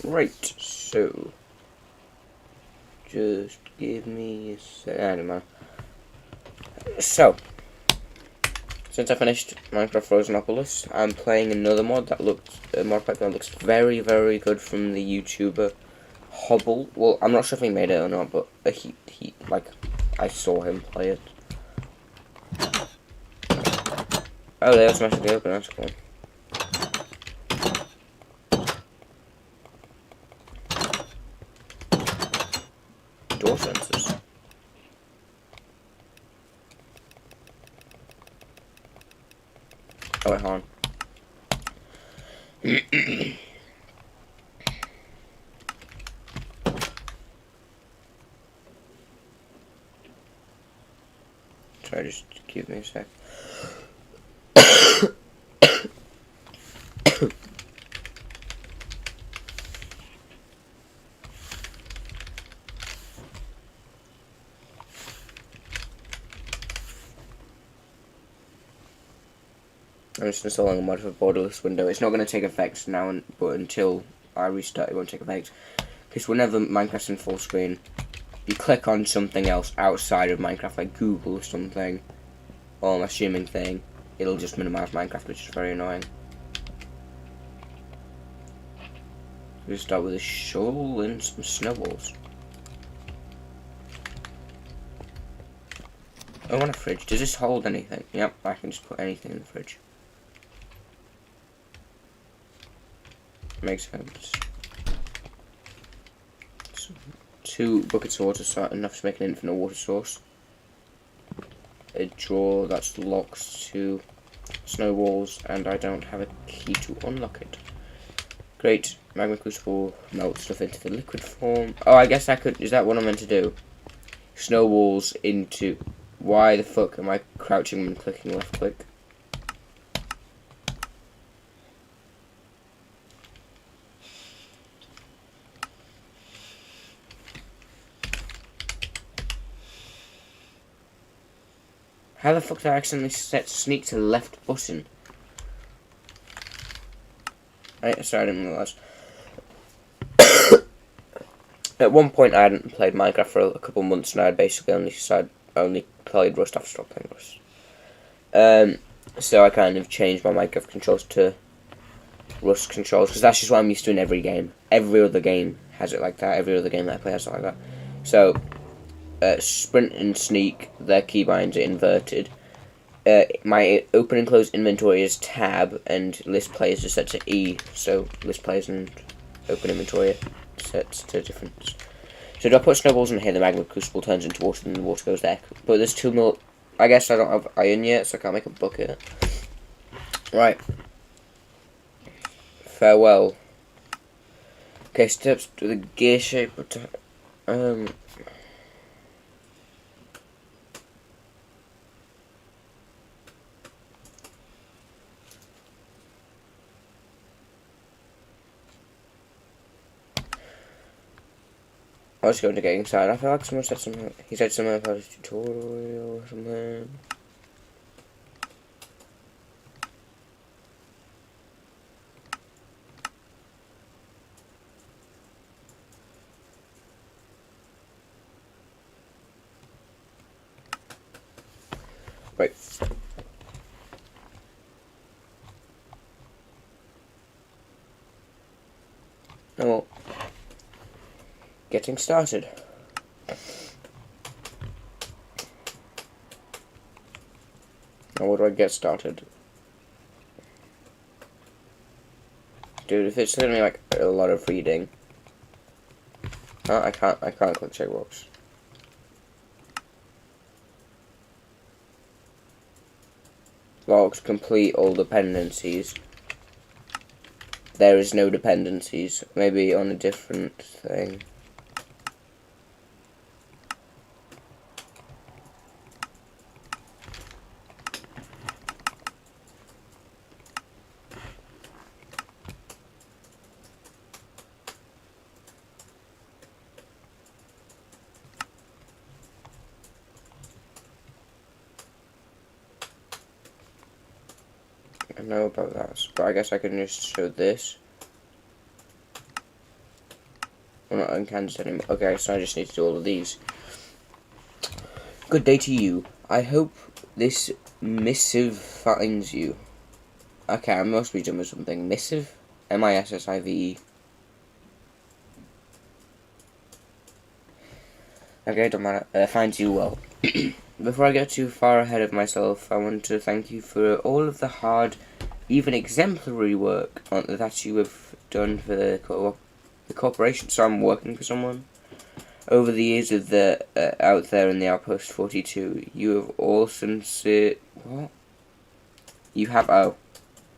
Right, so just give me a sec. I don't know. So, since I finished Minecraft Frozenopolis, I'm playing another mod that looks mod pack that looks very, very good from the YouTuber Hobble. Well, I'm not sure if he made it or not, but he like I saw him play it. Oh, they automatically open. That's cool. Door sensors. Oh, wait, hold on. Sorry, just give me a sec. I'm just installing a mod for borderless window. It's not going to take effect now, but until I restart, it won't take effect. Because whenever Minecraft's in full screen, you click on something else outside of Minecraft, like Google or something, or I'm assuming thing, it'll just minimize Minecraft, which is very annoying. We start with a shovel and some snowballs. I want a fridge. Does this hold anything? Yep, I can just put anything in the fridge. Makes sense. So, 2 buckets of water, so enough to make an infinite water source. A drawer that's locked to snowballs, and I don't have a key to unlock it. Great. Magma crucible melts stuff into the liquid form. Oh, I guess I could. Is that what I'm meant to do? Snowballs into. Why the fuck am I crouching and clicking left click? How the fuck did I accidentally set sneak to the left button? Sorry, I didn't realise. At one point, I hadn't played Minecraft for a couple months, and I had basically only played Rust after stopped playing Rust. So I kind of changed my Minecraft controls to Rust controls, because that's just what I'm used to in every game. Every other game has it like that. Every other game that I play has it like that. So, sprint and sneak, their keybinds are inverted. My open and close inventory is tab, and list players are set to E. So list players and open inventory are set to different. So do I put snowballs in here? The magma crucible turns into water, and the water goes there. But there's 2 mil. I guess I don't have iron yet, so I can't make a bucket. Right. Farewell. Okay, steps to the gear shape. I was going to get inside. I feel like someone said something. He said something about his tutorial or something. Right. Oh well. Getting started. Now where do I get started? Dude, if it's gonna be like a lot of reading. I can't click checkbox. Logs complete all dependencies. There is no dependencies. Maybe on a different thing. I know about that, but I guess I can just show this. I'm not in Kansas anymore. Okay, so I just need to do all of these. Good day to you. I hope this missive finds you. Okay, I must be done with something. Missive? M-I-S-S-I-V-E. Okay, don't matter. Finds you well. Before I get too far ahead of myself, I want to thank you for all of the hard, even exemplary work that you have done for the corporation. So I'm working for someone. Over the years of the out there in the Outpost 42, you have all sincere... What? You have... Oh.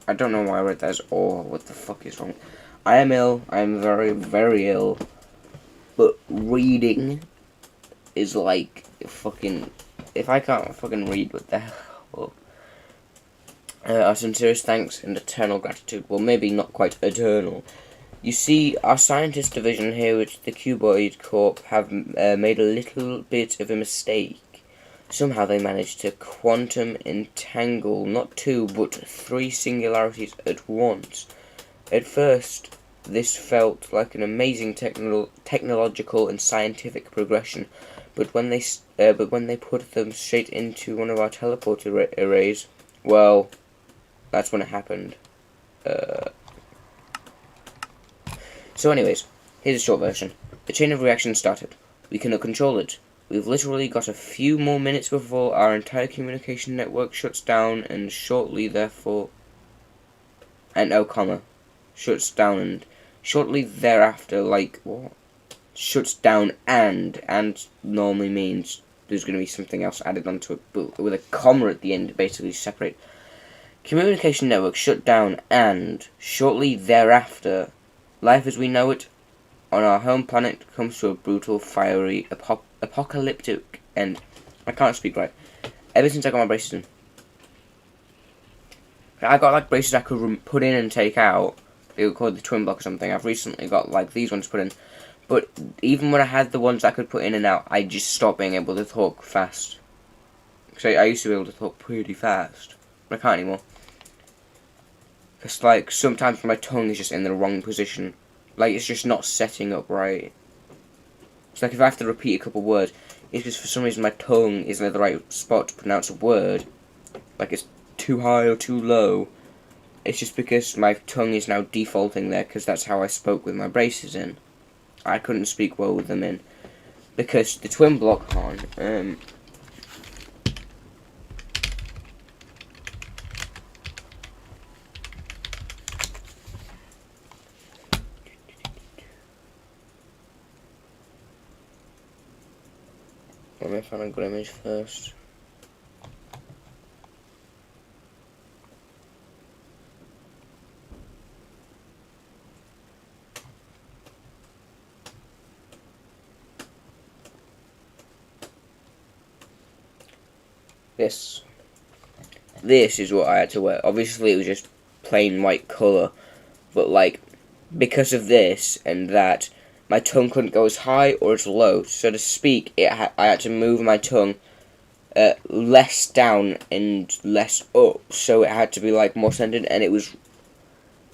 I don't know why I read that as "or." What the fuck is wrong? I am ill. I am very, very ill. But reading is like fucking... If I can't fucking read, what the hell? Our sincerest thanks and eternal gratitude. Well, maybe not quite eternal. You see, our scientist division here at the Cuboid Corp have made a little bit of a mistake. Somehow they managed to quantum entangle not 2 but 3 singularities at once. At first, this felt like an amazing technological and scientific progression, but when they put them straight into one of our teleporter arrays, well, that's when it happened. So anyways, here's a short version. The chain of reaction started. We cannot control it. We've literally got a few more minutes before our entire communication network shuts down, and shortly therefore... And shuts down, and shortly thereafter, like, what? Shuts down and normally means there's going to be something else added onto it, but with a comma at the end to basically separate. Communication network shut down, and shortly thereafter, life as we know it on our home planet comes to a brutal, fiery, apocalyptic end. I can't speak right. Ever since I got my braces in. I got like braces I could put in and take out. They were called the twin block or something. I've recently got like these ones put in. But even when I had the ones I could put in and out, I just stopped being able to talk fast. Because I used to be able to talk pretty fast. But I can't anymore. Because like sometimes my tongue is just in the wrong position. Like it's just not setting up right. It's like if I have to repeat a couple words, it's because for some reason my tongue isn't at the right spot to pronounce a word. Like it's too high or too low. It's just because my tongue is now defaulting there because that's how I spoke with my braces in. I couldn't speak well with them in. Because the twin block on, let me find a good image first. This is what I had to wear. Obviously it was just plain white colour, but like because of this and that, my tongue couldn't go as high or as low. So to speak, I had to move my tongue less down and less up. So it had to be like more centered, and it was...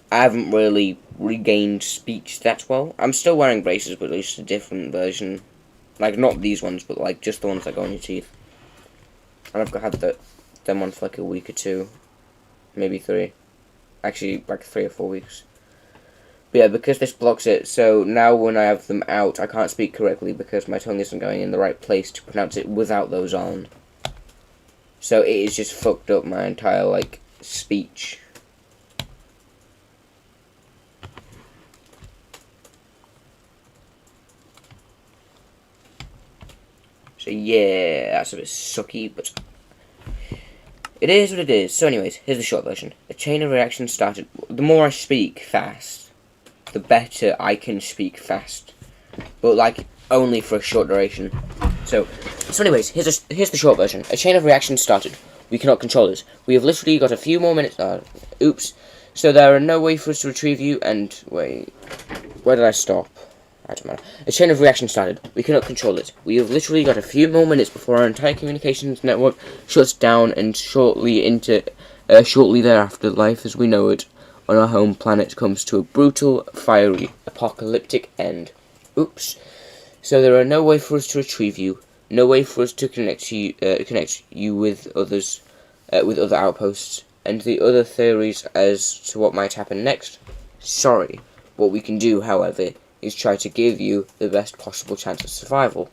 I haven't really regained speech that well. I'm still wearing braces, but at least a different version. Like not these ones, but like just the ones that go on your teeth. And I've had them on for like a week or 2, maybe 3. Actually, like 3 or 4 weeks. But yeah, because this blocks it, so now when I have them out, I can't speak correctly because my tongue isn't going in the right place to pronounce it without those on. So it is just fucked up my entire, like, speech. So yeah, that's a bit sucky, but it is what it is. So anyways, here's the short version. A chain of reactions started. The more I speak fast, the better I can speak fast. But like, only for a short duration. So anyways, here's the short version. A chain of reactions started. We cannot control this. We have literally got a few more minutes. Oops. So there are no way for us to retrieve you, and wait, where did I stop? I don't matter. A chain of reactions started. We cannot control it. We have literally got a few more minutes before our entire communications network shuts down, and shortly thereafter, life as we know it on our home planet comes to a brutal, fiery, apocalyptic end. Oops. So there are no way for us to retrieve you, no way for us to connect you with others, with other outposts, and the other theories as to what might happen next. Sorry. What we can do, however, is try to give you the best possible chance of survival.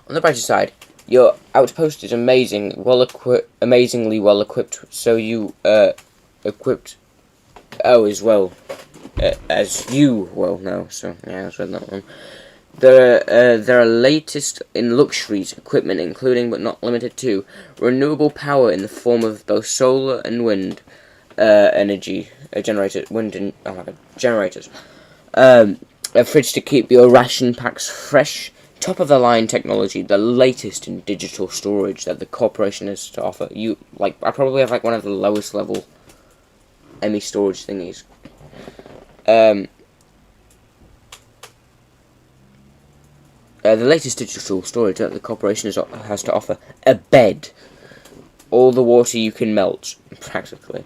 On the brighter side, your outpost is amazingly well equipped. So you equipped. Oh, as well as you well know. So yeah, I read that one. There are latest in luxuries equipment, including but not limited to renewable power in the form of both solar and wind energy generators. Generators. A fridge to keep your ration packs fresh. Top of the line technology, the latest in digital storage that the corporation has to offer. I probably have one of the lowest level ME storage thingies. The latest digital storage that the corporation has to offer. A bed. All the water you can melt, practically.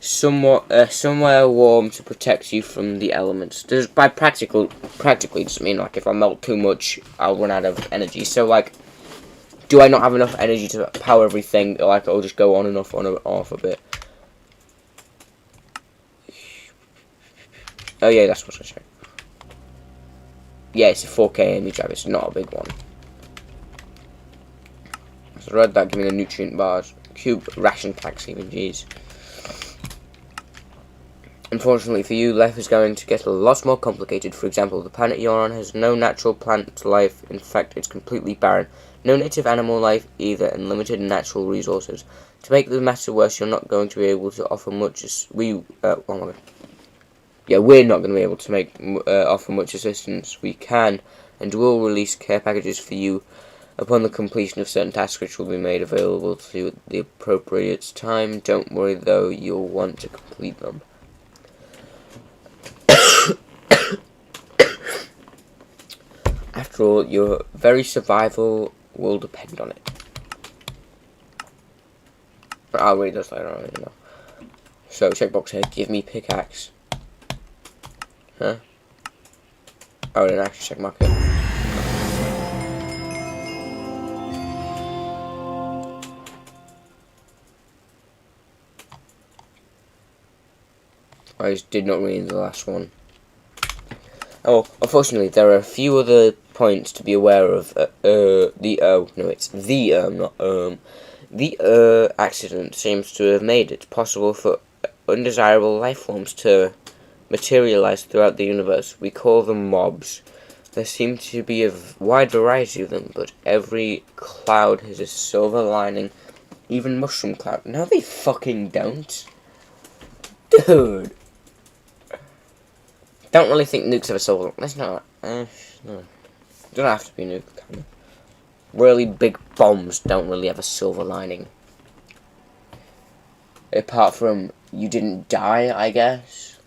Somewhere warm to protect you from the elements. By practically doesn't mean if I melt too much, I'll run out of energy. So do I not have enough energy to power everything? I'll just go on and off a bit. Oh yeah, that's what I said. Yeah, it's a 4K image drive. It's not a big one. So I read that. Give me the nutrient bars, cube ration packs, even. Jeez. Unfortunately for you, life is going to get a lot more complicated. For example, the planet you're on has no natural plant life. In fact, it's completely barren. No native animal life either, and limited natural resources. To make the matter worse, you're not going to be able to offer much as we're not going to be able to offer much assistance. We can, and will release care packages for you upon the completion of certain tasks, which will be made available to you at the appropriate time. Don't worry, though, you'll want to complete them. After all, your very survival will depend on it. I'll read this later on, you know. So, checkbox here, give me pickaxe. Huh? Oh, an action check mark here. I just did not read the last one. Oh, unfortunately, there are a few other points to be aware of. The accident seems to have made it possible for undesirable life forms to materialize throughout the universe. We call them mobs. There seem to be a wide variety of them, but every cloud has a silver lining. Even mushroom cloud. No, they fucking don't. Dude. Don't really think nukes have a silver. That's not. No. Don't have to be nuke. Kind of. Really big bombs don't really have a silver lining. Apart from you didn't die, I guess.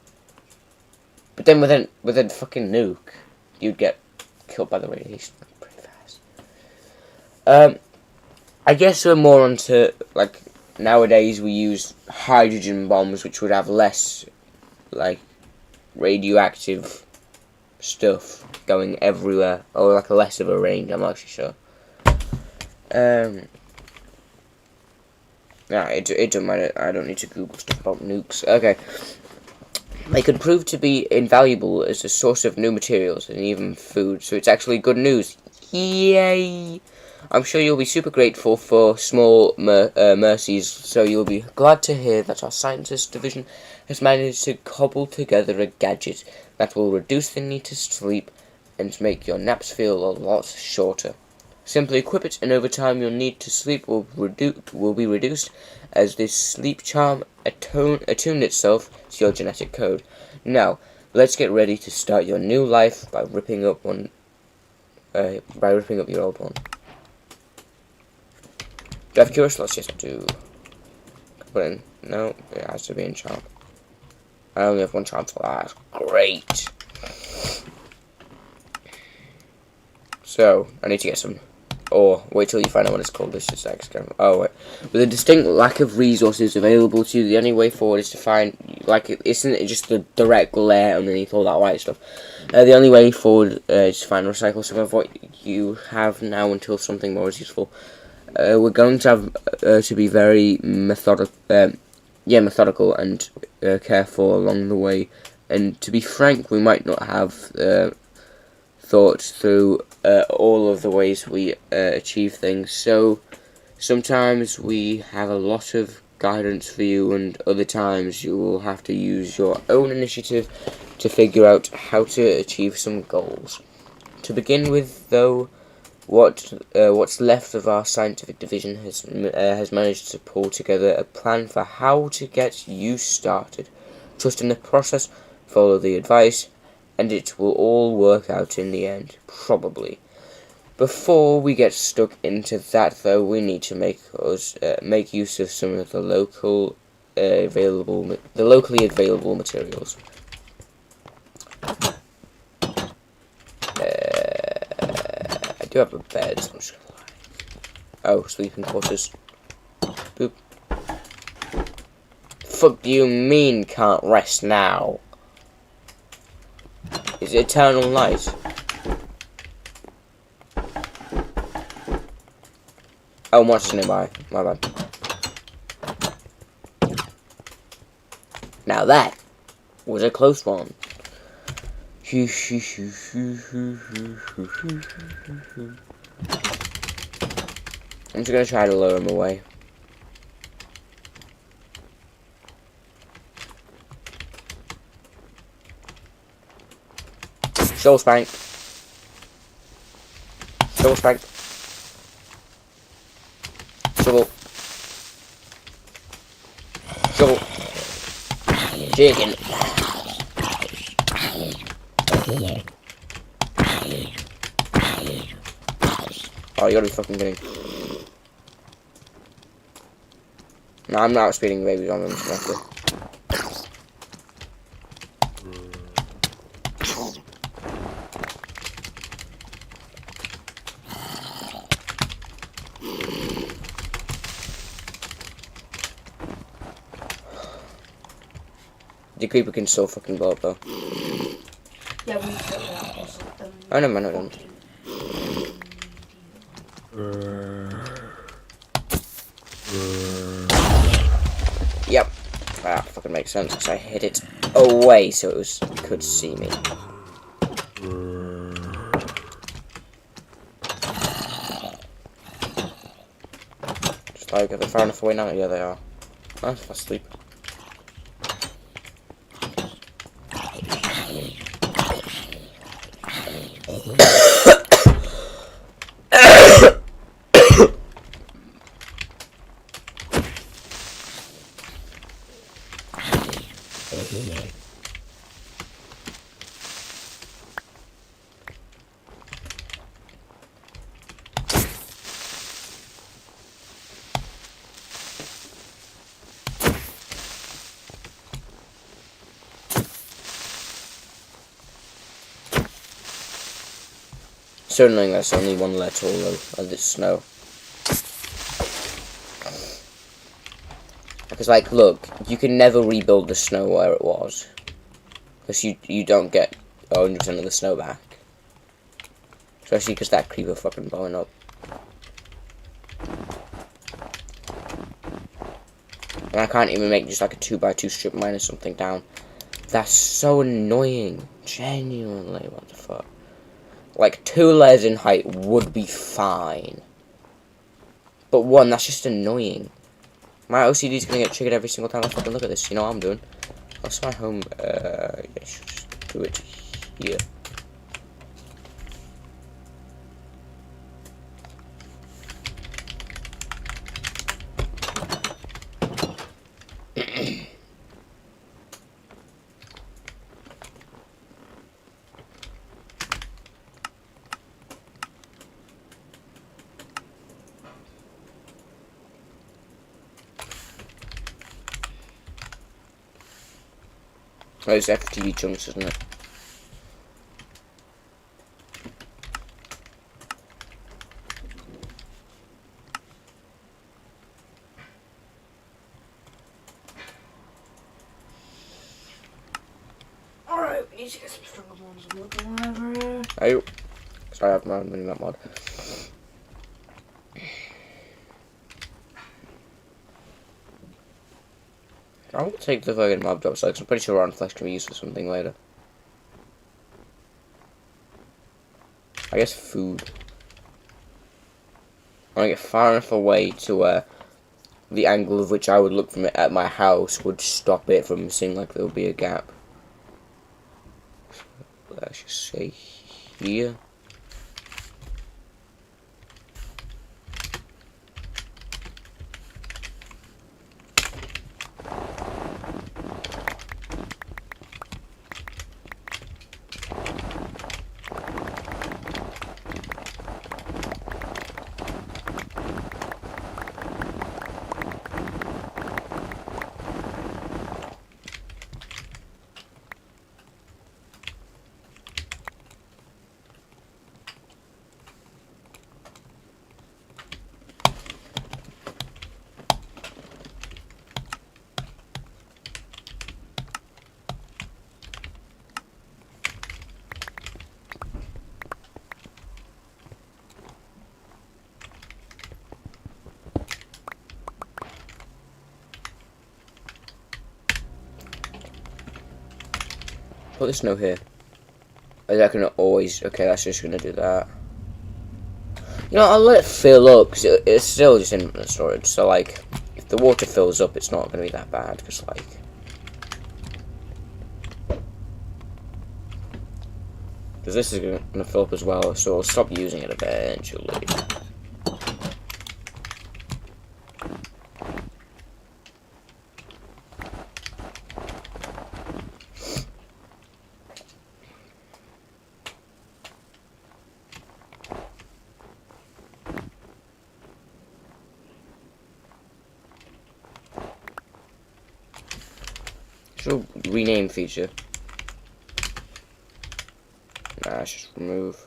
But then with a fucking nuke, you'd get killed by the radiation pretty fast. I guess we're more onto nowadays we use hydrogen bombs, which would have less radioactive stuff going everywhere, or less of a range. I'm not actually sure. It don't matter. I don't need to Google stuff about nukes. Okay. They could prove to be invaluable as a source of new materials and even food, so it's actually good news. Yay! I'm sure you'll be super grateful for small mercies, so you'll be glad to hear that our scientist division has managed to cobble together a gadget that will reduce the need to sleep and make your naps feel a lot shorter. Simply equip it, and over time your need to sleep will be reduced as this sleep charm attuned itself to your genetic code. Now, let's get ready to start your new life by ripping up your old one. Do I have cure slots? Yes, I do. Put in. No, it has to be in charm. I only have one charm for that. Great. So, I need to get some or wait till you find out what it's called. This is actually oh wait. With a distinct lack of resources available to you, the only way forward is to find isn't it just the direct glare underneath all that white stuff? The only way forward is to find and recycle some of what you have now until something more is useful. We're going to have to be very methodical and careful along the way. And to be frank, we might not have thought through all of the ways we achieve things. So sometimes we have a lot of guidance for you, and other times you will have to use your own initiative to figure out how to achieve some goals. To begin with, though, what's left of our scientific division has managed to pull together a plan for how to get you started. Trust in the process, follow the advice, and it will all work out in the end, probably. Before we get stuck into that, though, we need to make use of some of the locally available materials. I do have a bed, so I'm just gonna lie. Oh, sleeping quarters. Boop. Fuck do you mean can't rest now? Is it eternal night? Oh, monsters nearby. My bad. Now that was a close one. I'm just gonna try to lure him away. Shovel spank. Shovel spank. Shovel. Shovel. Chicken. Oh, you gotta be fucking kidding. No, I'm not speeding babies on them. The creeper can so fucking blow up though. Yeah, we put that. Oh, never mind, I don't. Yep, that fucking makes sense because I hit it away so it could see me. Just like, are they far enough away now? Yeah, they are. I'm fast asleep. So annoying that's only one layer tall though, of this snow. Because like, look, you can never rebuild the snow where it was. Because you don't get 100% of the snow back. Especially because that creeper fucking blowing up. And I can't even make just like a 2x2 strip mine or something down. That's so annoying. Genuinely, what the fuck. Like, 2 layers in height would be fine. But 1, that's just annoying. My OCD is gonna get triggered every single time I fucking look at this. You know what I'm doing? That's my home. Yeah, just do it here. Oh, it's FTV chunks, isn't it? need to get some stronger ones. I'm looking over. Oh, sorry, I'm not running that mod. I will take the fucking mob drop because I'm pretty sure Iron Flesh can be used for something later. I guess food. I want to get far enough away to where the angle of which I would look from it at my house would stop it from seeming like there would be a gap. Let's just say here. Put the snow here. Is that gonna always... Okay, that's just gonna do that. You know, I'll let it fill up, because it's still just infinite storage. So, like, if the water fills up, it's not gonna be that bad, because, like... Because this is gonna fill up as well, so I'll stop using it eventually. Show rename feature. Nah, it's just remove.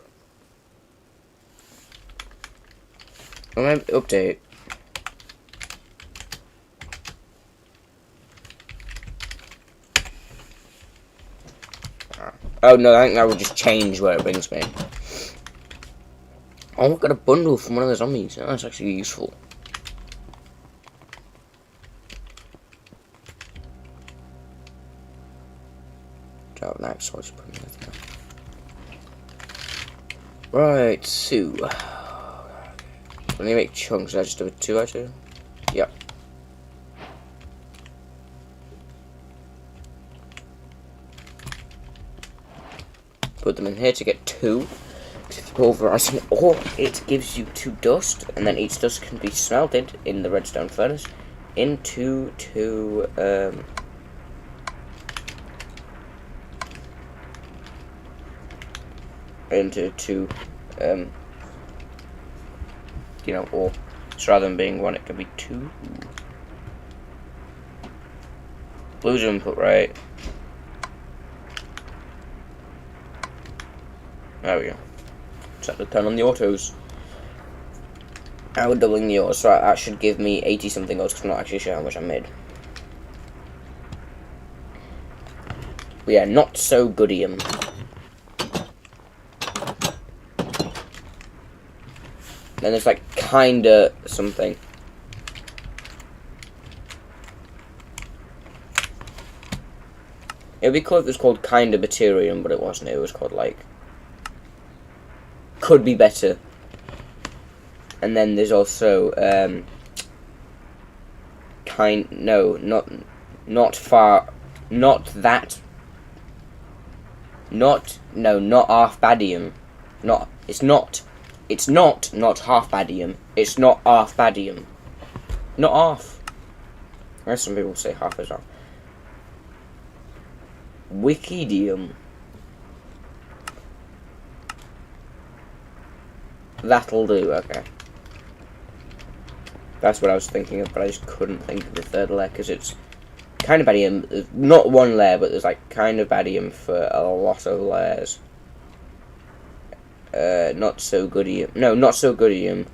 Update. Oh no, I think that would just change where it brings me. Oh, I've got a bundle from one of the zombies. Oh, that's actually useful. Drop that, so I'll just put it there. Right, so when you make chunks, I just do it 2 actually. Yep. Put them in here to get 2. If you pulverize an ore, it gives you 2 dust, and then each dust can be smelted in the redstone furnace into 2 you know, ore. So rather than being 1, it can be 2. Blue's input right. There we go. Set the turn on the autos. Now we're doubling the autos, so that should give me 80 something else, because I'm not actually sure how much I made. But yeah, not so goodium. Then there's like kinda something. It would be cool if it was called kinda Baterium, but it wasn't. It was called like could be better. And then there's also not half badium. It's not half badium. It's not half badium. Not half. I guess some people say half as well. Wikidium. That'll do, okay. That's what I was thinking of, but I just couldn't think of the third layer, because it's kind of badium. Not 1 layer, but there's like kind of badium for a lot of layers. Not so goodium. No, not so goodium.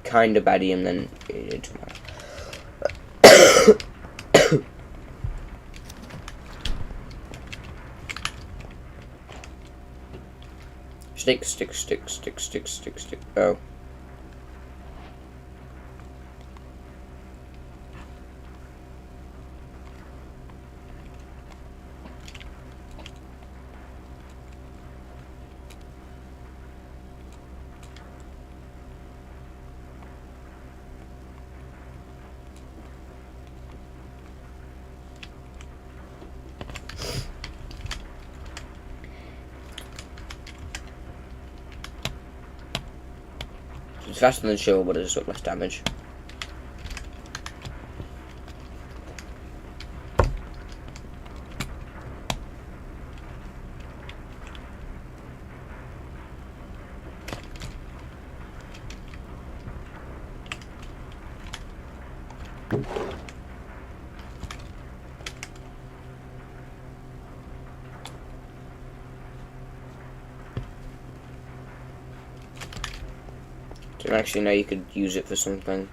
Kind of badium, then it doesn't matter. Stick, stick, stick, stick, stick, stick, stick. Oh. It's faster than shovel, but it does less damage. Didn't actually know you could use it for something.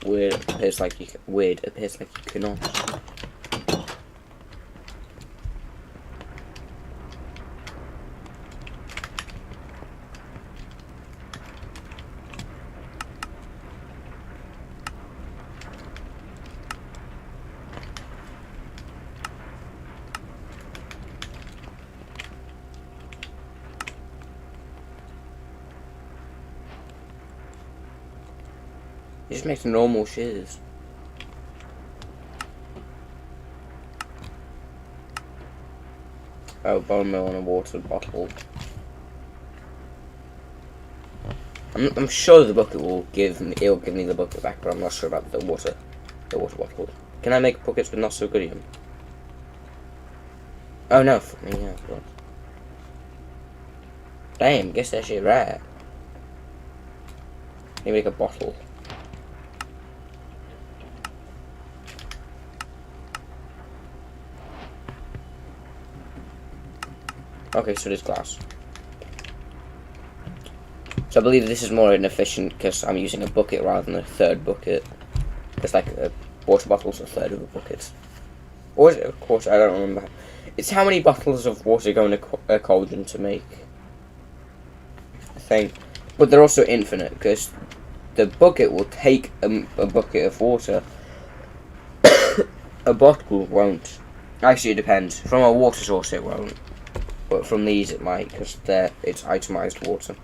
Weird. Appears like you. Weird. Appears like you cannot. It just makes normal shears. Oh, bone meal and a water bottle. I'm sure the bucket will give me. It'll give me the bucket back, but I'm not sure about the water bottle. Can I make buckets with not so goodium? Oh no, fuck me, yeah, God. Damn, guess that shit rare. Let me make a bottle. Okay, so there's glass. So I believe this is more inefficient because I'm using a bucket rather than a third bucket. It's like a water bottle's a third of a bucket. Or is it? Of course, I don't remember. It's how many bottles of water go in a cauldron to make. I think. But they're also infinite because the bucket will take a bucket of water. A bottle won't. Actually, it depends. From a water source, it won't. But from these it might, because it's itemized water.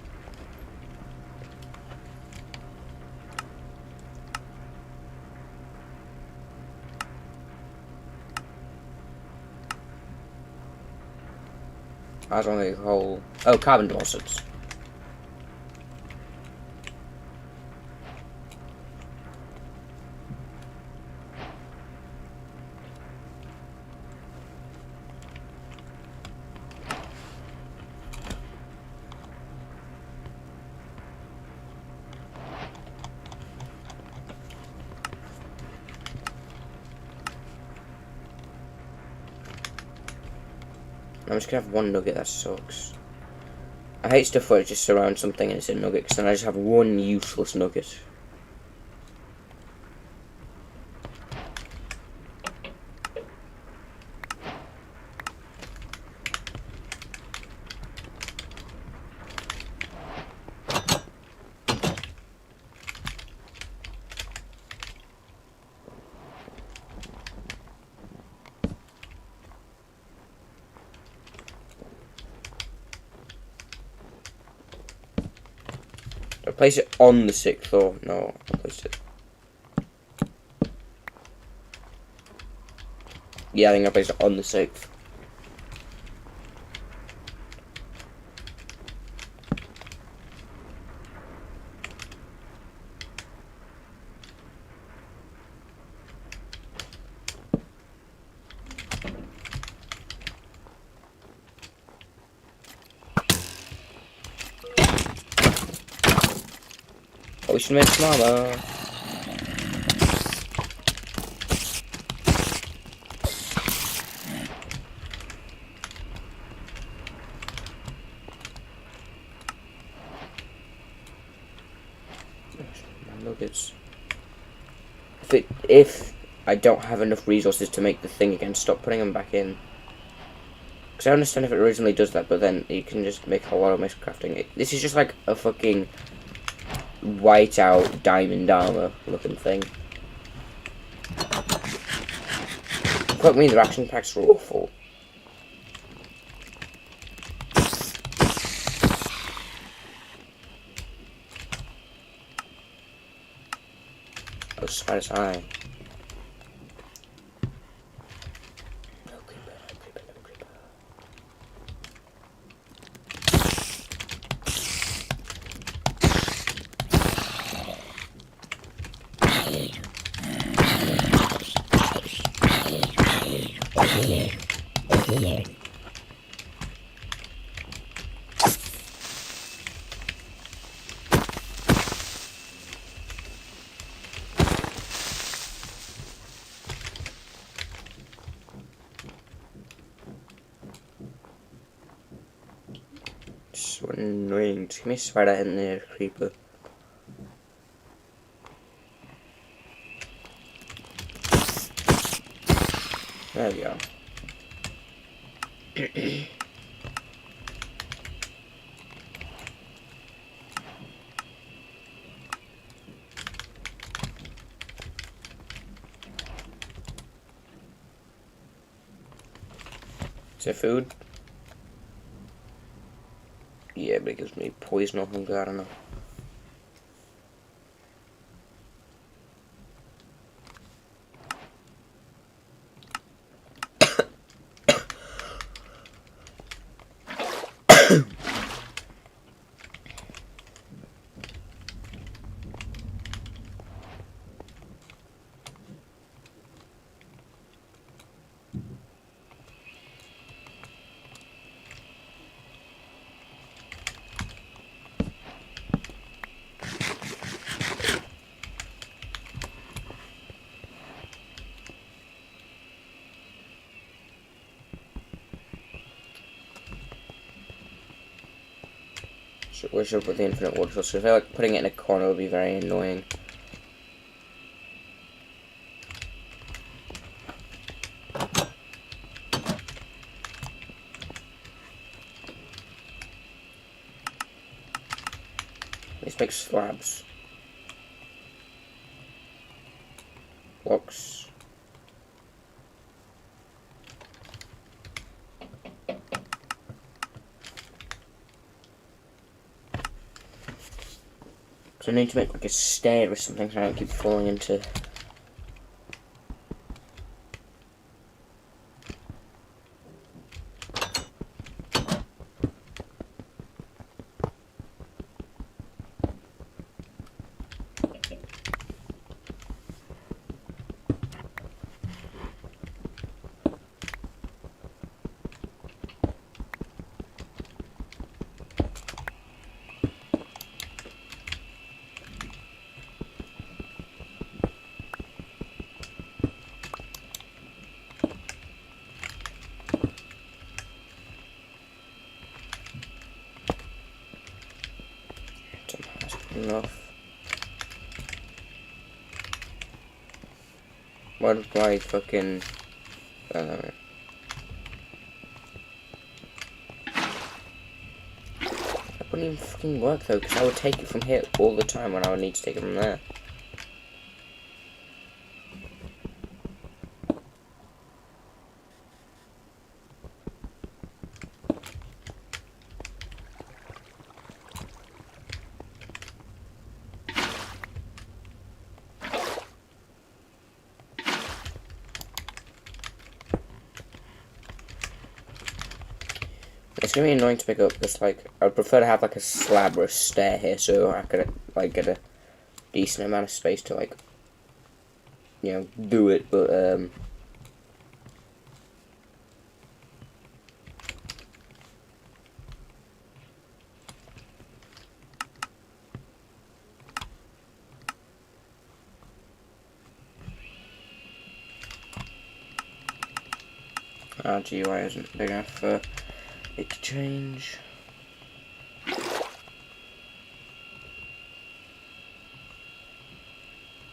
I don't think whole. Oh, carbon deposits. I'm just gonna have one nugget, that sucks. I hate stuff where it just surrounds something and it's a nugget, because then I just have one useless nugget. I place it on the 6th floor. No, I placed it. Yeah, I think I placed it on the 6th. Oh, we should make smaller. Nuggets. If I don't have enough resources to make the thing again. Stop putting them back in. Because I understand if it originally does that, but then you can just make a lot of miscrafting. This is just like a fucking white out diamond armor looking thing. Fuck me, the action packs are awful. Oh, spider's eye. No creeper, no creeper, no creeper. So annoying. Just give me a spider and the creeper. There we go. Is it food? Yeah, but it gives me poison or hunger, I don't know. Where should I put the infinite water source? I feel like putting it in a corner would be very annoying. Let's make slabs. Blocks. So I need to make like a stair or something so I don't keep falling into. Enough. What if I fucking... That wouldn't even fucking work though, because I would take it from here all the time when I would need to take it from there. It's gonna be annoying to pick up because, like, I'd prefer to have like a slab or a stair here so I could like get a decent amount of space to, like, you know, do it, but our GUI isn't big enough for it to change.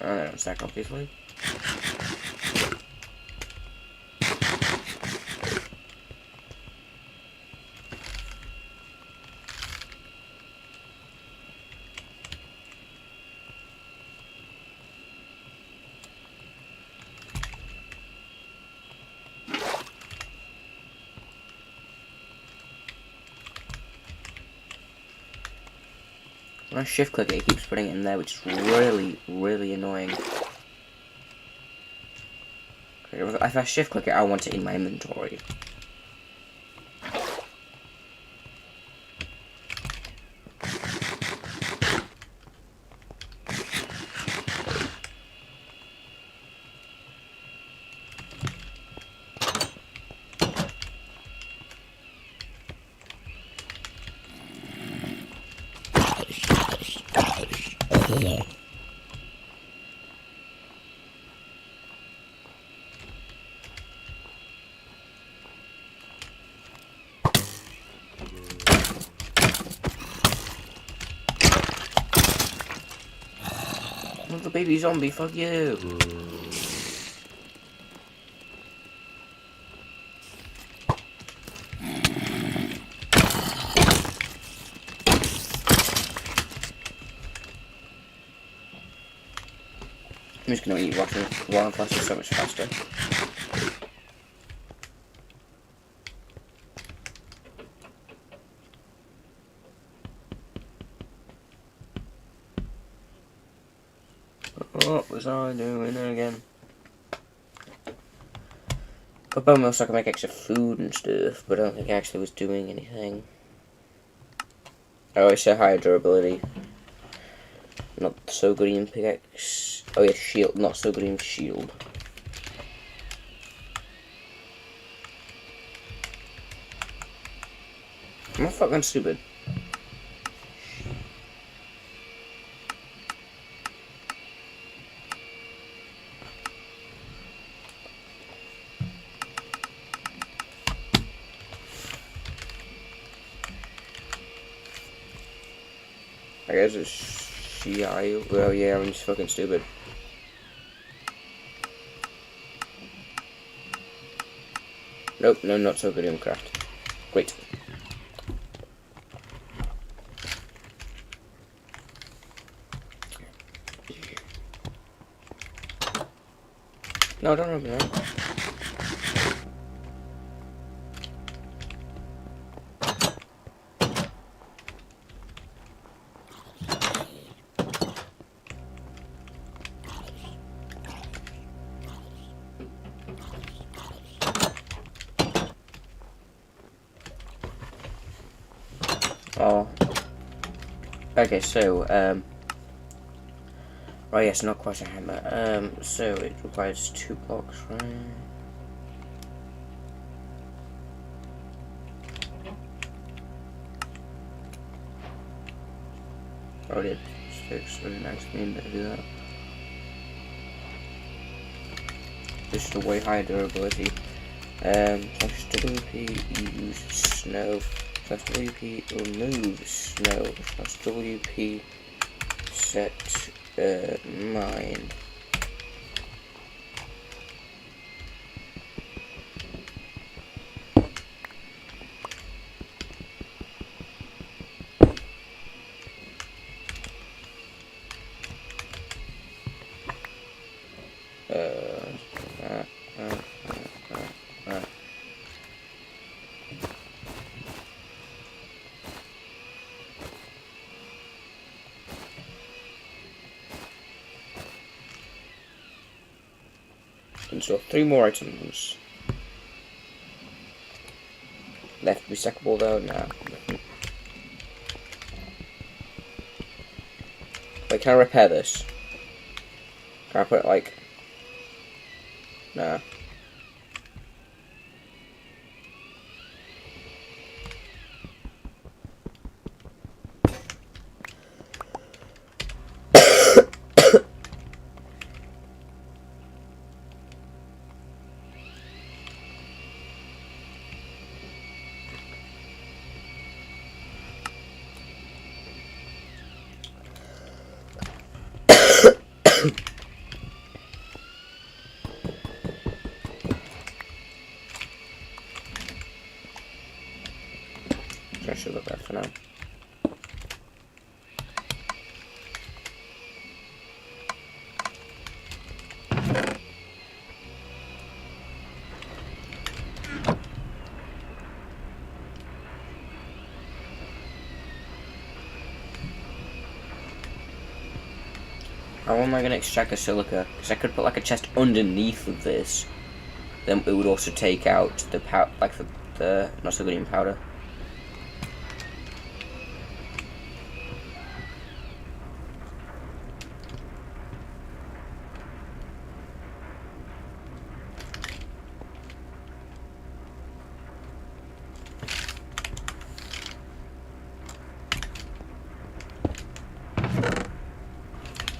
I don't stack obviously. When I shift click it, it keeps putting it in there, which is really, really annoying. If I shift click it, I want it in my inventory. Another baby zombie, fuck you! I'm just gonna eat water faster, so much faster. What was I doing again? Got bone meal so I can make extra food and stuff, but I don't think I actually was doing anything. Oh, it's a higher durability. Not so good in pickaxe. Oh yeah, shield. Not so good in shield. Am I fucking stupid? I guess it's shield. Well, yeah, I'm just fucking stupid. Nope, no, not so good in craft. Great. No, don't open that. Oh. Okay, so, oh yes, not quite a hammer. So it requires 2 blocks, right? Oh, it sticks really nice. Need to do that. Just a way higher durability. Slash WP use snow. Slash WP remove snow. Slash WP set mine. And so 3 more items. Left to be stackable though? Nah. Wait, can I repair this? Can I put it like... Nah. I should look that for now. How am I going to extract the silica? Because I could put like a chest underneath of this. Then it would also take out the the not so good powder.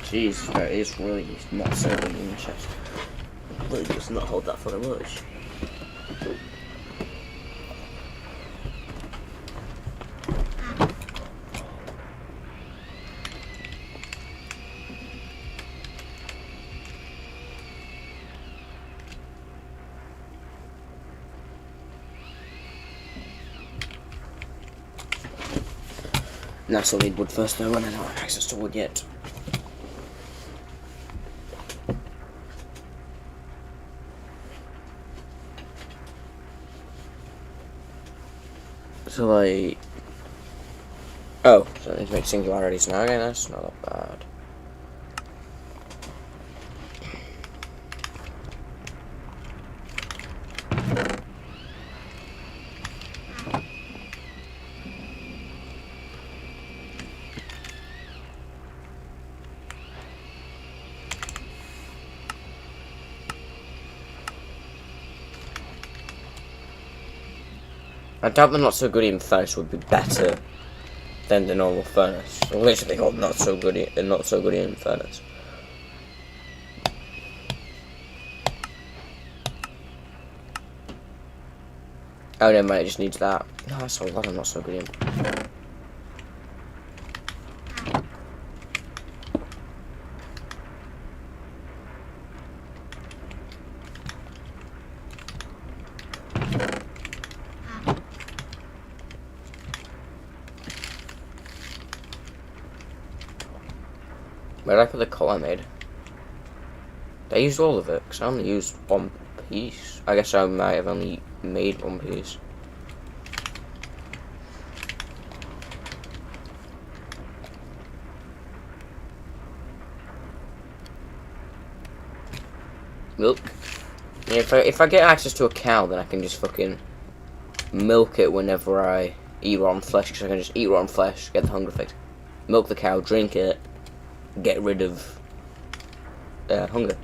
Jeez, that is really not so good in the chest. It really does not hold that for much. And I still need wood first though, and I don't have access to wood yet. So like, oh, so I need to make singularities now. Okay, that's not that bad. I doubt the not so good in furnace would be better than the normal furnace. Well, literally got not so good in furnace. Oh never mind, it just needs that. No, that's a lot of not so good in. Where did I put the coal I made? Did I use all of it? Because I only used one piece. I guess I might have only made one piece. Milk. Yeah, if I get access to a cow, then I can just fucking milk it whenever I eat rotten flesh. Because I can just eat rotten flesh, get the hunger fix, milk the cow, drink it, get rid of hunger.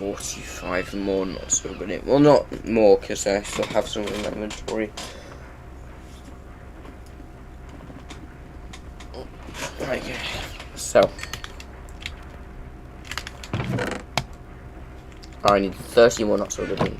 $45 more, not so good. Well, not more, because I still have some in my inventory. Okay, so I need 30 more, not so good.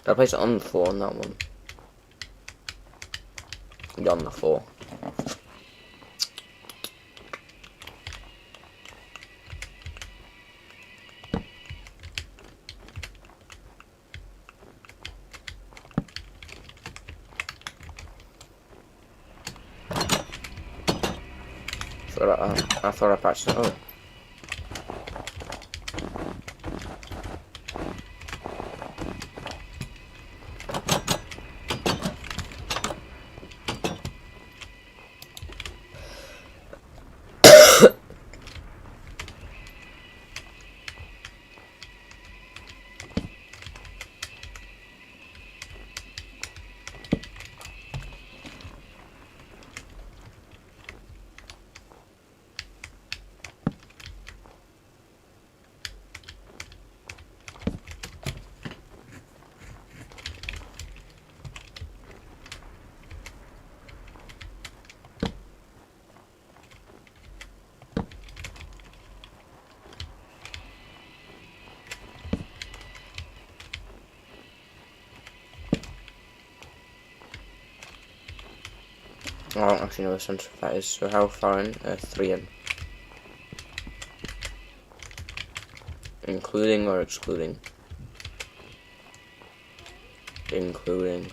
Did I place it on the floor on that one? Yeah, on the floor. I thought I patched it up. I don't actually know the sense of that is, so how far in? 3 in. Including or excluding? Including.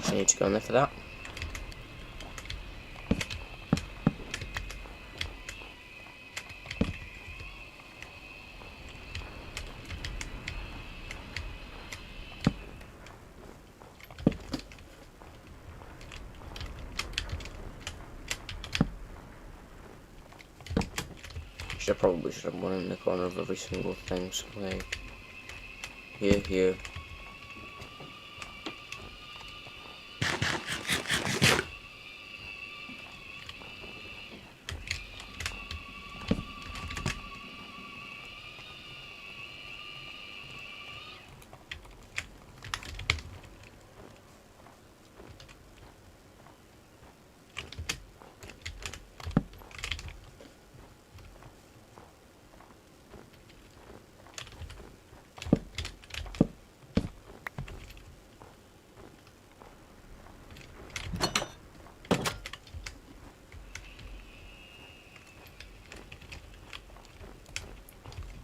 I need to go in there for that. I probably should have one in the corner of every single thing, so like here.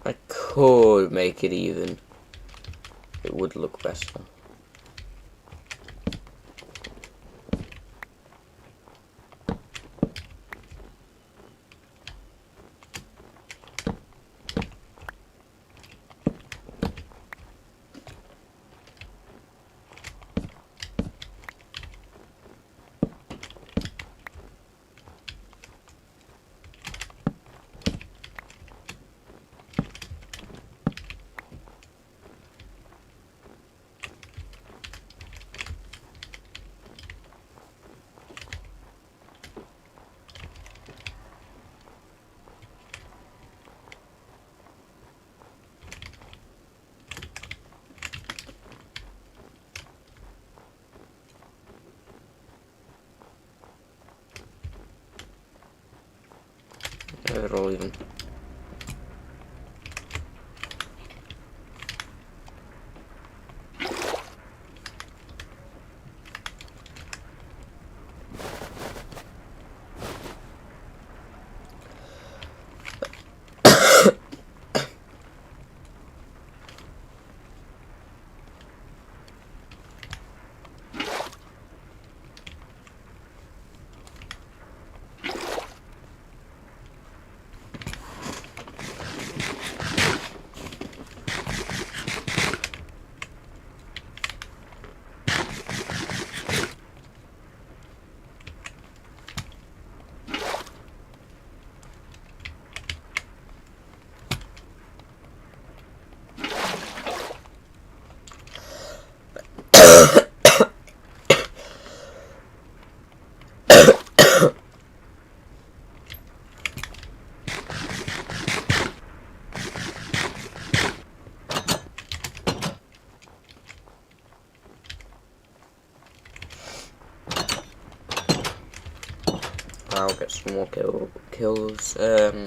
I could make it even. It would look better. They're all even. I'll get some more kills. Two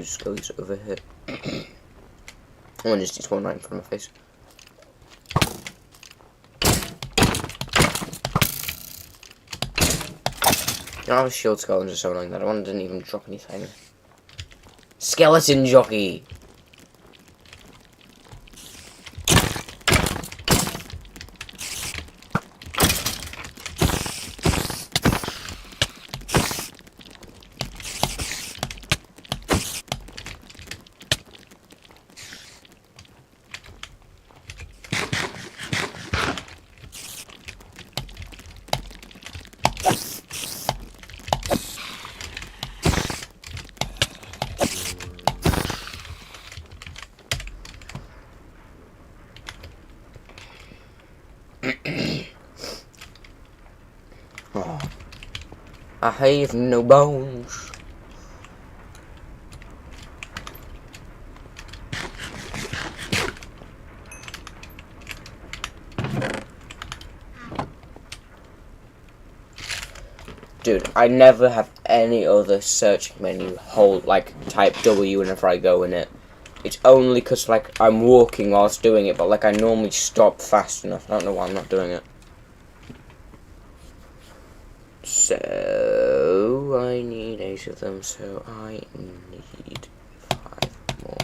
skellies over here. One just needs one right in front of my face. You know, I was shield skeletons are so annoying that one didn't even drop anything. Skeleton jockey! Oh. I have no bones. Dude, I never have any other searching menu hold, like, type W whenever I go in it. It's only because, like, I'm walking whilst doing it, but, like, I normally stop fast enough. I don't know why I'm not doing it. So, I need 8 of them, so I need 5 more.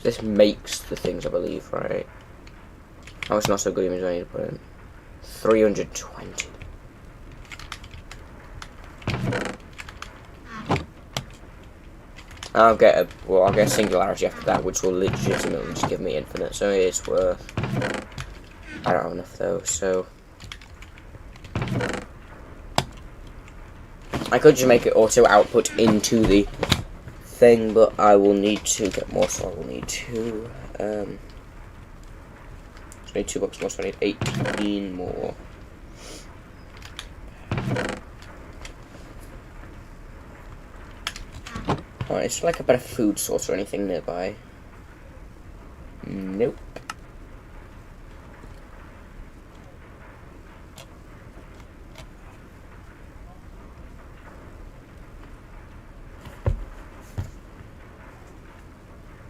This makes the things, I believe, right? Oh, it's not so good, I need to put in 320. I'll get a singularity after that, which will legitimately just give me infinite, so it's worth. I don't have enough though, so I could just make it auto output into the thing, but I will need to get more, so I will need to so I need 2 bucks more, so I need 18 more. Oh, is there like a better food source or anything nearby? Nope.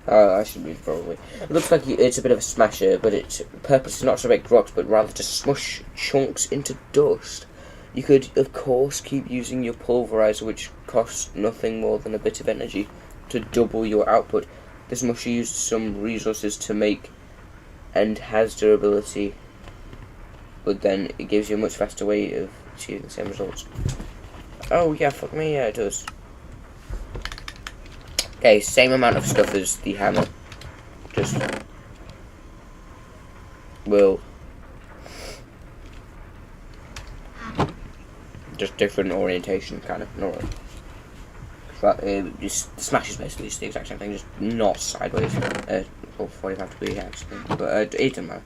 I should move probably. It looks like it's a bit of a smasher, but its purpose is not to make rocks, but rather to smush chunks into dust. You could, of course, keep using your pulverizer, which costs nothing more than a bit of energy, to double your output. This musher used some resources to make and has durability, but then it gives you a much faster way of achieving the same results. Oh yeah, fuck me, yeah it does. Okay, same amount of stuff as the hammer. Just different orientation, kind of. Not really. But just smashes basically just the exact same thing, just not sideways. Or 45 degree actually. But it doesn't matter.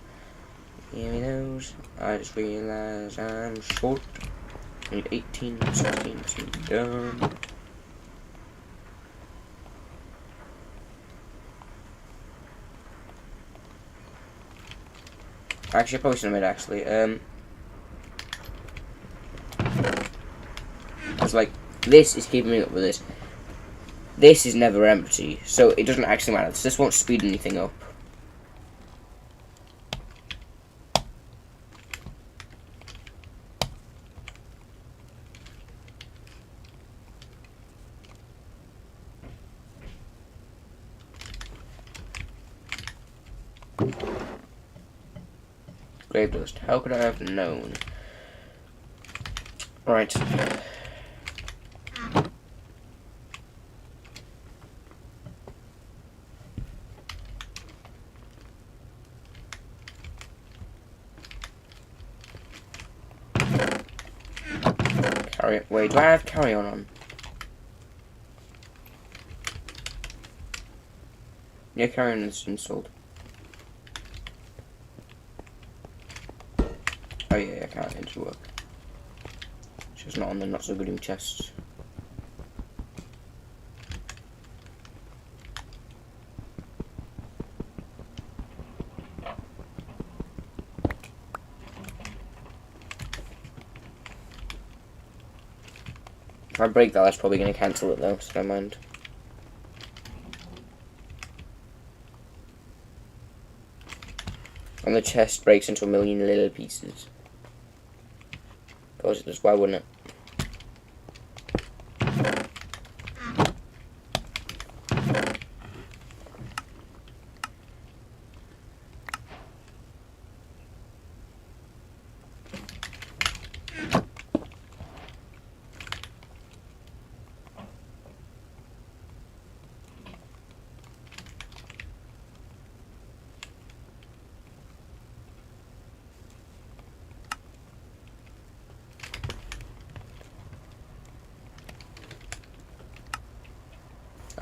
Here he knows. I just realised I'm short. I need 18, 16 to be done. Actually, I probably shouldn't have made it actually. Because, like, this is keeping me up with this. This is never empty, so it doesn't actually matter. This won't speed anything up. Grave dust. How could I have known? Right. Wait, do I have carry on? Yeah, carry on is installed. Oh yeah, I can't get it to work. It's just not on the not so good in chests. If I break that, that's probably going to cancel it though, so don't mind. And the chest breaks into a million little pieces. Of course it does, why wouldn't it?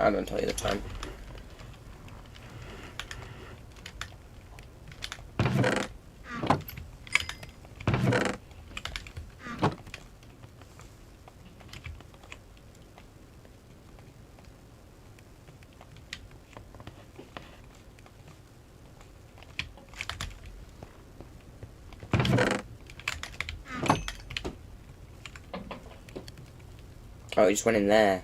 I don't tell you the time. Oh, it just went in there.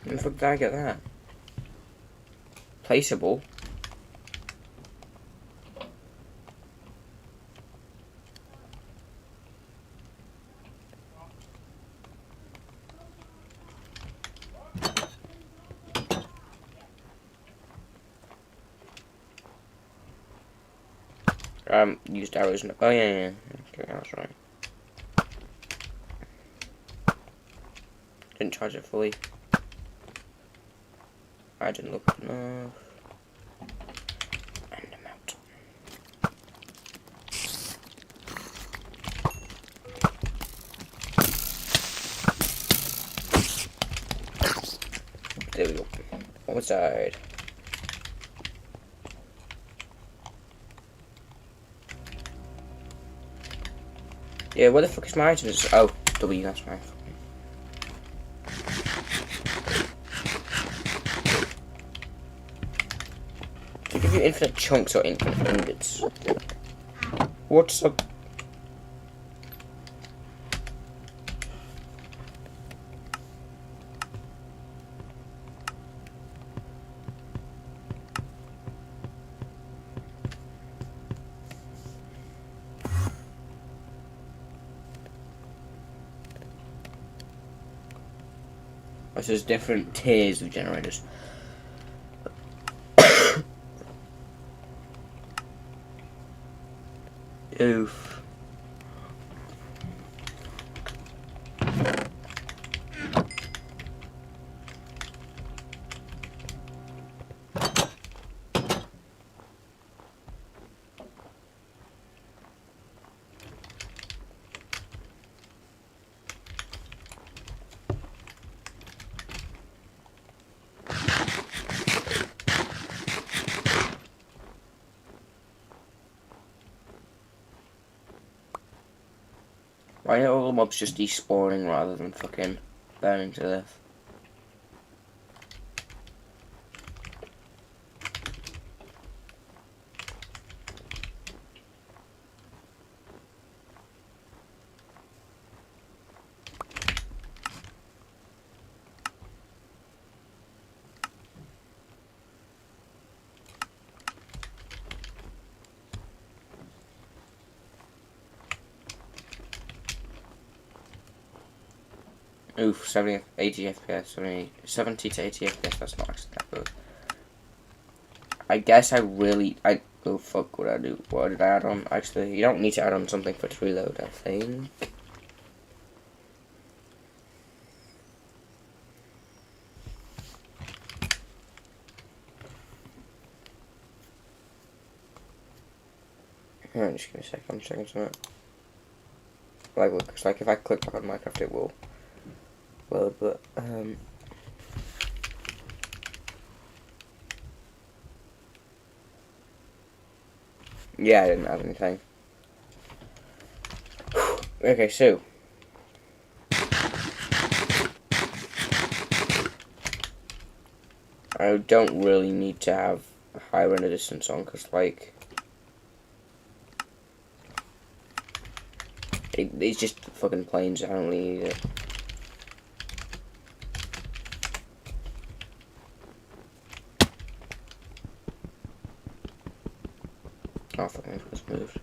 Where the fuck did I get that? Placeable. Used arrows. Oh yeah. Okay, that's right. Didn't charge it fully. I didn't look up enough. And I'm out. There we go. Almost died. Yeah, where the fuck is my items? Oh, W, that's right. They give you infinite chunks or infinite ingots. What's up? There's different tiers of generators. Oof. Why are all the mobs just despawning rather than fucking burning to death? Oof, 70, 80 FPS, 70 to 80 FPS, that's not actually that good. I guess oh fuck, what did I do? What did I add on? Actually, you don't need to add on something for it to reload, I think. Alright, just give me a second, I'm checking something. Like, looks like if I click back on Minecraft it will load, but, yeah, I didn't have anything. Okay, so. I don't really need to have a high render distance on, because, like, it's just fucking planes, I don't really need it. Oh, fucking, it was moved.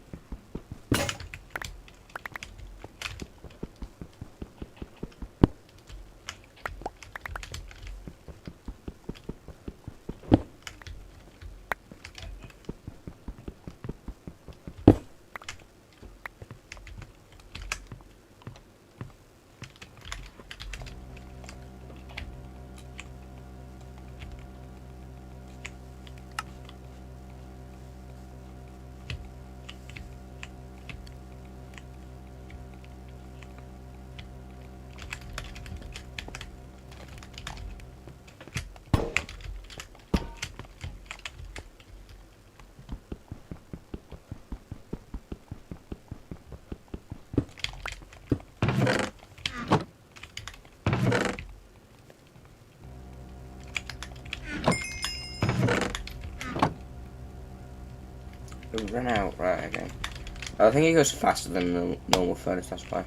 ran out. Right, okay. I think it goes faster than the normal furnace, that's why.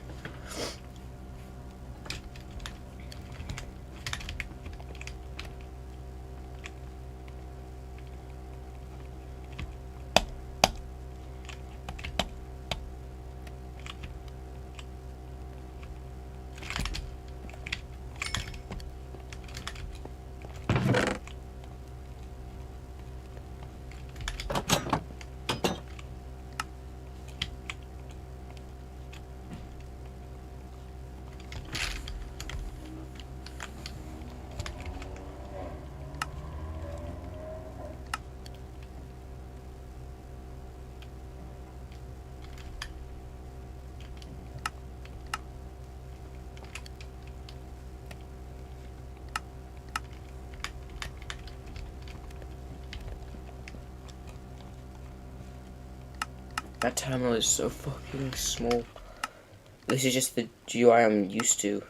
That terminal is so fucking small. This is just the GUI I'm used to.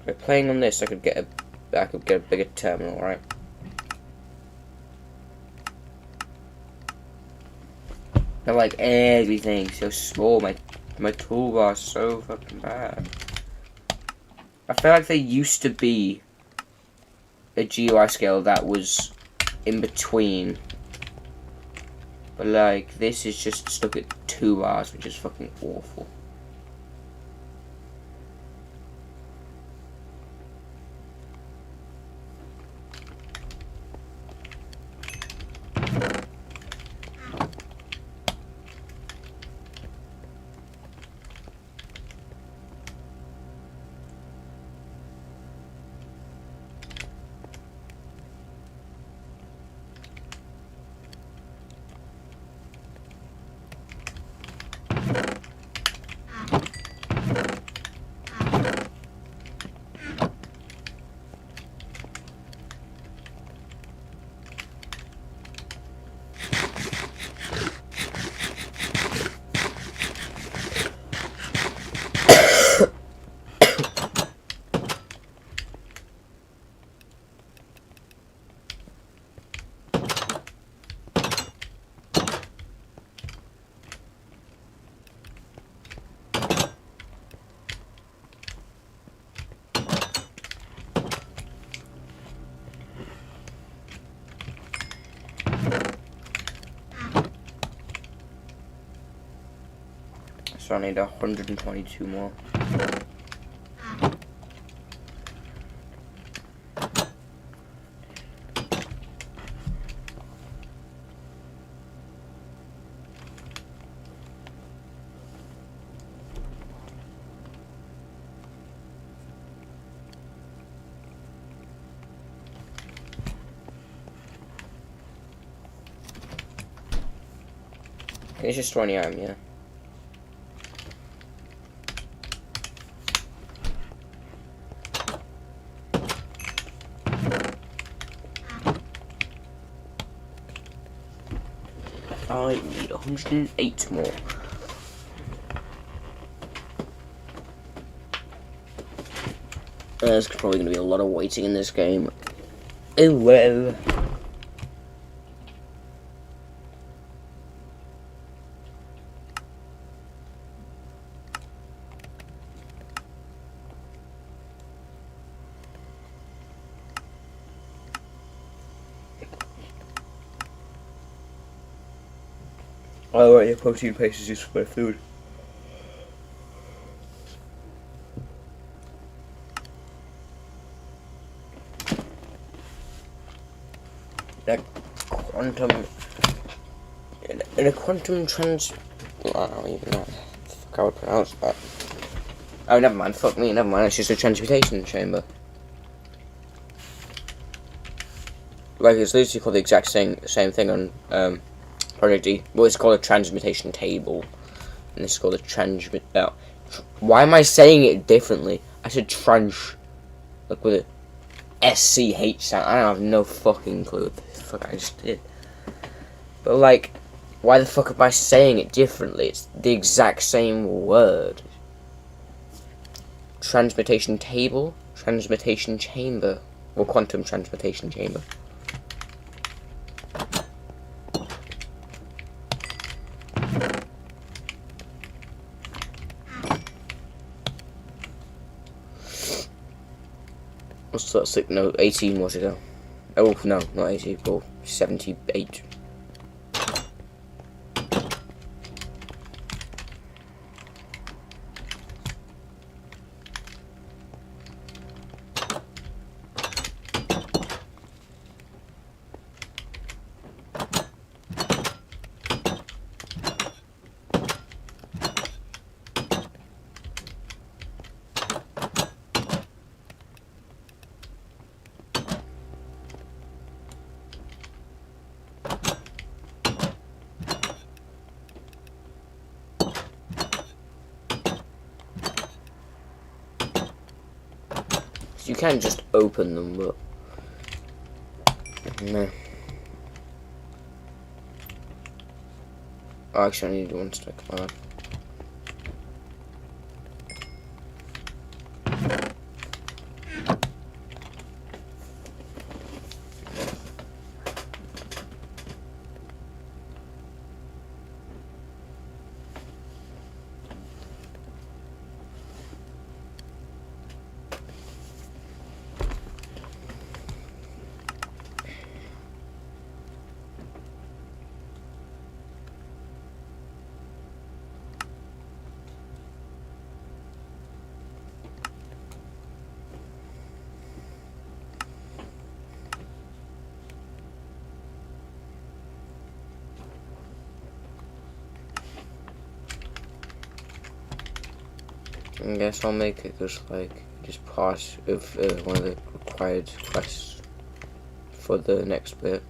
By playing on this, I could get a bigger terminal, right? But like everything's so small. My toolbar's so fucking bad. I feel like there used to be a GUI scale that was in between. But like, this is just stuck at 2 bars, which is fucking awful. So I need 122 more. It's just 20 iron, yeah. I need 108 more. There's probably going to be a lot of waiting in this game. Oh well. Oh right, your protein paste is used for my food. That quantum in a quantum trans. I don't even know how I would pronounce that. Oh, never mind. Fuck me. Never mind. It's just a transmutation chamber. Like it's literally called the exact same thing on Project E. Well, it's called a transmutation table, and this is called a transmit. Oh, why am I saying it differently? I said tranche, like with a SCH sound. I don't have no fucking clue what the fuck I just did. But like, why the fuck am I saying it differently? It's the exact same word. Transmutation table, transmutation chamber, or quantum transmutation chamber. What's that? Sick? No, 18 more to go. Oh no, not 80. But 78. You can just open them, but no. Oh, actually, I need one stick. My bad. I guess I'll make it just part of one of the required quests for the next bit.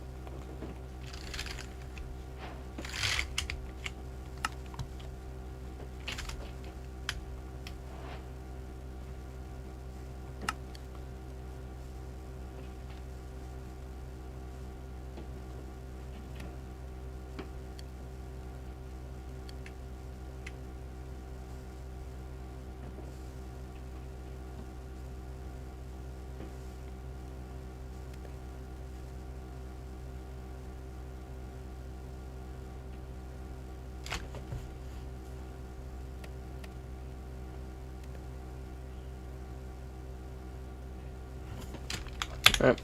Right.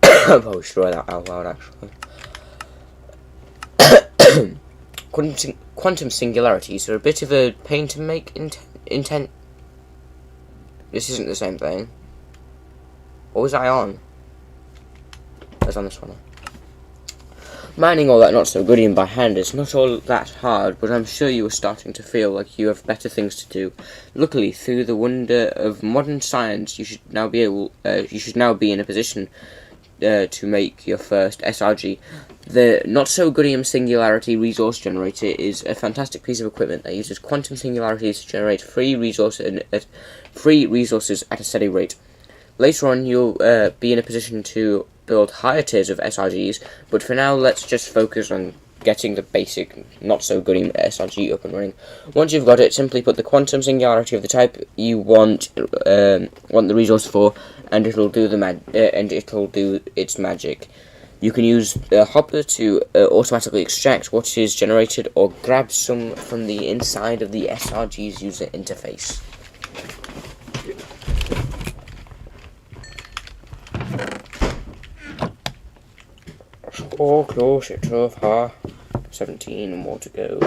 I probably should write that out loud, actually. Quantum singularities are a bit of a pain to make intent. This isn't the same thing. What was I on? I was on this one. Mining all that not so goodian by hand is not all that hard, but I'm sure you are starting to feel like you have better things to do. Luckily, through the wonder of modern science, you should now be in a position to make your first SRG. The not so goodian singularity resource generator is a fantastic piece of equipment that uses quantum singularities to generate free resources at a steady rate. Later on, you'll be in a position to build higher tiers of SRGs, but for now, let's just focus on getting the basic, not-so-good SRG up and running. Once you've got it, simply put the quantum singularity of the type you want the resource for, and it'll do its magic. You can use the hopper to automatically extract what is generated, or grab some from the inside of the SRG's user interface. So close, it's so far. 17 more to go.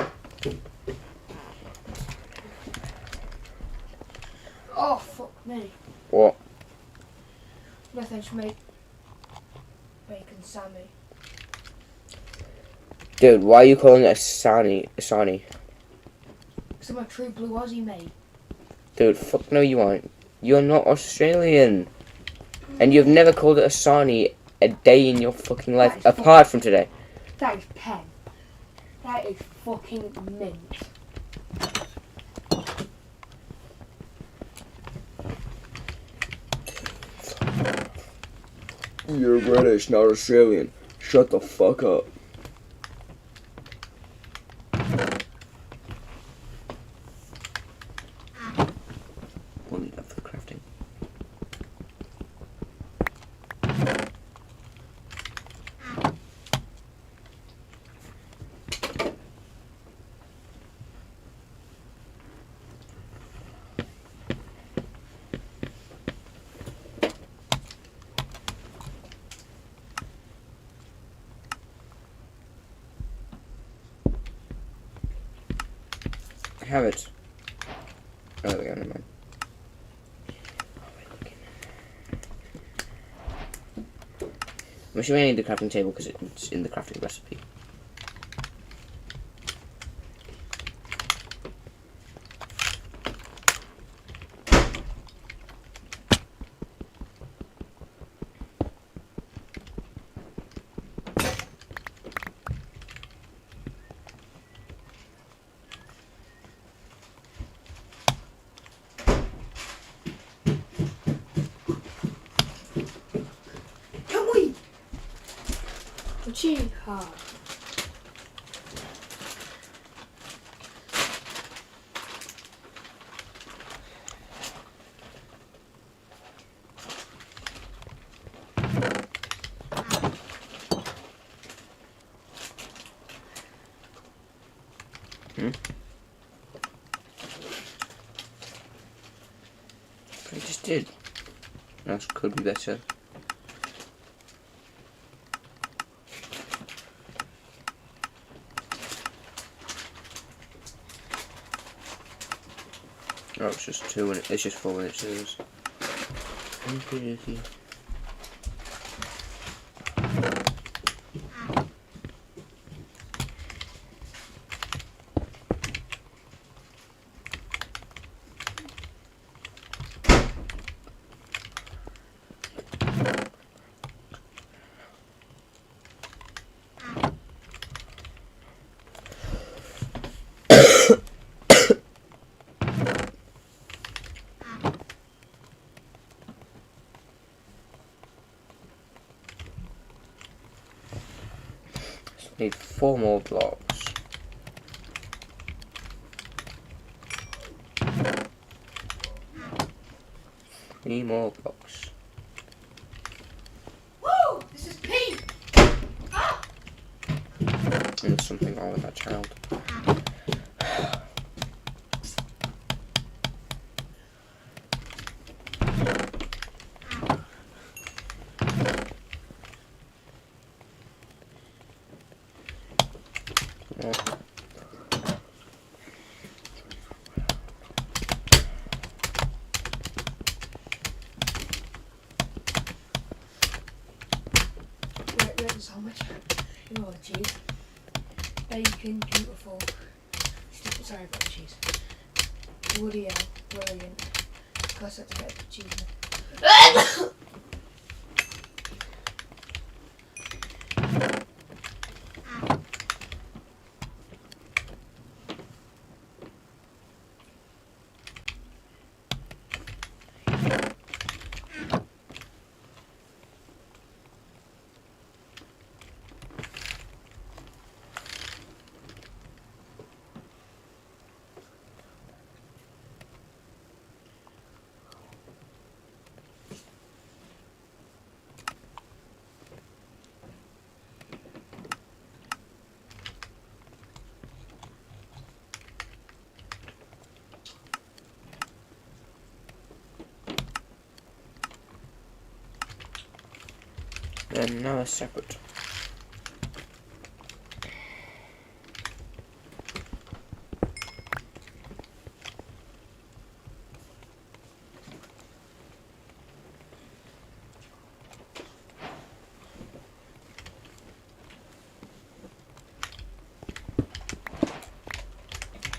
Oh, fuck me. What? Nothing to make bacon Sammy. Dude, why are you calling it a Sani? Because I'm a true blue Aussie, mate. Dude, fuck no you aren't. You're not Australian. And you've never called it a Sani a day in your fucking life, apart from today. That is pen. That is fucking mint. You're British, not Australian. Shut the fuck up. We'll need that for the crafting. have it. Oh, there we go, never mind. I'm assuming I need the crafting table because it's in the crafting recipe. Too hard. I just did. That could be better. Oh, it's just 2 minutes. It's just 4 minutes. Okay. Need 4 more blocks. Three more blocks. Woo! This is pink! Ah! And there's something wrong with that child. Where's how much? You know the cheese. Bacon, beautiful. Sorry about the cheese. Woody ale, brilliant. Because that's a bit of cheese. Then now they're separate.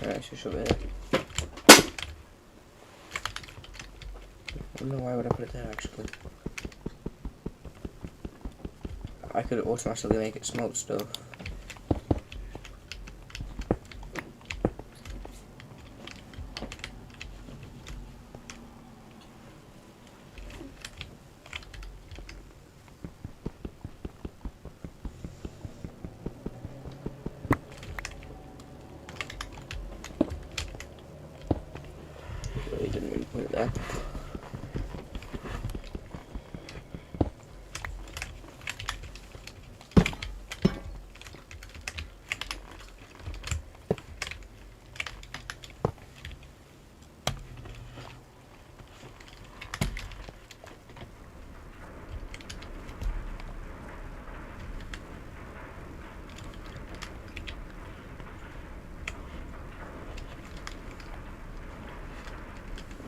Alright, so shove it there. I don't know why would I put it there actually. I could automatically make it smelt stuff. Really didn't mean to put it there.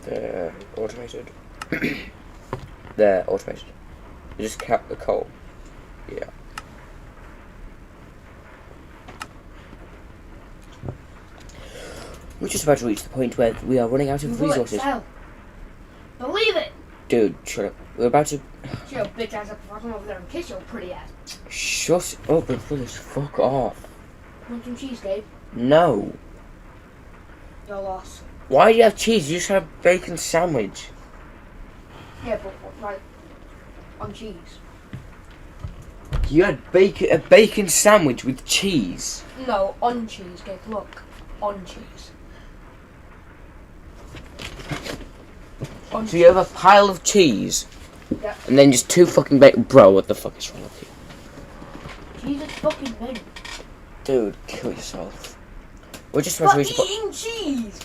They're automated. They're automated. You just cap the coal. Yeah. We're just about to reach the point where we are running out of resources. Believe it! Dude, shut up. We're about to... Shut your bitch ass up before I come over there and kiss your pretty ass. Shut up and please fuck off. Want some cheese, Gabe? No. You're lost. Why do you have cheese? You just had a bacon sandwich. Yeah, but like on cheese. You had a bacon sandwich with cheese. No, on cheese, Gabe. Look, on cheese. So you have a pile of cheese, yeah, and then just 2 fucking bacon. Bro, what the fuck is wrong with you? Cheese is fucking mint. Dude, kill yourself. We're just about to reach the point. Eating cheese.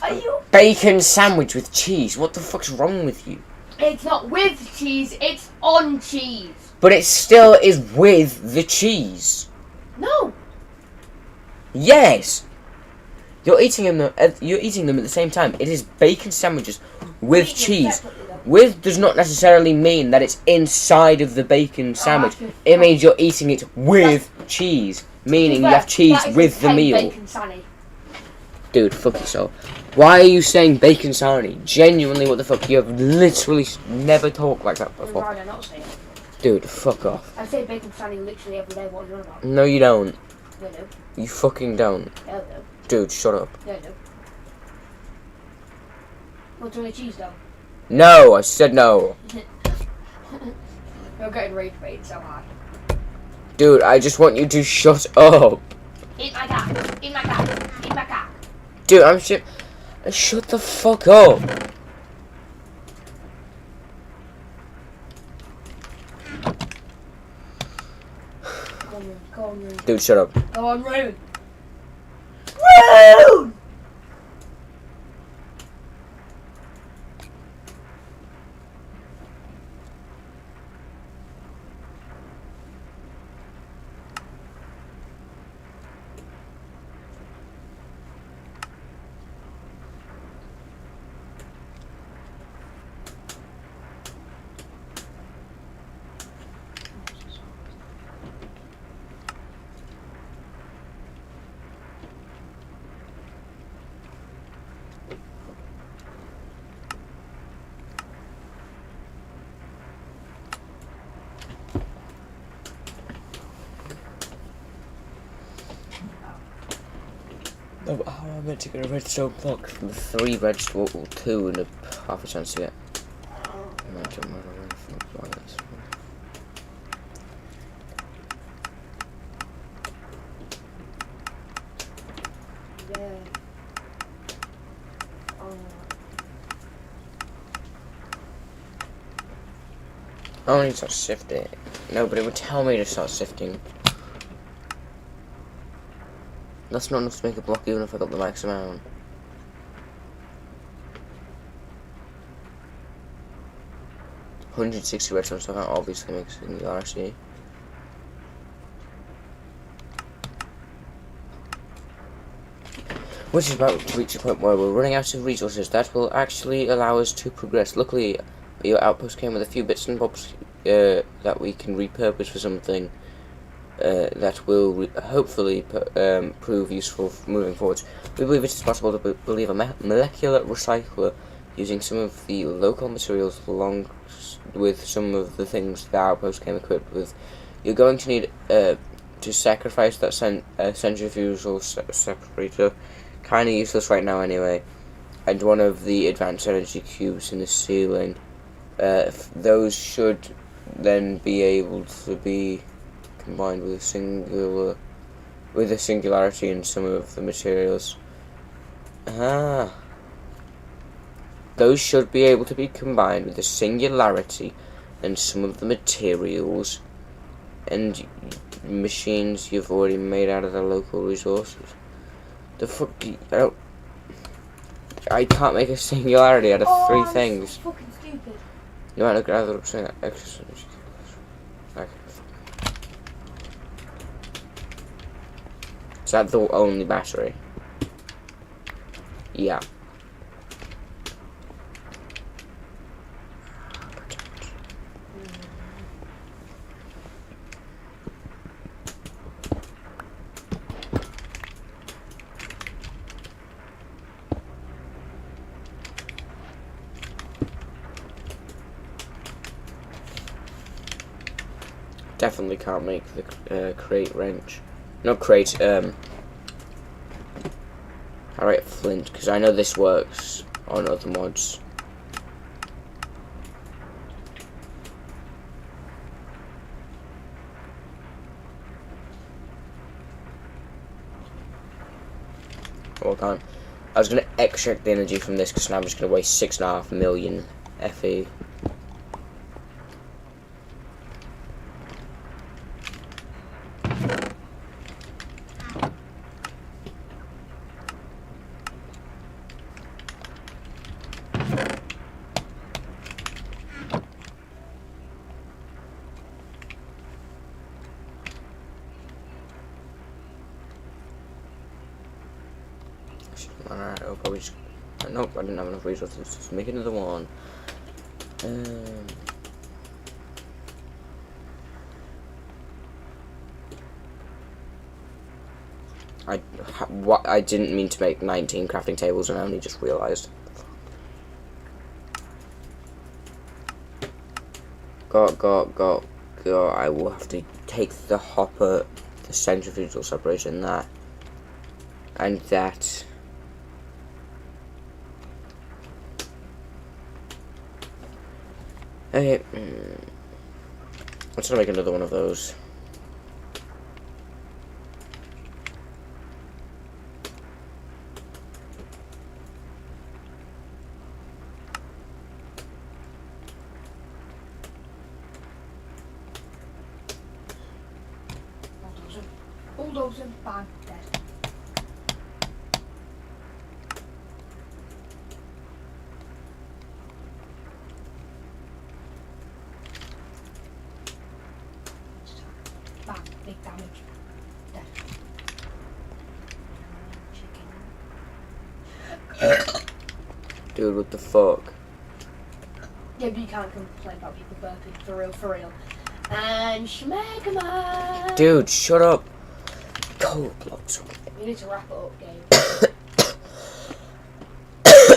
Are you? Bacon sandwich with cheese. What the fuck's wrong with you? It's not with cheese. It's on cheese. But it still is with the cheese. No. Yes. You're eating them. You're eating them at the same time. It is bacon sandwiches with cheese. With does not necessarily mean that it's inside of the bacon sandwich. It means you're eating it with cheese, meaning you have cheese with the meal. Bacon sanny. Dude, fuck yourself. Why are you saying bacon sarnie? Genuinely, what the fuck? You have literally never talked like that before. Why did I not say it? Dude, fuck off. I say bacon sanny literally every day. What are you on about? No, you don't. Yeah, I do. You fucking don't. Yeah, I do. Dude, shut up. Yeah, I do. What's on the cheese though? No, I said no. You're getting rage bait so hard. Dude, I just want you to shut up. Eat my cock. Eat my cock. Eat my cock. Dude, I'm shit. Shut the fuck up. Go on, Rune. Go on, Rune. Dude, shut up. Go on, Rune. Rune! No, but how am I meant to get a redstone block from 3 redstone, 2 and a half a chance to get? Yeah. I need to start sifting. No, but it would tell me to start sifting. That's not enough to make a block even if I got the max amount. $160 redstone, so I can't obviously make a singularity. Which is about to reach a point where we're running out of resources that will actually allow us to progress. Luckily, your outpost came with a few bits and bobs that we can repurpose for something that will hopefully prove useful moving forward. We believe it is possible to believe a molecular recycler using some of the local materials along with some of the things the outpost came equipped with. You're going to need to sacrifice that centrifugal separator, kind of useless right now anyway, and one of the advanced energy cubes in the ceiling. Those should then be able to be combined with a singularity in some of the materials. Those should be able to be combined with a singularity in some of the materials and machines you've already made out of the local resources. The fuck? I can't make a singularity out of 3 things. Fucking stupid. You might look at other saying extra. Is that the only battery? Yeah. definitely can't make the crate wrench. Not crate, alright, flint, because I know this works on other mods. Hold on. I was going to extract the energy from this because now I'm just going to waste 6.5 million FE. Alright, I'll probably just... Nope, I didn't have enough resources. Just make another one. I didn't mean to make 19 crafting tables and I only just realised. Go. I will have to take the hopper, the centrifugal separation, that, and that. Okay, let's make another one of those. Bulldozer, bang, dead. Bang, big damage. Dead. Chicken. Dude, what the fuck? Yeah, but you can't complain about people burping, for real. And Schmegma! Dude, shut up. Cold blocks. You need to wrap it up, Gabe.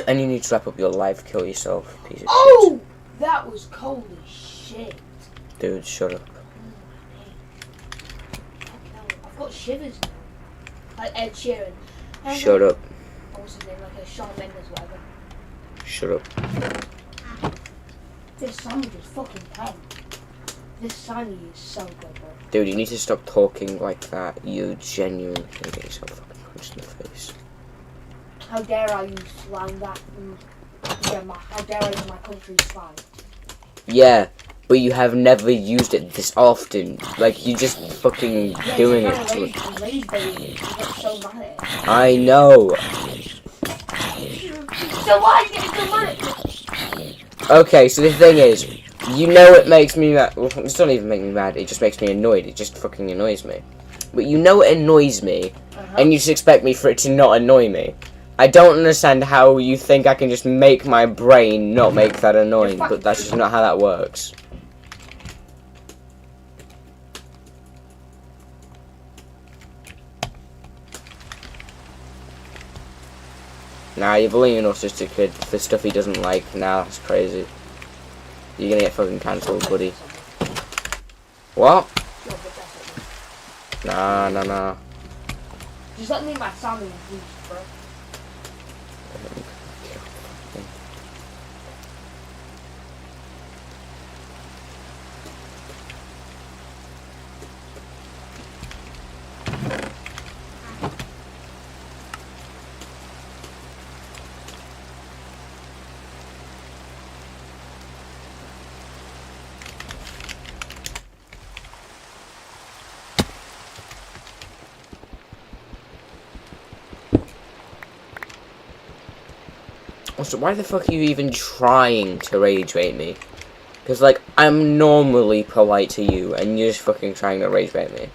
And you need to wrap up your life, kill yourself, piece of Oh! That was cold as shit. shit. Dude, shut up. I've got shivers now. Like Ed Sheeran. Shut up. What was his name? Like a Shawn Mendes, whatever. Shut up. This sandwich is fucking 10. This sandwich is so good, bro. Dude, you need to stop talking like that. You genuinely can get yourself fucking punched in the face. How dare I use slang that? Yeah, how dare I use my country's slang? Yeah, but you have never used it this often. Like, you just fucking doing it. So mad at it. I know. So why are you getting so mad at it? Okay, so the thing is, you know it makes me mad. Well, it doesn't even make me mad. It just makes me annoyed. It just fucking annoys me. But you know it annoys me, and you just expect me for it to not annoy me. I don't understand how you think I can just make my brain not make that annoying, but that's just not how that works. Nah, you're bullying an autistic kid for stuff he doesn't like. Nah, that's crazy. You're gonna get fucking cancelled, buddy. What? Nah. Just let me my salmon loose, bro. Also, why the fuck are you even trying to rage bait me? Because, like, I'm normally polite to you, and you're just fucking trying to rage bait me.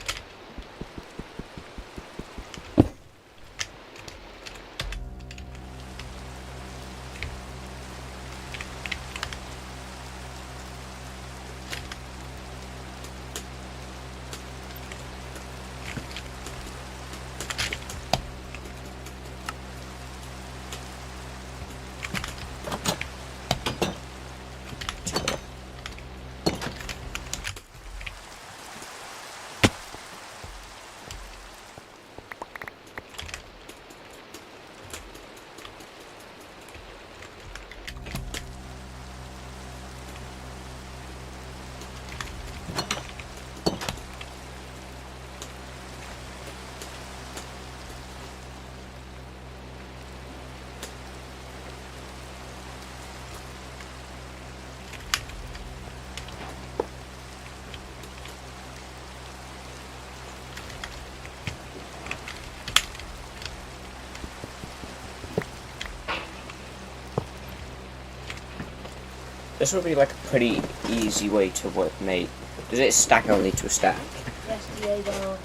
This would be like a pretty easy way to work, mate. Does it stack only to a stack? Yes, Diego.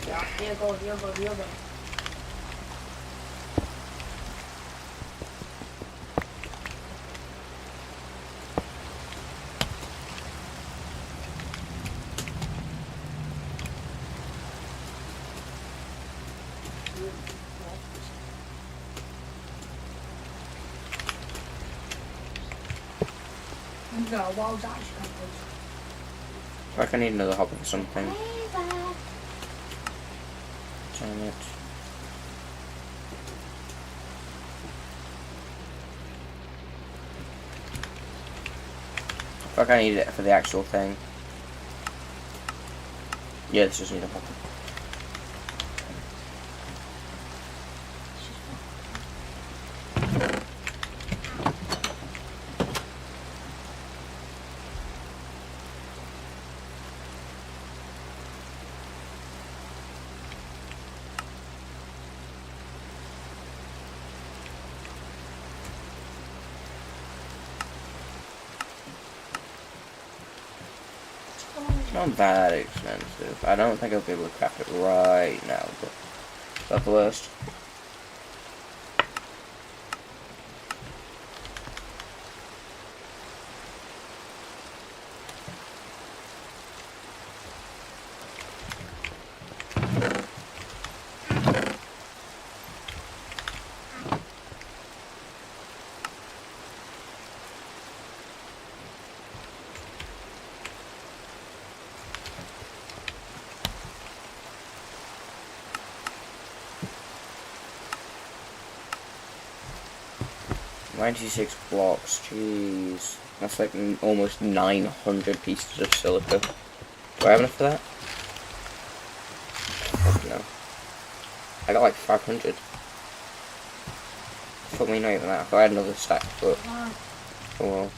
Yeah, Diego. No, what was actually confused. Like I need another hopper for something. Damn it. Like I need it for the actual thing. Yeah, this just needs a hopper. It's not that expensive. I don't think I'll be able to craft it right now, but it's not the worst. "96 blocks, jeez. That's like almost 900 pieces of silica. Do I have enough for that? No. I got like 500. Fuck me, not even that. I thought I had another stack, but oh well.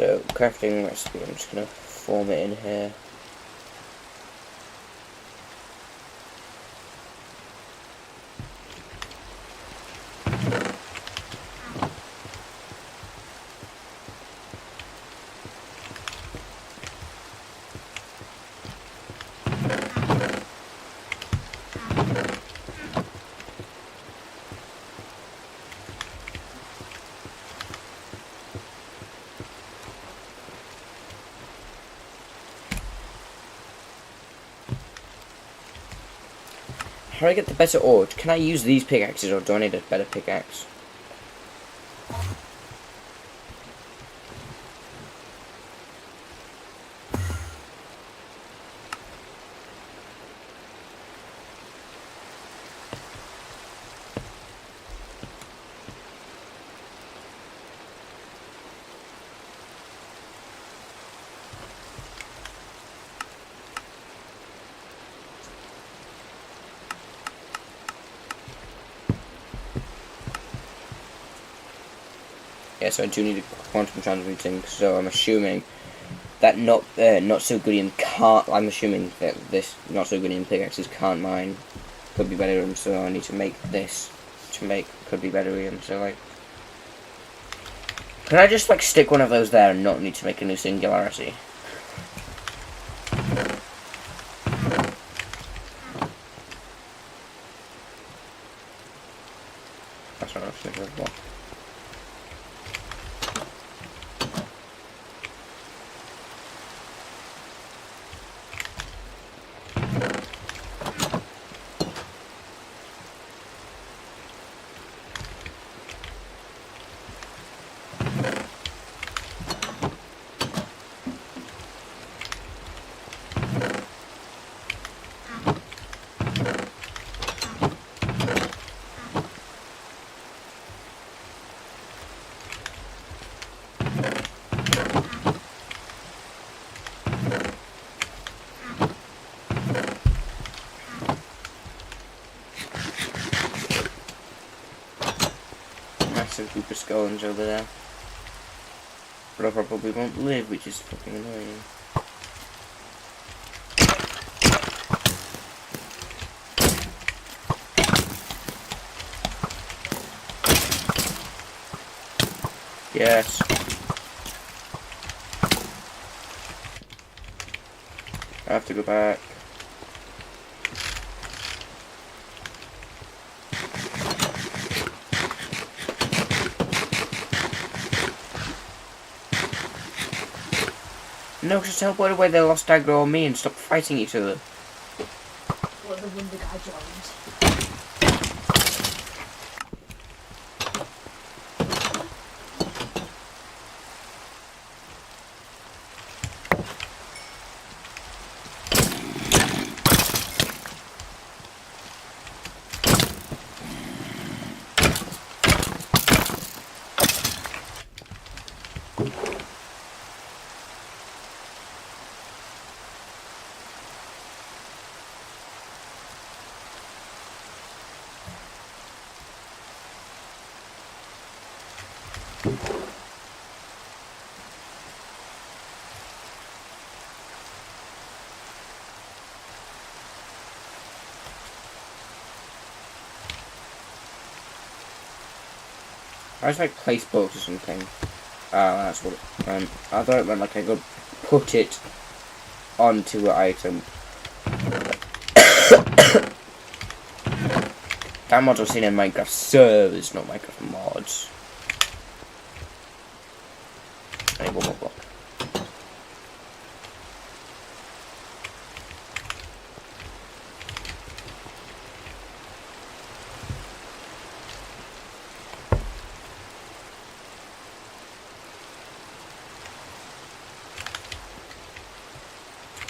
So, crafting recipe, I'm just gonna form it in here. How do I get the better ore? Can I use these pickaxes or do I need a better pickaxe? Yeah, so I do need a quantum transmuting, so I'm assuming that not so goodium can't. I'm assuming that this not so goodium pickaxes can't mine could be better, so I need to make this to make could be better. So like, can I just like stick one of those there and not need to make a new singularity? That's what I was thinking of. What? massive group of skeletons over there. But I probably won't live, which is fucking annoying. Yes. I have to go back. No, just teleport away they lost aggro on me and stop fighting each other. Well, the one the guy joined. I just like place bolts or something. That's what. I thought it meant like I could put it onto an item. That mod was seen in Minecraft servers, not Minecraft mods. I need one more block.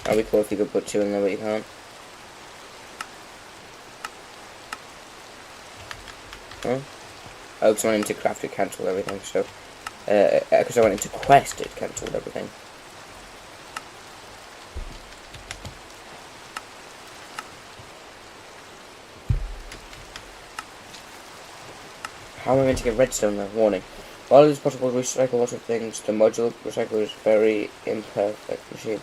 That'd be cool if you could put 2 in there, but you can't. Huh? Oh, because I went into craft, it cancelled everything, so... because I went into quest, it cancelled everything. How am I going to get redstone though? Warning. While it is possible to recycle lots of things, the modular recycler is a very imperfect machine.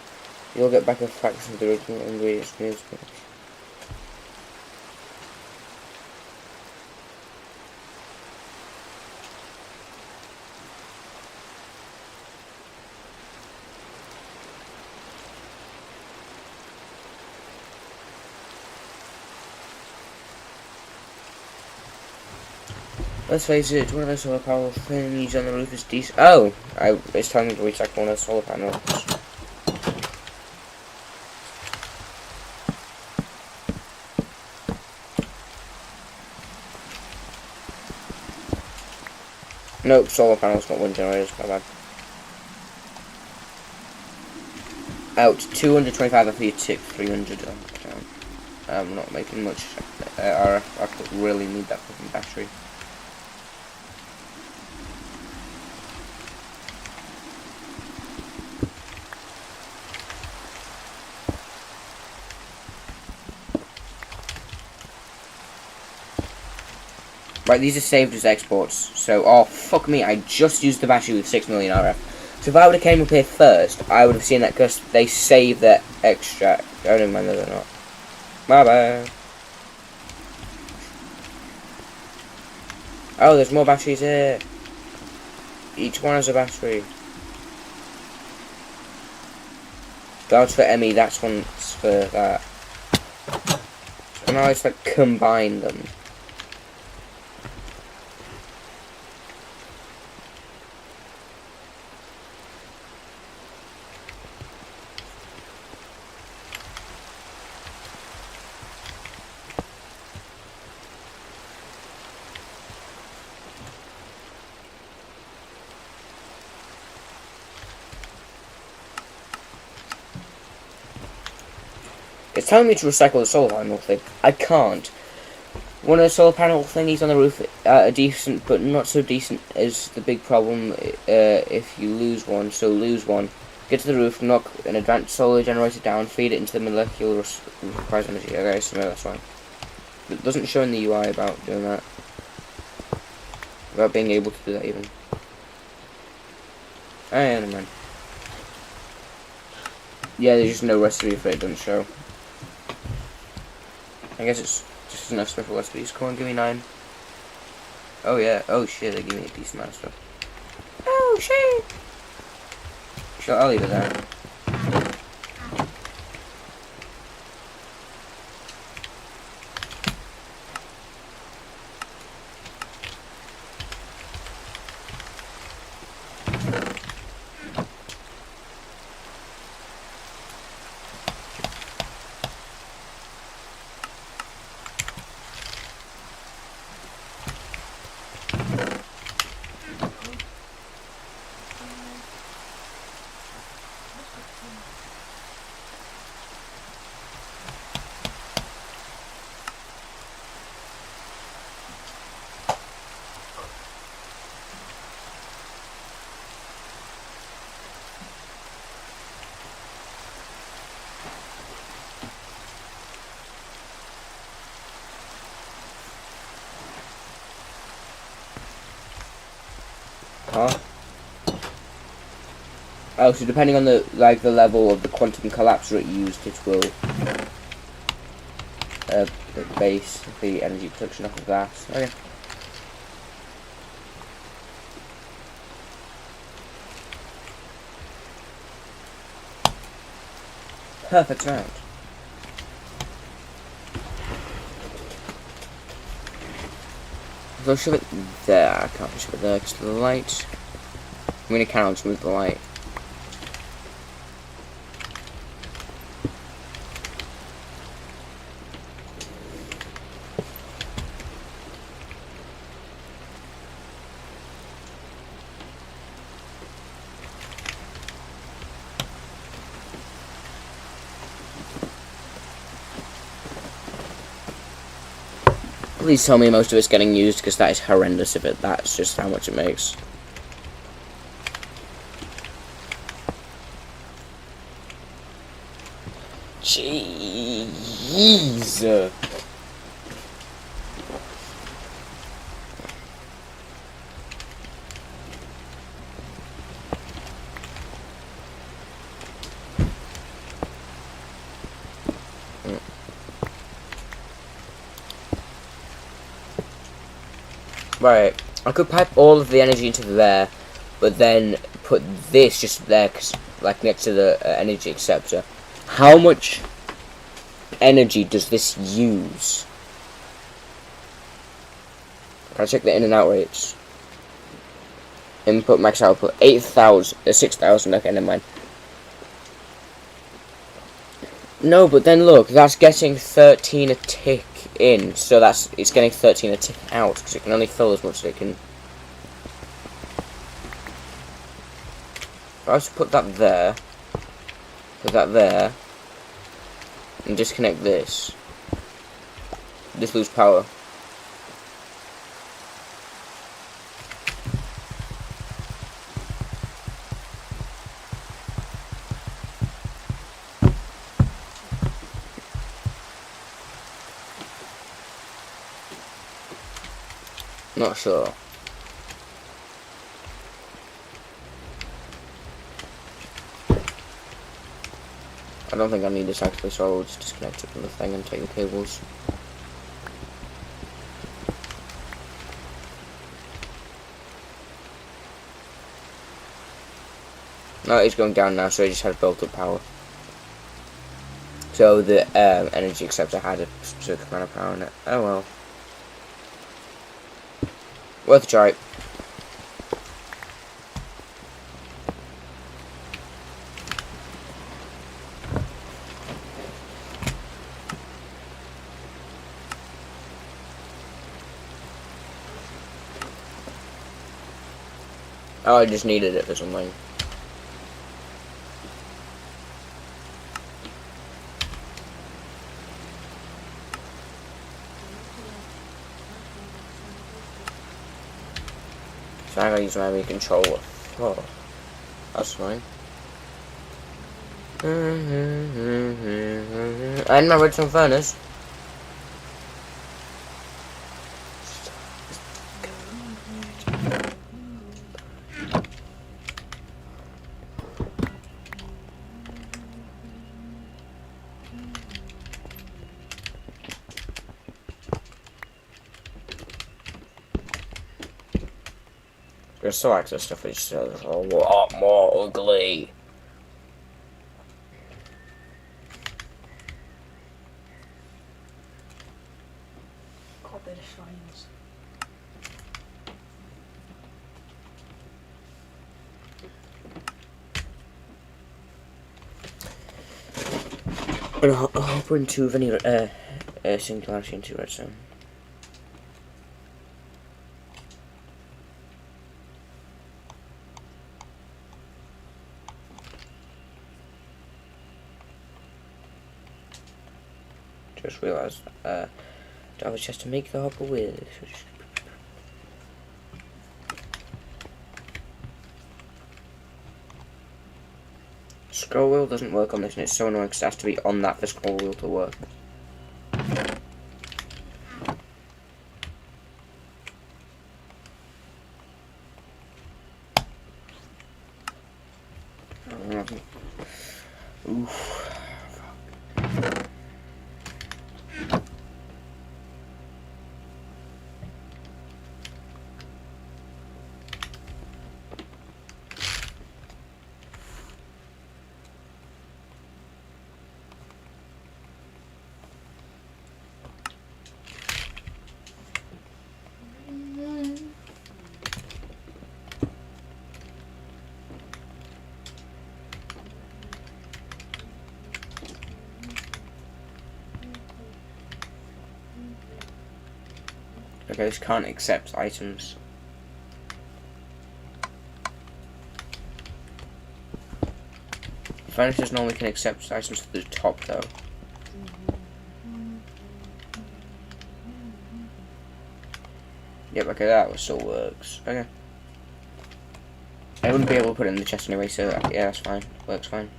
You'll get back a fraction of the original ingredients used. Let's face it, one of those solar power things on the roof is decent. Oh! It's telling me to recycle one of the solar panels. Nope, solar panels, not wind generators, my bad. Out 225 of the tick, 300 on down. I'm not making much RF, I could really need that fucking battery. Right, these are saved as exports, so, oh, fuck me, I just used the battery with 6 million RF. So if I would have came up here first, I would have seen that because they save their extract. Oh, never mind, no, they're not. Bye-bye. Oh, there's more batteries here. Each one has a battery. That's for Emmy, that's one's for that. So now it's like combine them. It's telling me to recycle the solar panel thing. I can't. One of the solar panel thingies on the roof are decent, but not so decent is the big problem if you lose one. So lose one. Get to the roof, knock an advanced solar generator down, feed it into the molecular requires energy. Okay, so no, that's fine. It doesn't show in the UI about doing that. without being able to do that even. Oh yeah, never mind. Yeah, there's just no recipe for it, doesn't show. I guess it's just enough special recipes. Come on, give me 9. Oh yeah, oh shit, they give me a decent amount of stuff. Oh shit! Sure, I'll leave it there. Huh? Oh, so depending on the level of the quantum collapser it used, it will base the energy production off of that. Okay. Perfect amount. So I'll shove it there. I can't shove it there because of the light. I mean, I can, I'll just move the light. Please tell me most of it's getting used, because that is horrendous if that's just how much it makes. Jeez. Right, I could pipe all of the energy into there, but then put this just there, cause, like next to the energy acceptor. How much energy does this use? Can I check the in and out rates? Input max output 8,000, 6,000. Okay, never mind. No, but then look, that's getting 13 a tick in, so it's getting 13 a tick out, because it can only fill as much as it can. If I was to put that there, and disconnect this lose power. Not sure. I don't think I need this actually, so I'll just disconnect it from the thing and take the cables. No, it's going down now, so I just had built up power. So the energy acceptor had a specific amount of power in it. Oh well. Worth a try. Oh, I just needed it for something. So I gotta use my remote controller. Oh, that's fine. And my redstone furnace. The still access stuff is still a lot more ugly. God, they're just shrines. And I'll hop into vanilla, singularity into redstone. Just realised, that was just to make the hopper with. Scroll wheel doesn't work on this, and it's so annoying because it has to be on that for scroll wheel to work. Oof. Okay, this can't accept items. Furnitures normally can accept items to the top though. Yep, okay, that still works. Okay. I wouldn't be able to put it in the chest anyway, so yeah, that's fine. Works fine.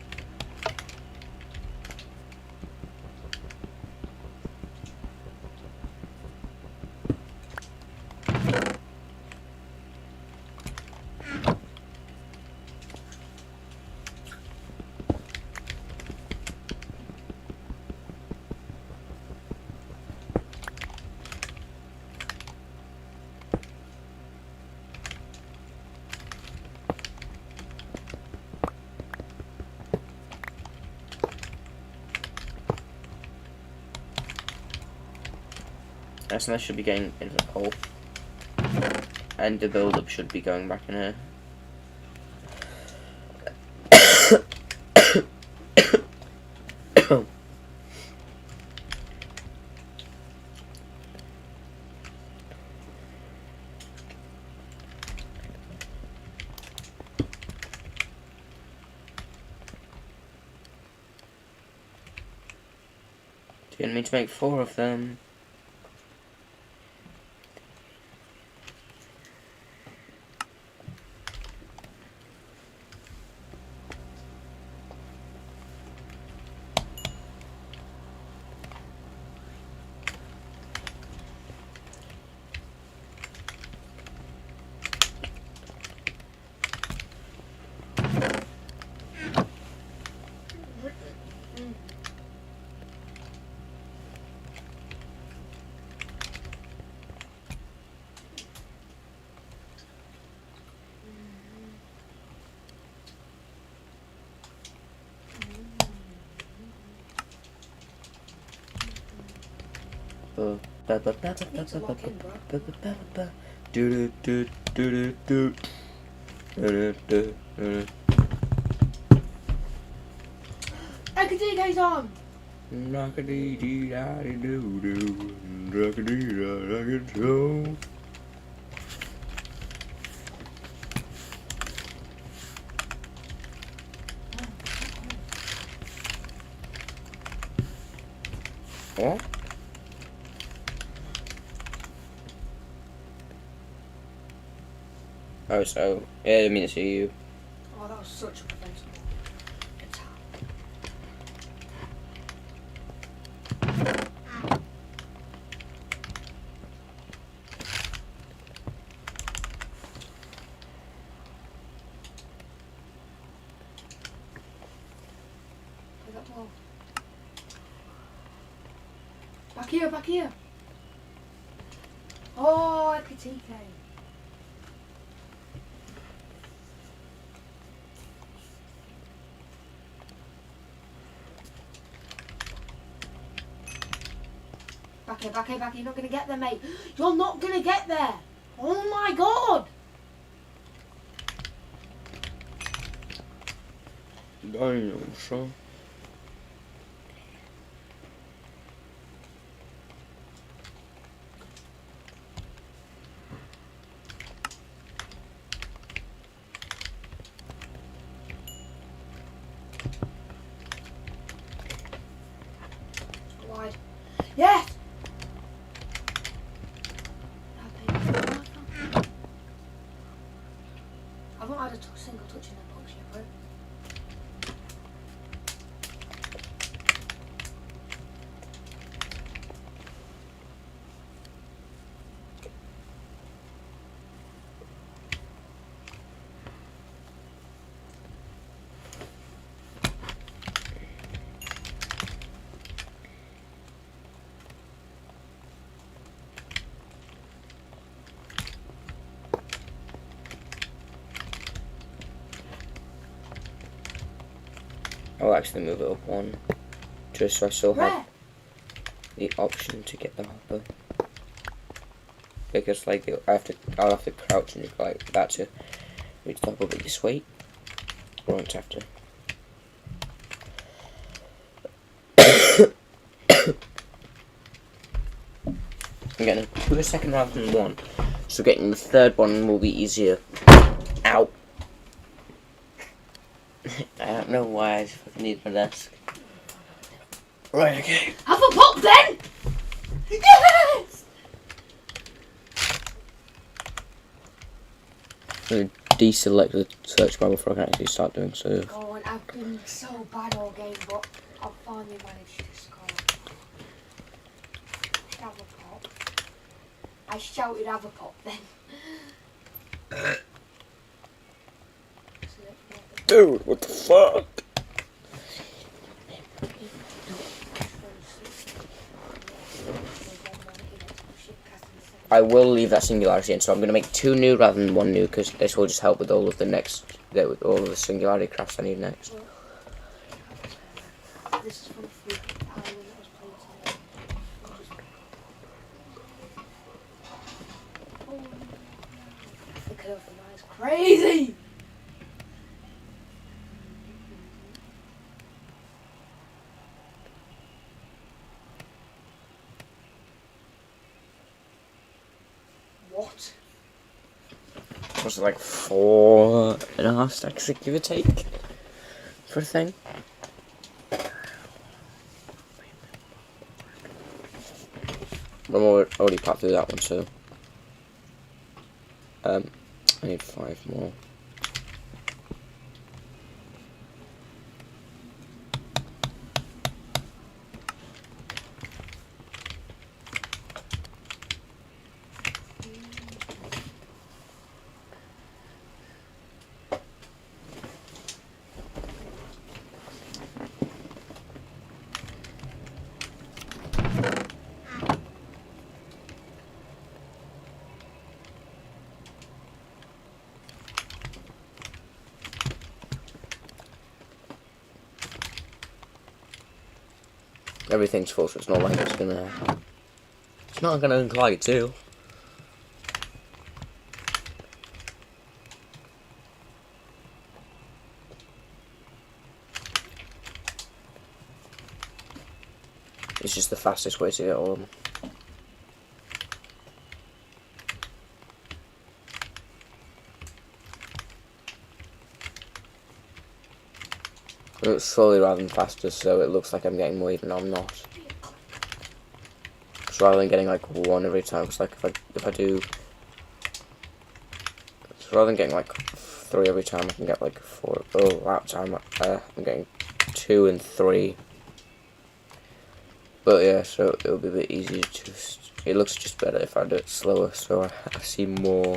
Yes, and this should be going into the hole. And the build-up should be going back in here. Didn't mean to make 4 of them. I can see you guys on. What? Oh, so yeah, I didn't mean to see you. Oh, that was such a defensible attack. I got more. Back here, back here. Oh, I could take it. here, back here, back here. You're not going to get there, mate. You're not going to get there. Oh my god. Dinosaur. Wide. Yes! I've not had a single touch in that box yet, bro. I'll actually move it up one, just so I still Where? have the option to get the hopper. Because like I'll have to crouch and like that to reach the hopper, but this way I won't have to. I'm getting a second rather than one, so getting the third one will be easier. Ow! I don't know why I fucking need my desk. Right, okay. Have a pop then! Yes! I'm going to deselect the search bar before I can actually start doing so. God, I've been so bad all game, but I've finally managed to score. Have a pop. I shouted have a pop then. Dude, what the fuck? I will leave that singularity in, so I'm going to make 2 new rather than 1 new, because this will just help with all of the next, with all of the singularity crafts I need next. This is from the free island that was played today. The colour for that is crazy! What? Was it like 4.5 stacks, give or take, for a thing? I'm already popped through that one, so I need 5 more. Everything's full, so it's not like it's not gonna glide too. It's just the fastest way to get all of them. It's slowly rather than faster, so it looks like I'm getting more even though I'm not. So rather than getting like 1 every time, it's like if I do, so rather than getting like 3 every time, I can get like 4. Oh, that time I'm getting 2 and 3. But yeah, so it'll be a bit easier to just. It looks just better if I do it slower, so I see more.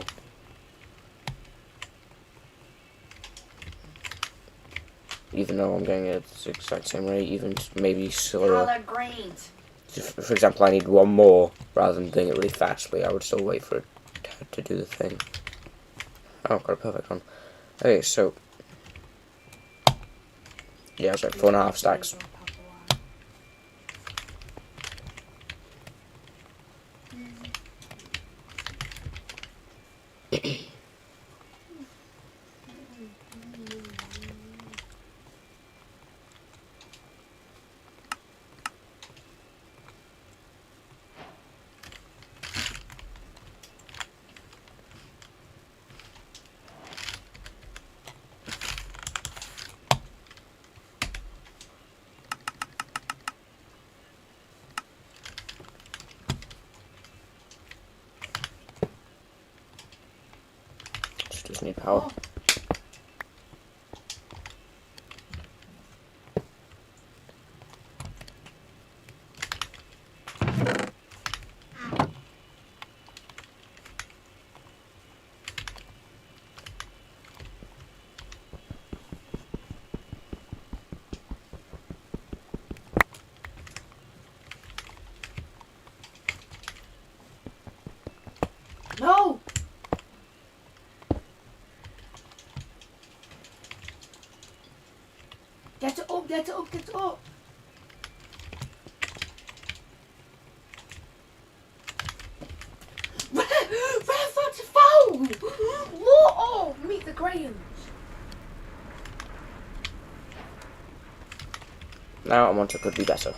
Even though I'm getting it at the exact same rate, even maybe slower. Colour greens. For example, I need 1 more rather than doing it really fastly. I would still wait for it to do the thing. Oh, got a perfect one. Okay, so yeah, it's like 4.5 stacks. Just need power. Oh. No! Get it up, get it up, get it up! Where's that phone? What? Oh, meet the Grahams. Now I want it could be better.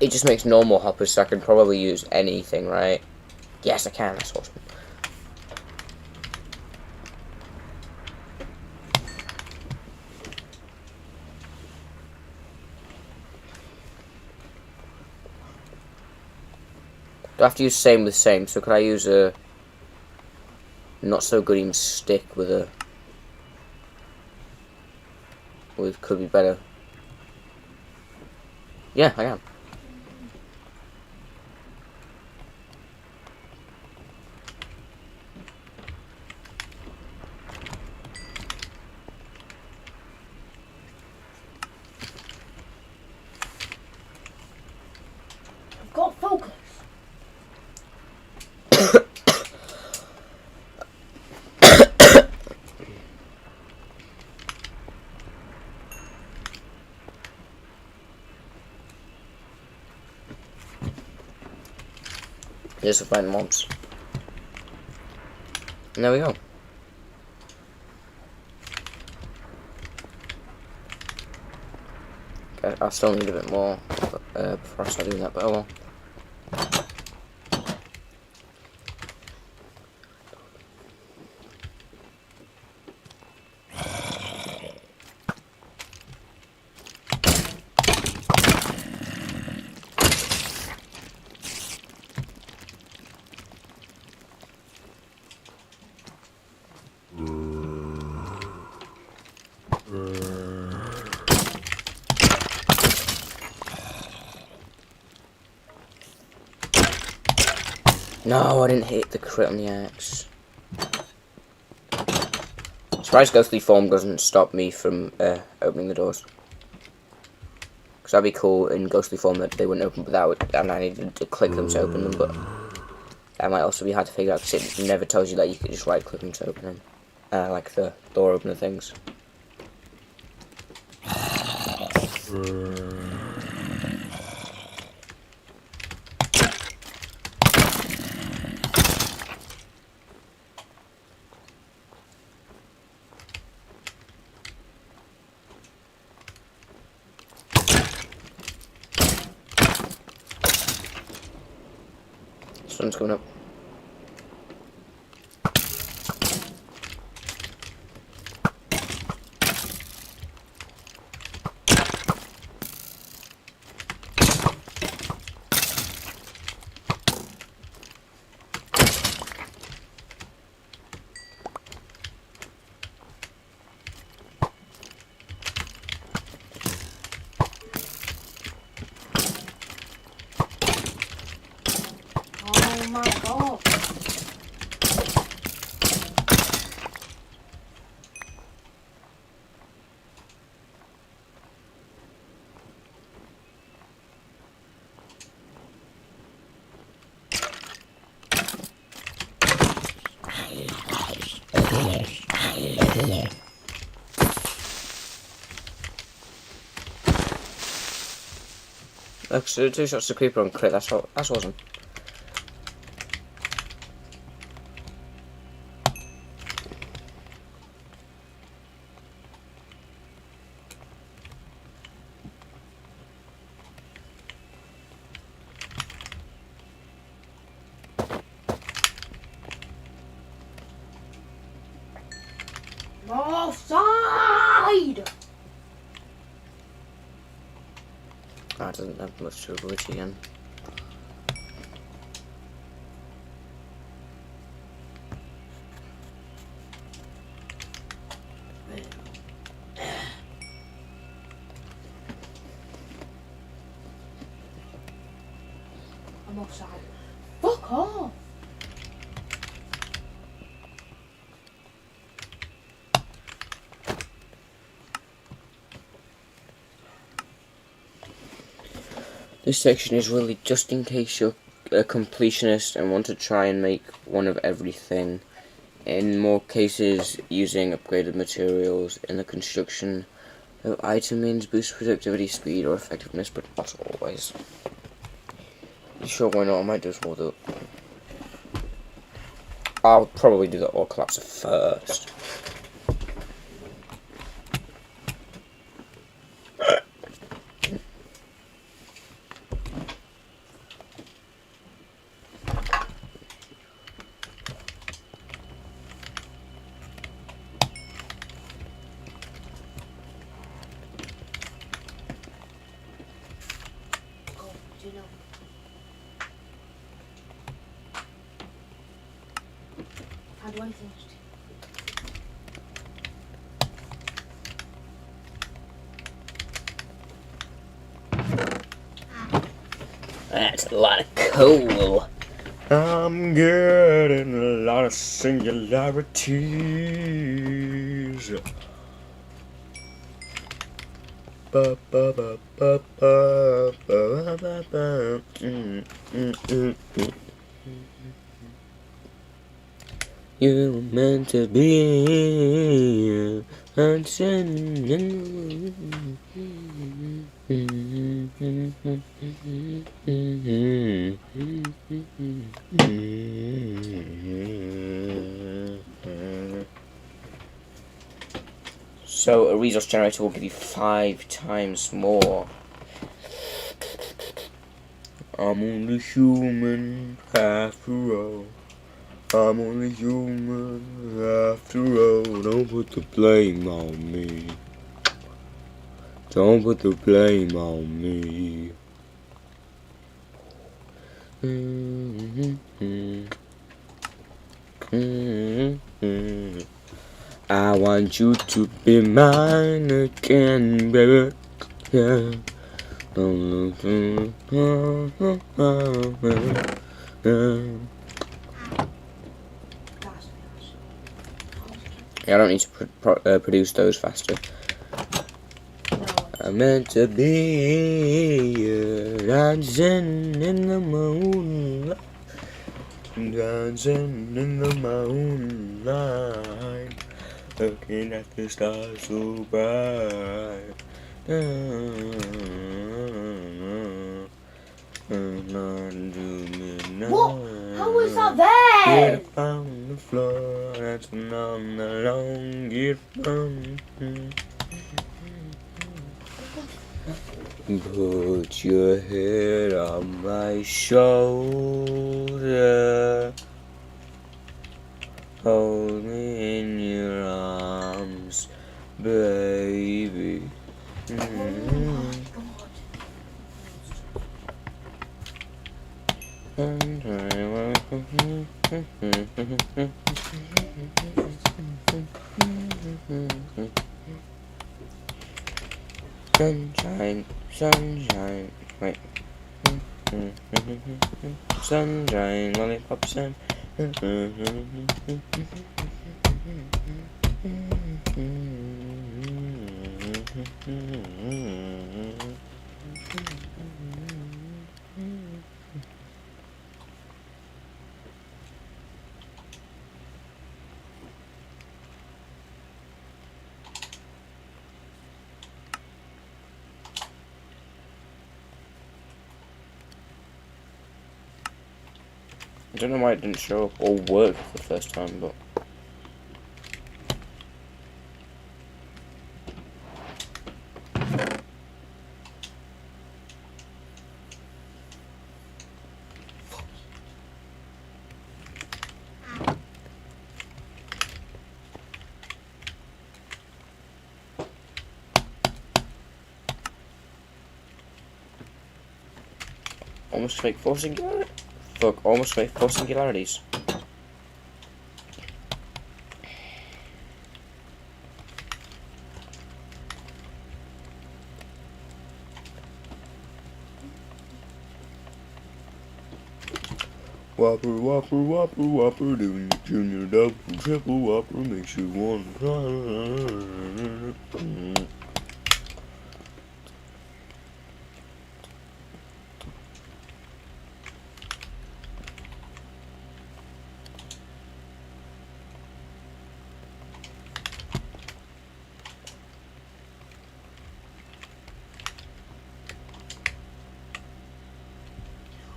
It just makes normal hoppers, so I can probably use anything, right? Yes, I can. That's awesome. Do I have to use same with same? So could I use a not so good even stick with a could be better? Yeah, I am. I've got focus. Just to find mobs. And there we go. Okay, I'll still need a bit more before I start doing that, but oh well. No, I didn't hit the crit on the axe. Surprised ghostly form doesn't stop me from opening the doors. Because that'd be cool in ghostly form that they wouldn't open without, and I needed to click them to open them, but that might also be hard to figure out because it never tells you that you can just right click them to open them. Like the door opener things. Sun's coming up. my god. Look, so 2 shots to creeper on crit, that's awesome. Offside! Oh, it doesn't have much to avoid again. I'm offside. Fuck off! This section is really just in case you're a completionist and want to try and make one of everything. In more cases, using upgraded materials in the construction of item means boost productivity, speed, or effectiveness, but not always. Sure, why not? I might do some more. I'll probably do the ore collapse first. Do you know? How do I finish? That's a lot of coal. I'm getting a lot of singularities. Ba ba ba ba ba ba ba ba. You were meant to be So a resource generator will give you 5 times more. I'm only human after all. I'm only human after all. Don't put the blame on me. Don't put the blame on me. I want you to be mine again, baby. Yeah. Yeah, I don't need to produce those faster. I'm meant to be dancing in the moonlight, dancing in the moonlight, looking at the stars so bright. What? How was that there? Get on the floor, dancing on the long, get on. Put your head on my shoulder, hold me in your arms, baby. Oh my Sunshine, sunshine, wait. Sunshine, lollipops, and I don't know why it didn't show up or work the first time, but almost fake four singularity. Fuck, almost fake four singularities. Whopper, whopper, whopper, whopper, doing your junior double, triple whopper makes you want to cry.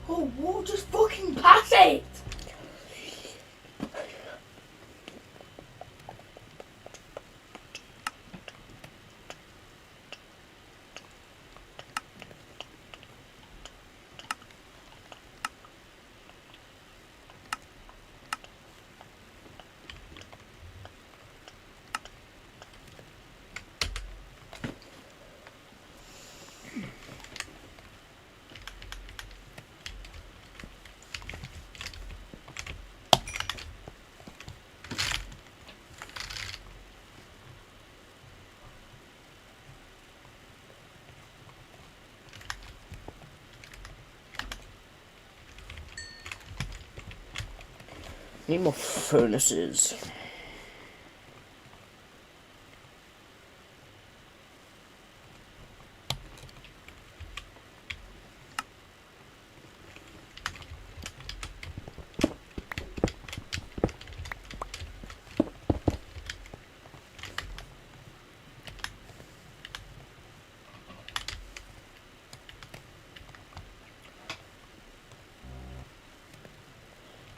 Oh, whoa, just fucking pass it! Need more furnaces.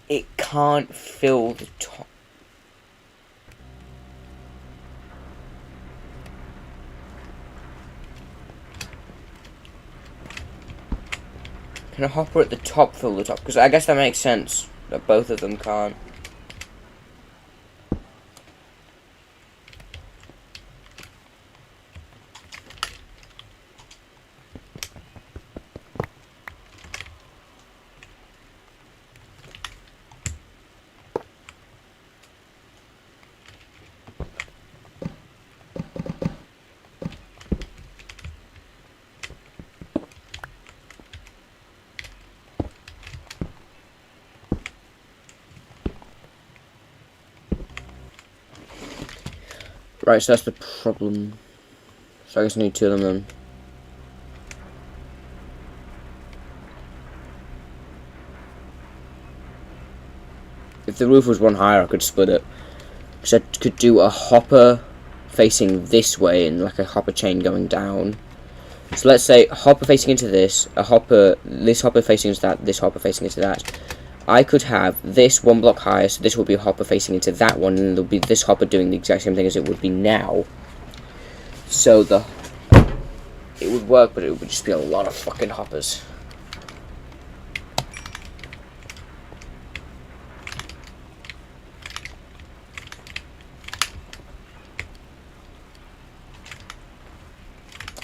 It can't fill the top. Can a hopper at the top fill the top? Because I guess that makes sense that both of them can't. Right, so that's the problem. So I guess I need two of them then. If the roof was one higher, I could split it. So I could do a hopper facing this way and like a hopper chain going down. So let's say a hopper facing into this, this hopper facing into that, this hopper facing into that. I could have this one block higher, so this would be a hopper facing into that one, and there'll be this hopper doing the exact same thing as it would be now. So it would work, but it would just be a lot of fucking hoppers.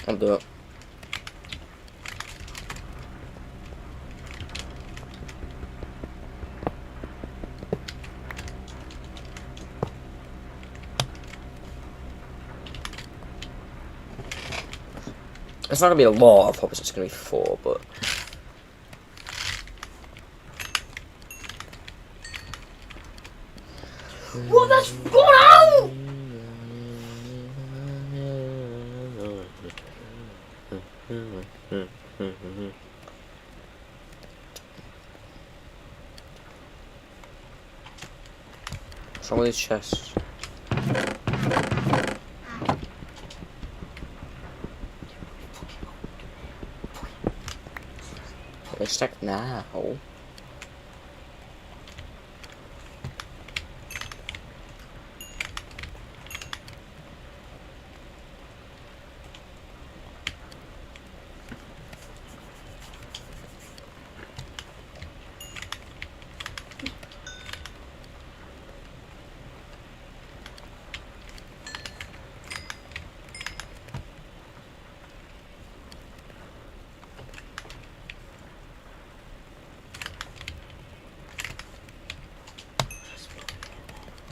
I'll do it. It's not going to be a lot of hoppers, it's going to be 4, but What that's going on? What's wrong with these chests? They're stacked now.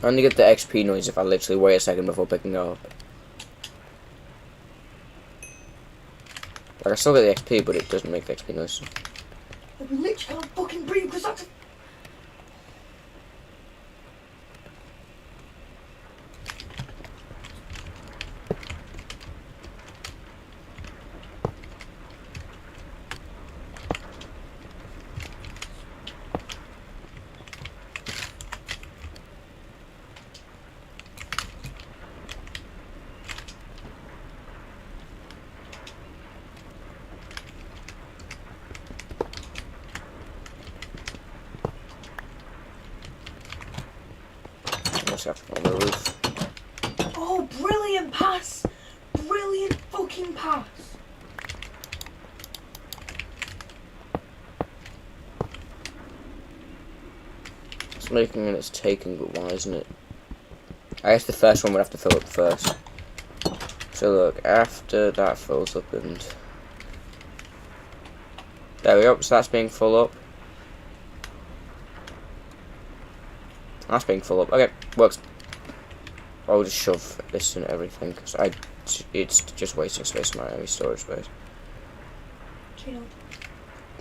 I only get the XP noise if I literally wait a second before picking it up. Like, I still get the XP, but it doesn't make the XP noise. I literally can't fucking breathe because that's a... On the roof. Oh, brilliant pass! Brilliant fucking pass! It's making and it's taking, but why isn't it? I guess the first one would have to fill up first. So look, after that fills up and... There we go, so that's being full up. That's being full up. Okay, works. I'll just shove this in everything because it's just wasting space in my enemy storage space.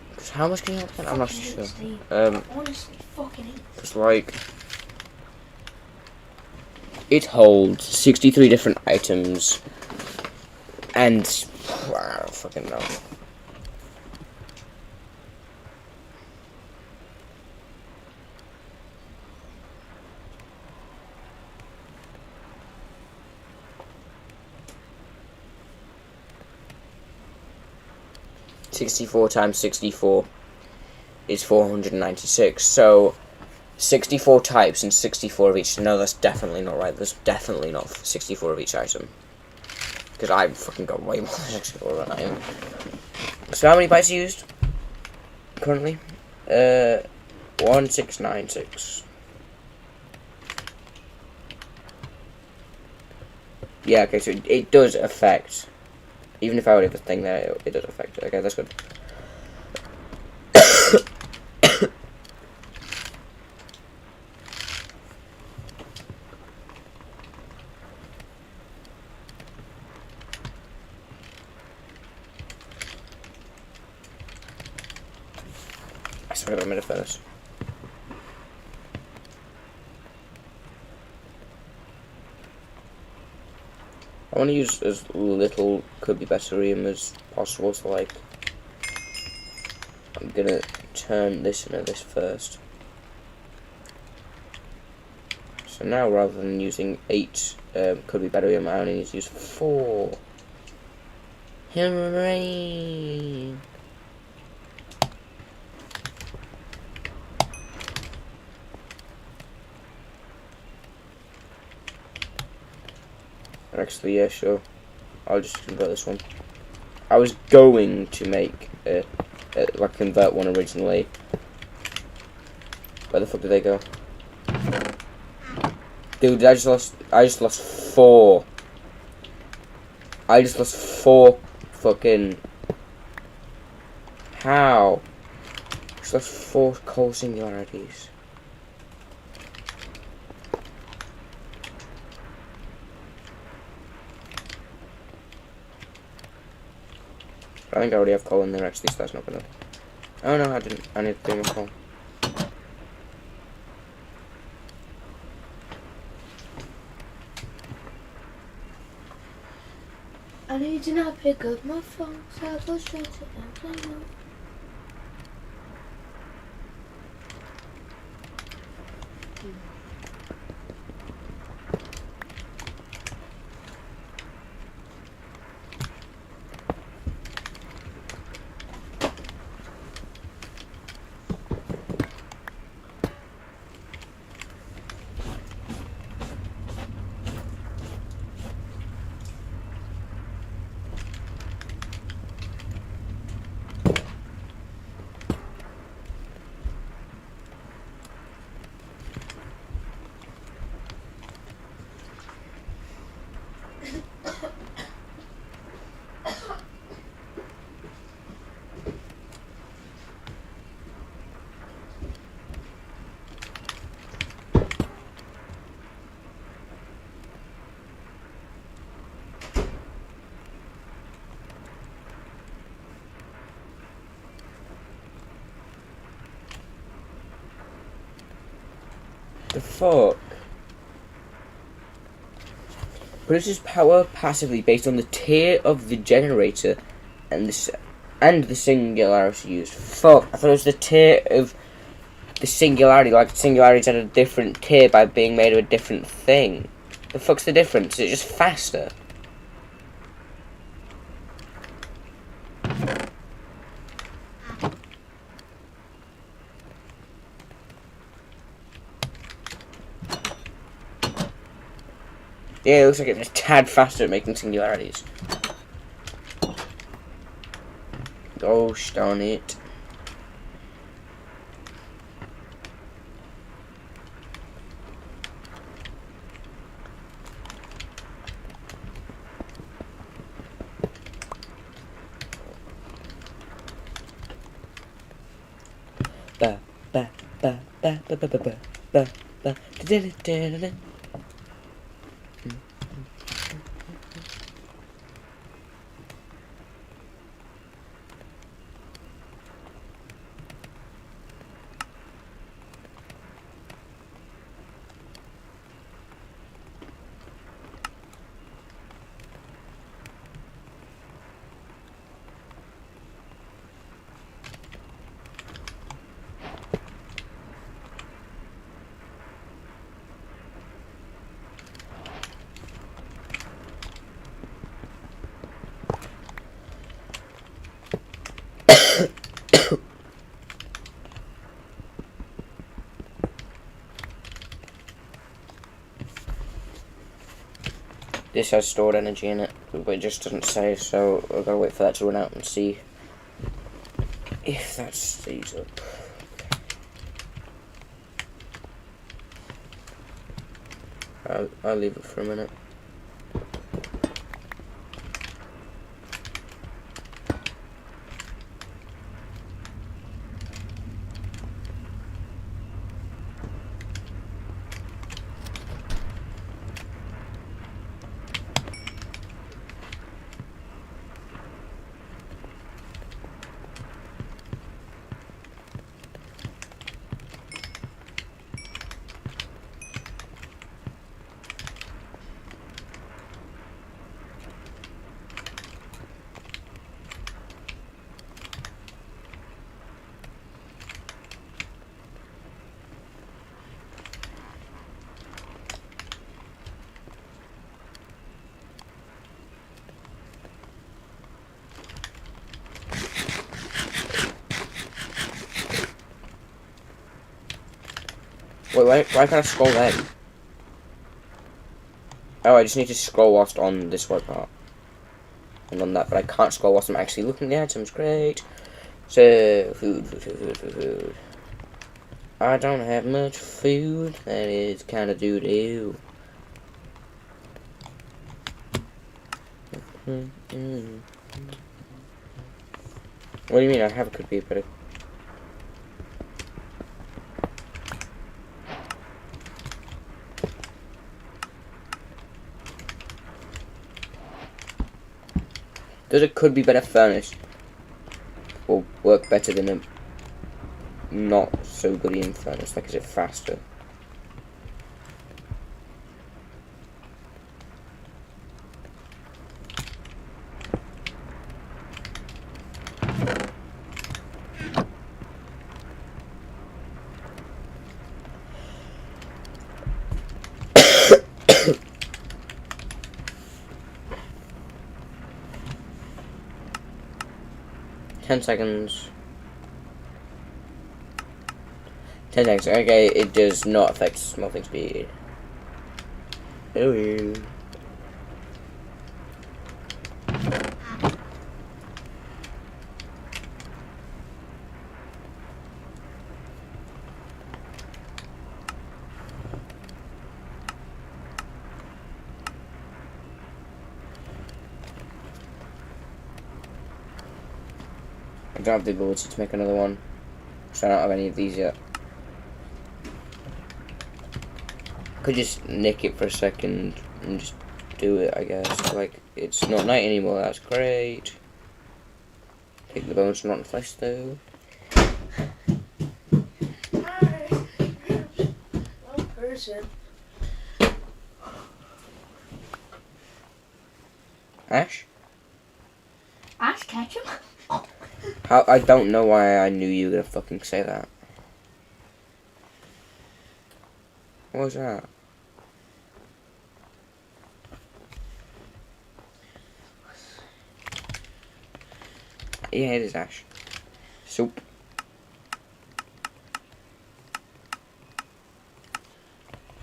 Because how much can you hold? I'm not sure. Honestly, fucking hate. Because like it holds 63 different items, and I don't fucking know. .64 times 64 is 496. So 64 types and 64 of each. No, that's definitely not right. There's definitely not 64 of each item. Because I fucking got way more than 64 than I am. So how many bytes are used currently? 1696. Yeah, okay, so it does affect. Even if I would have a thing there, it does affect it. Okay, that's good. I swear I made a furnace. I want to use as little cuboid as possible, so like I'm gonna turn this into this first. So now rather than using 8 cuboid I only need to use 4. Hooray! Actually, yeah, sure. I'll just convert this one. I was going to make like convert one originally. Where the fuck did they go? Dude, I just lost 4. I just lost 4 fucking... How? I just lost 4 coal singularities. I think I already have coal in there actually, so that's not gonna... Oh no, I didn't. I need to bring up coal. need to not pick up my phone, so I go straight to airplane mode. The fuck? Produces power passively based on the tier of the generator and the singularity used. Fuck, I thought it was the tier of the singularity, like singularity's at a different tier by being made of a different thing. The fuck's the difference? Is it just faster? Yeah, it looks like it's a tad faster at making singularities. Gosh darn it. Ba ba ba ba ba ba ba ba ba ba da da da da. This has stored energy in it, but it just doesn't say, so I've got to wait for that to run out and see if that stays up. I'll leave it for a minute. Wait, why can't I scroll then? Oh, I just need to scroll whilst on this white part. And on that, but I can't scroll whilst I'm actually looking at the items. Great. So, food. I don't have much food. That is kind of doo-doo. What do you mean? I have could be a better. Does it could be better furnished? Will work better than a not so good in furnished? Like, is it faster? 10 seconds. 10 seconds. Okay, it does not affect smelting speed. Oh well. I don't have the ability to make another one, so I don't have any of these yet. I could just nick it for a second and just do it, I guess. Like, it's not night anymore, that's great. Take the bones, not the flesh, though. One person. Ash? Ash Ketchum? How? I don't know why I knew you were gonna fucking say that. What was that? Yeah, it is Ash. Soup.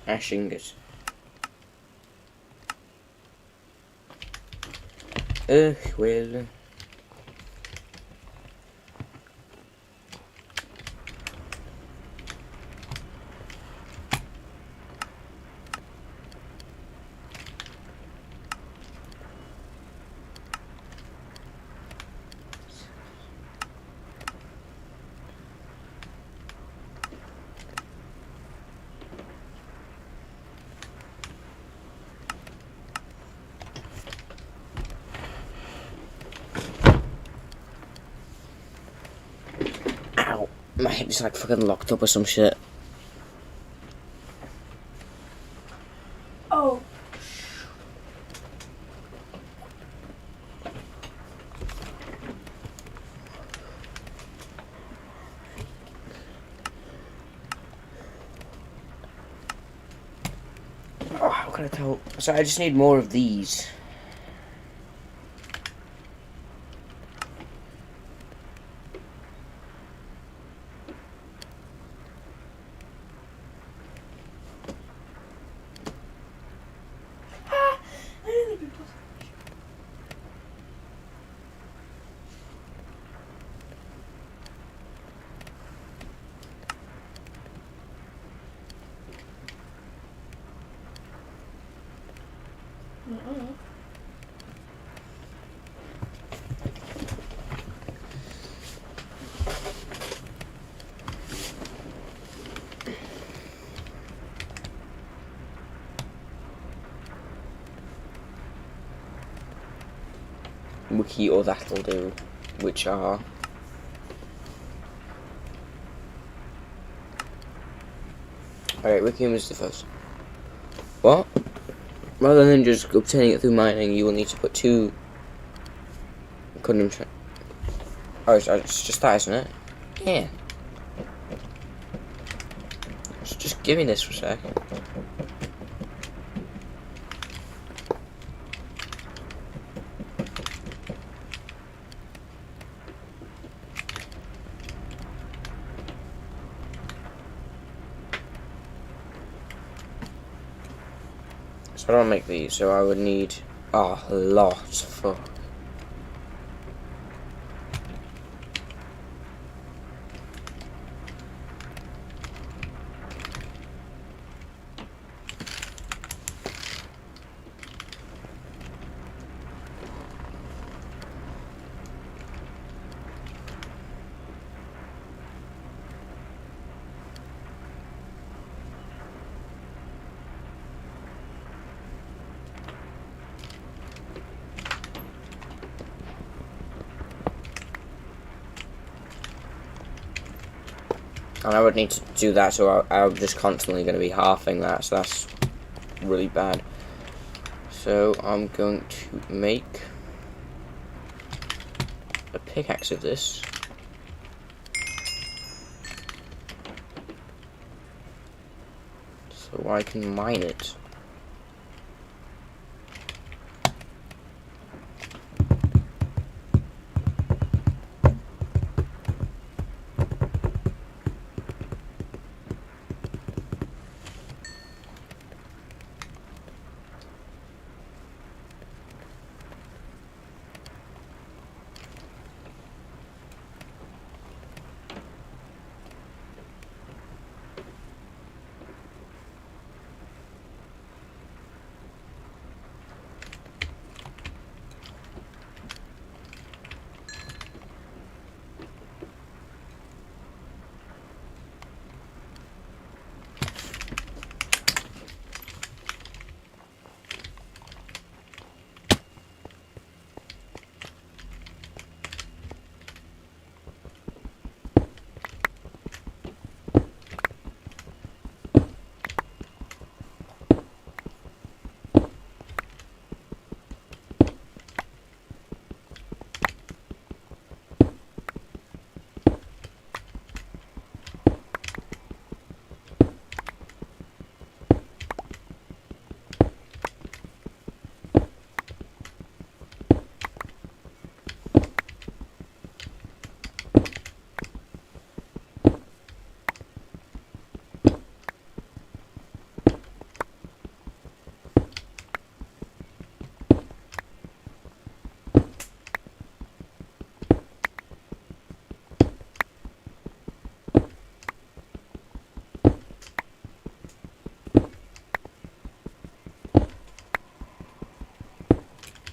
Ash ingot. Well. Ow. My head is like fucking locked up or some shit. Oh. Oh, how can I tell? So I just need more of these. Wiki or that'll do, which are alright, Wiki is the first. What? Rather than just obtaining it through mining, you will need to put 2 condom. Oh, it's just that, isn't it? Yeah. Just give me this for a sec. So I don't make these, so I would need a lot for. And I would need to do that, so I'm just constantly going to be halving that, so that's really bad. So I'm going to make a pickaxe of this. So I can mine it.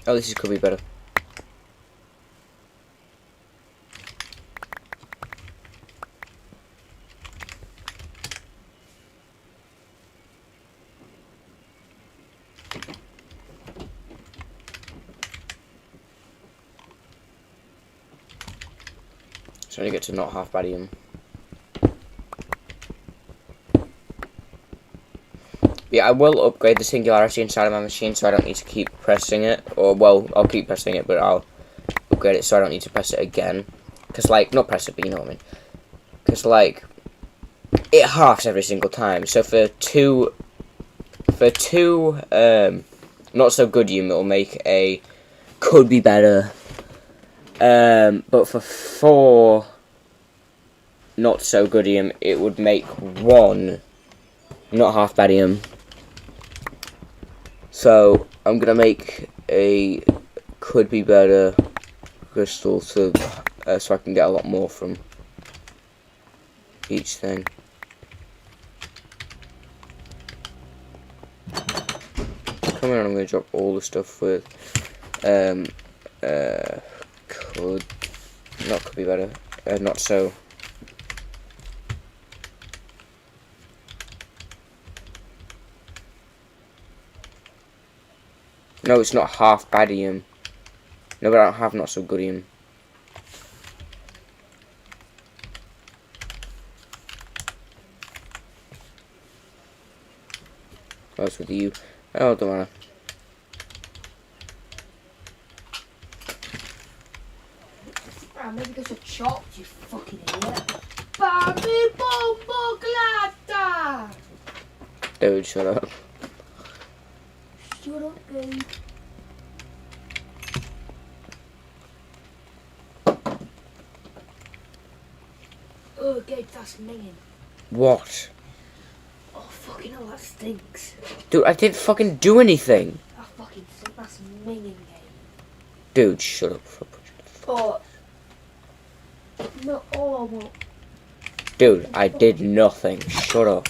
Oh, this could be better. So I get to not half badium. Yeah, I will upgrade the singularity inside of my machine so I don't need to keep pressing it. Or, well, I'll keep pressing it, but I'll upgrade it so I don't need to press it again. Because, like, not press it, but you know what I mean. Because, like, it halves every single time. So for two not so good it'll make a could be better. But for 4 not so good it would make 1 not half badium. So I'm gonna make a could be better crystal so I can get a lot more from each thing. Come on, I'm gonna drop all the stuff with could be better. Not so. No, it's not half badium. No, but I don't have not so goodium. What's with you? Oh, don't wanna. Maybe because you're chopped, you fucking idiot. Bambi bombo glada! Dude, shut up. Shut up, dude. Oh, Gabe, that's minging. What? Oh, fucking hell, that stinks. Dude, I didn't fucking do anything. That fucking stinks, that's minging, Gabe. Dude, shut up. Oh. No, oh, well. Dude, I did nothing. Shut up.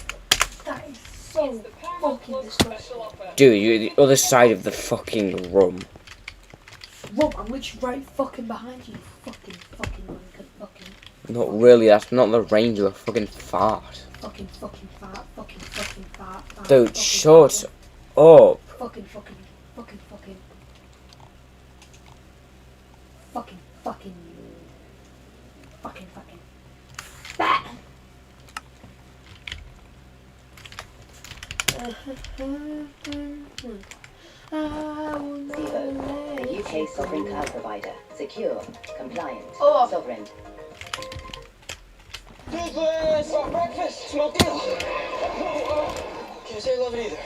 That is so fucking disgusting. Dude, you're the other side of the fucking room. Rob, I'm literally right fucking behind you, fucking wanker, fucking. Not really, that's not the range of a fucking fart. Fucking fart, fucking fart. Dude, fucking shut fart. up. Fucking. Bah! The UK sovereign cloud provider. Secure, compliant, Oh. sovereign. Soft breakfast, no deal. Can't say love it either.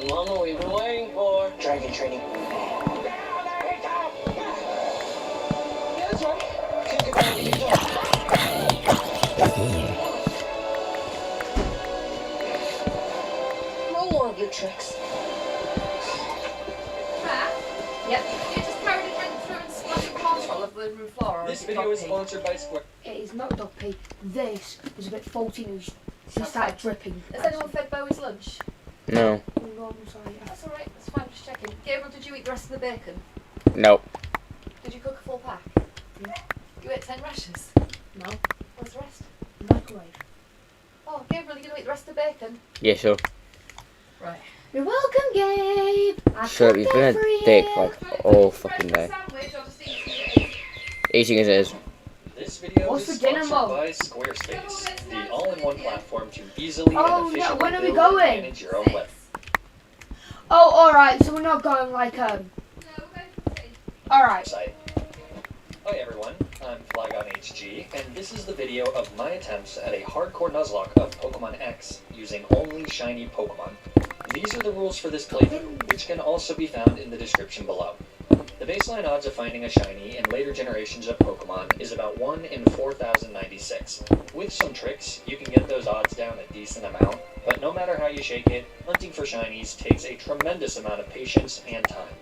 The mama we've been waiting for. Dragon training. Yeah, that's right. Can't get back to your dog. No more of your tricks. Yep. You just carried it right through and splashed the console of the room floor. Or This is it video dog is pee? sponsored by Square. It is not dog pee. This was a bit faulty news. She started dripping. Has anyone fed Bowie's lunch? No. Oh, God, I'm sorry. That's alright, that's fine, just checking. Gabriel, did you eat the rest of the bacon? No. Did you cook a full pack? Yeah. You ate 10 rashers? No. Where's the rest? Microwave. Oh, Gabriel, you gonna eat the rest of the bacon? Yeah, sure. Right. You're welcome, Gabe. I Shut up, cooked you've been it for a you. dick like all fucking day. Sandwich or just eat Eating as it is. This video What's is for dinner, sponsored Mum? by Squarespace, the all-in-one platform to easily Oh, and no, efficiently when are we build going? and manage your own web. Oh, alright, so we're not going like, alright. Site. Hi everyone, I'm FlygonHG, and this is the video of my attempts at a hardcore Nuzlocke of Pokemon X using only shiny Pokemon. These are the rules for this playthrough, which can also be found in the description below. The baseline odds of finding a shiny in later generations of Pokemon is about 1 in 4,096. With some tricks, you can get those odds down a decent amount, but no matter how you shake it, hunting for shinies takes a tremendous amount of patience and time.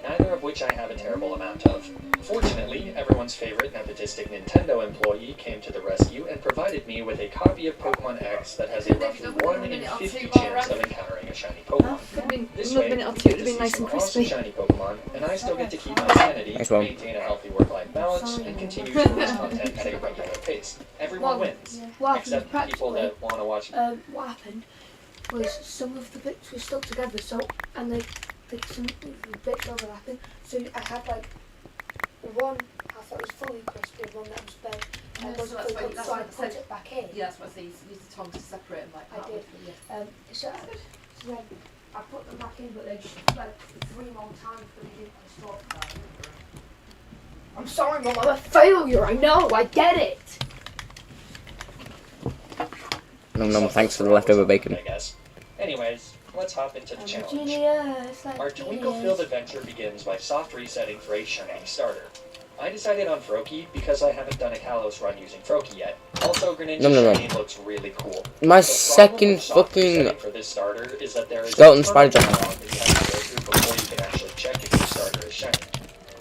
neither of which I have a terrible amount of. Fortunately, everyone's favorite nepotistic Nintendo employee came to the rescue and provided me with a copy of Pokemon X that has a roughly 1 in 50 chance of encountering a shiny Pokemon. This way, minute or we two, get it'd to be see nice some and awesome crispy. shiny Pokemon, and I still get to keep my sanity, Nice one. maintain a healthy work-life balance, and continue to release content at a regular pace. Everyone wins, What except happened people practically? that want to watch. What happened was some of the bits were stuck together, so and like some of the bits overlapping. So I had like one half that was fully crispy, and one that was bare. Yeah, And so so that's why- that's I why I put said- it back in. Yeah, that's what I say. Use the tongs to separate them like I that. did. Yeah. So then I put them back in, but they just like 3 more times, but they didn't stop. I'm sorry, Mum, I'm a failure. I know. I get it. No, thanks for the leftover bacon. I guess. Anyways, let's hop into the I'm a challenge. genius, like Our Twinkle-filled adventure begins by soft resetting for a shiny starter. I decided on Froakie because I haven't done a Kalos run using Froakie yet. Also, Greninja No. shiny looks really cool. My The problem second with soft fucking resetting for this starter is that there is skeleton a ton spider of jump. dialogue that you have to go through before you can actually check if your starter is shiny.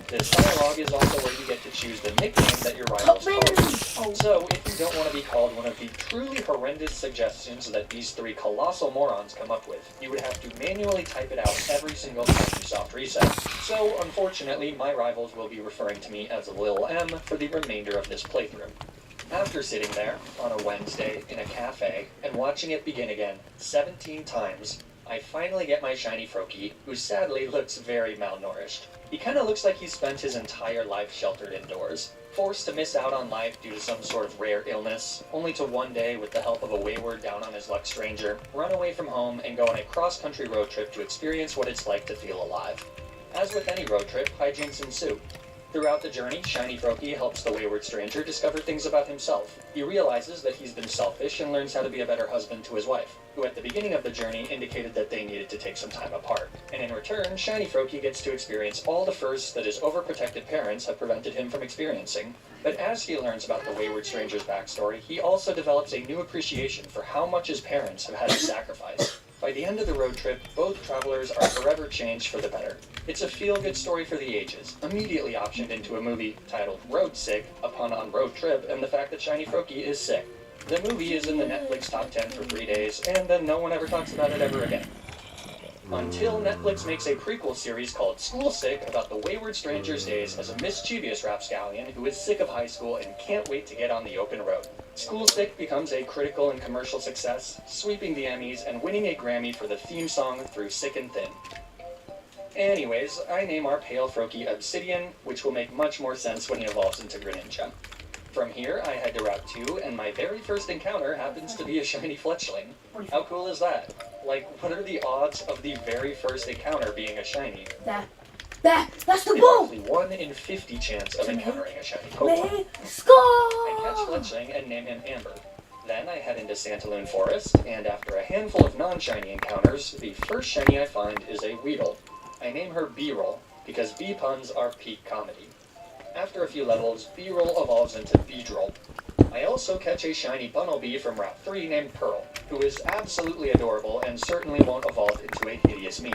This dialogue is also where you get to choose the nickname that your rivals call you. So, if you don't want to be called one of the truly horrendous suggestions that these 3 colossal morons come up with, you would have to manually type it out every single time you soft reset. So, unfortunately, my rivals will be referring to me as Lil M for the remainder of this playthrough. After sitting there, on a Wednesday, in a cafe, and watching it begin again 17 times, I finally get my shiny Froakie, who sadly looks very malnourished. He kinda looks like he spent his entire life sheltered indoors, forced to miss out on life due to some sort of rare illness, only to one day, with the help of a wayward down-on-his-luck stranger, run away from home and go on a cross-country road trip to experience what it's like to feel alive. As with any road trip, hijinks ensue. Throughout the journey, shiny Froakie helps the wayward stranger discover things about himself. He realizes that he's been selfish and learns how to be a better husband to his wife, who at the beginning of the journey indicated that they needed to take some time apart. And in return, shiny Froakie gets to experience all the firsts that his overprotective parents have prevented him from experiencing. But as he learns about the wayward stranger's backstory, he also develops a new appreciation for how much his parents have had to sacrifice. By the end of the road trip, both travelers are forever changed for the better. It's a feel-good story for the ages, immediately optioned into a movie titled Road Sick, a pun on road trip and the fact that shiny Froakie is sick. The movie is in the Netflix top 10 for 3 days, and then no one ever talks about it ever again. Until Netflix makes a prequel series called School Sick about the wayward stranger's days as a mischievous rapscallion who is sick of high school and can't wait to get on the open road. School Sick becomes a critical and commercial success, sweeping the Emmys and winning a Grammy for the theme song through Sick and Thin. Anyways, I name our pale Froakie Obsidian, which will make much more sense when he evolves into Greninja. From here, I head to Route 2, and my very first encounter happens to be a shiny Fletchling. How cool is that? Like, what are the odds of the very first encounter being a shiny? There, that's the It's ball. roughly 1 in 50 chance of encountering a shiny Pokemon. Score! I catch Fletchling and name him Amber. Then I head into Santaloon Forest, and after a handful of non-shiny encounters, the first shiny I find is a Weedle. I name her B-Roll, because bee puns are peak comedy. After a few levels, B-Roll evolves into Beedrill. I also catch a shiny Bunnelby from Route 3 named Pearl, who is absolutely adorable and certainly won't evolve into a hideous meme.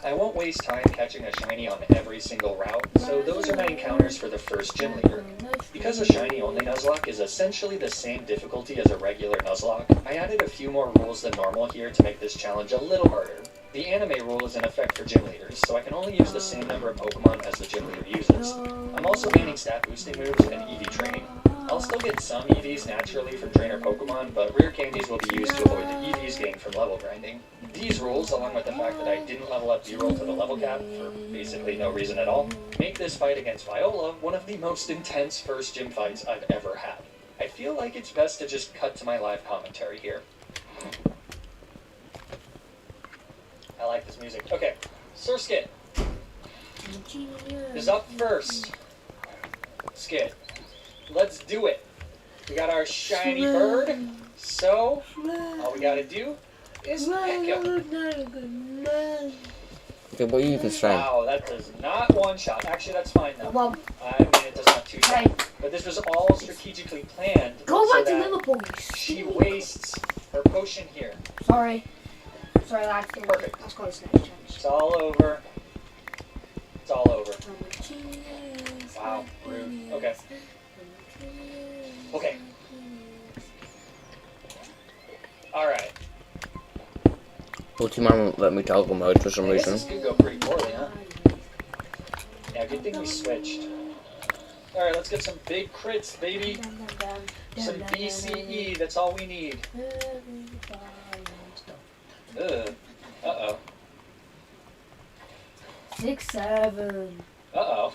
I won't waste time catching a shiny on every single route, so those are my encounters for the first gym leader. Because a shiny-only Nuzlocke is essentially the same difficulty as a regular Nuzlocke, I added a few more rules than normal here to make this challenge a little harder. The anime rule is in effect for gym leaders, so I can only use the same number of Pokemon as the gym leader uses. I'm also banning stat boosting moves and EV training. I'll still get some EVs naturally from trainer Pokemon, but rare candies will be used to avoid the EVs gained from level grinding. These rules, along with the fact that I didn't level up B-Roll to the level cap for basically no reason at all, make this fight against Viola one of the most intense first gym fights I've ever had. I feel like it's best to just cut to my live commentary here. I like this music. Okay, Sir Skid is up first. Skid, let's do it. We got our shiny bird, so all we gotta do is peck him. Okay, what are you even saying? Wow, that does not one shot. Actually, that's fine now. Well, I mean, it does not two shot. But this was all strategically planned go so back to that Liverpool. she wastes her potion here. Sorry, lads. Perfect. Let's go to this next challenge. It's all over. It's all over. I'm a genius. Wow, rude. Okay. Okay. Alright. Ultimate won't let me toggle mode for some I guess reason. this could go pretty poorly, huh? Yeah, good thing we switched. Alright, let's get some big crits, baby. Some BCE, that's all we need. Ugh. Uh-oh. 6, 7. Uh-oh.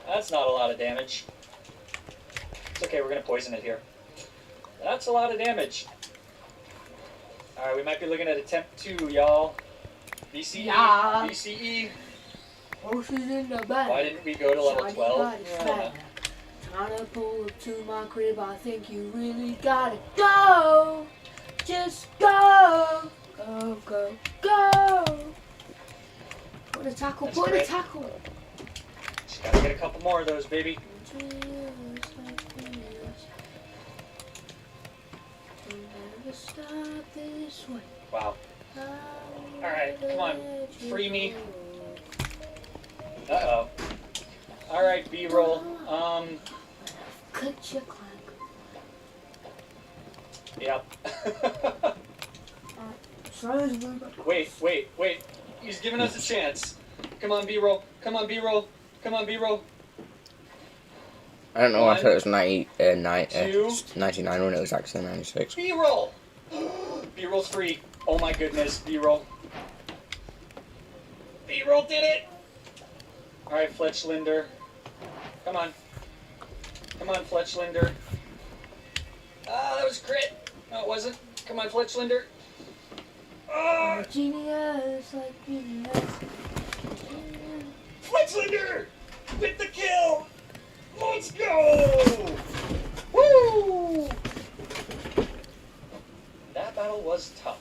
That's not a lot of damage. It's okay, we're gonna poison it here. That's a lot of damage. Alright, we might be looking at attempt 2, y'all. BCE, Yeah. BCE. Horses in the back. Why didn't we go to level 12? Trying to pull up to my crib, I think you really gotta go. Just go. Go, go, go. Put a tackle, That's put great. a tackle. Just gotta get a couple more of those, baby. Stop this way. Wow. Alright, come on. Free me. Uh-oh. Alright, B-roll. Cut your clank. Yep. Wait. He's giving us a chance. Come on, B-roll. Come on, B-roll. Come on, B-roll. I don't know, I thought it was 99 when it was actually 96. B-roll! B-roll's free. Oh my goodness, B-roll. B-roll did it! Alright, Fletchlinder. Come on. Come on, Fletchlinder. Ah, that was crit. No, it wasn't. Come on, Fletchlinder. Ah! Genius, like genius. Fletchlinder! With the kill! Let's go! Woo! That battle was tough.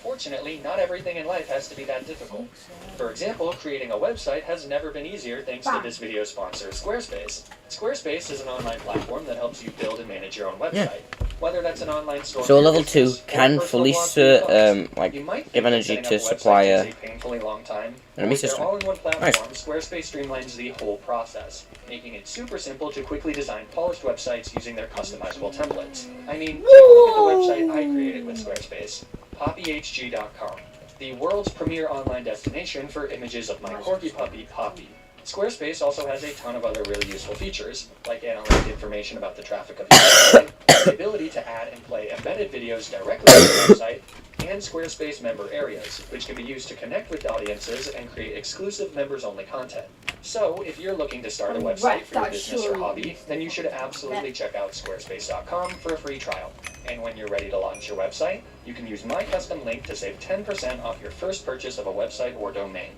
Fortunately, not everything in life has to be that difficult. For example, creating a website has never been easier thanks to this video sponsor, Squarespace. Squarespace is an online platform that helps you build and manage your own website. Yeah. Whether that's an online store So for your level 2 business or can personal fully blog for your thoughts. You might give think energy setting to up a website supplier takes a painfully long time. enemy With their system. all-in-one platform, Nice. Squarespace streamlines the whole process, making it super simple to quickly design polished websites using their customizable templates. I mean, take a look at the website I created with Squarespace, poppyhg.com, the world's premier online destination for images of my corgi puppy, Poppy. Squarespace also has a ton of other really useful features, like analytic information about the traffic of your website, the ability to add and play embedded videos directly to your website, and Squarespace member areas, which can be used to connect with audiences and create exclusive members-only content. So, if you're looking to start a website for your business or hobby, then you should absolutely check out squarespace.com for a free trial. And when you're ready to launch your website, you can use my custom link to save 10% off your first purchase of a website or domain.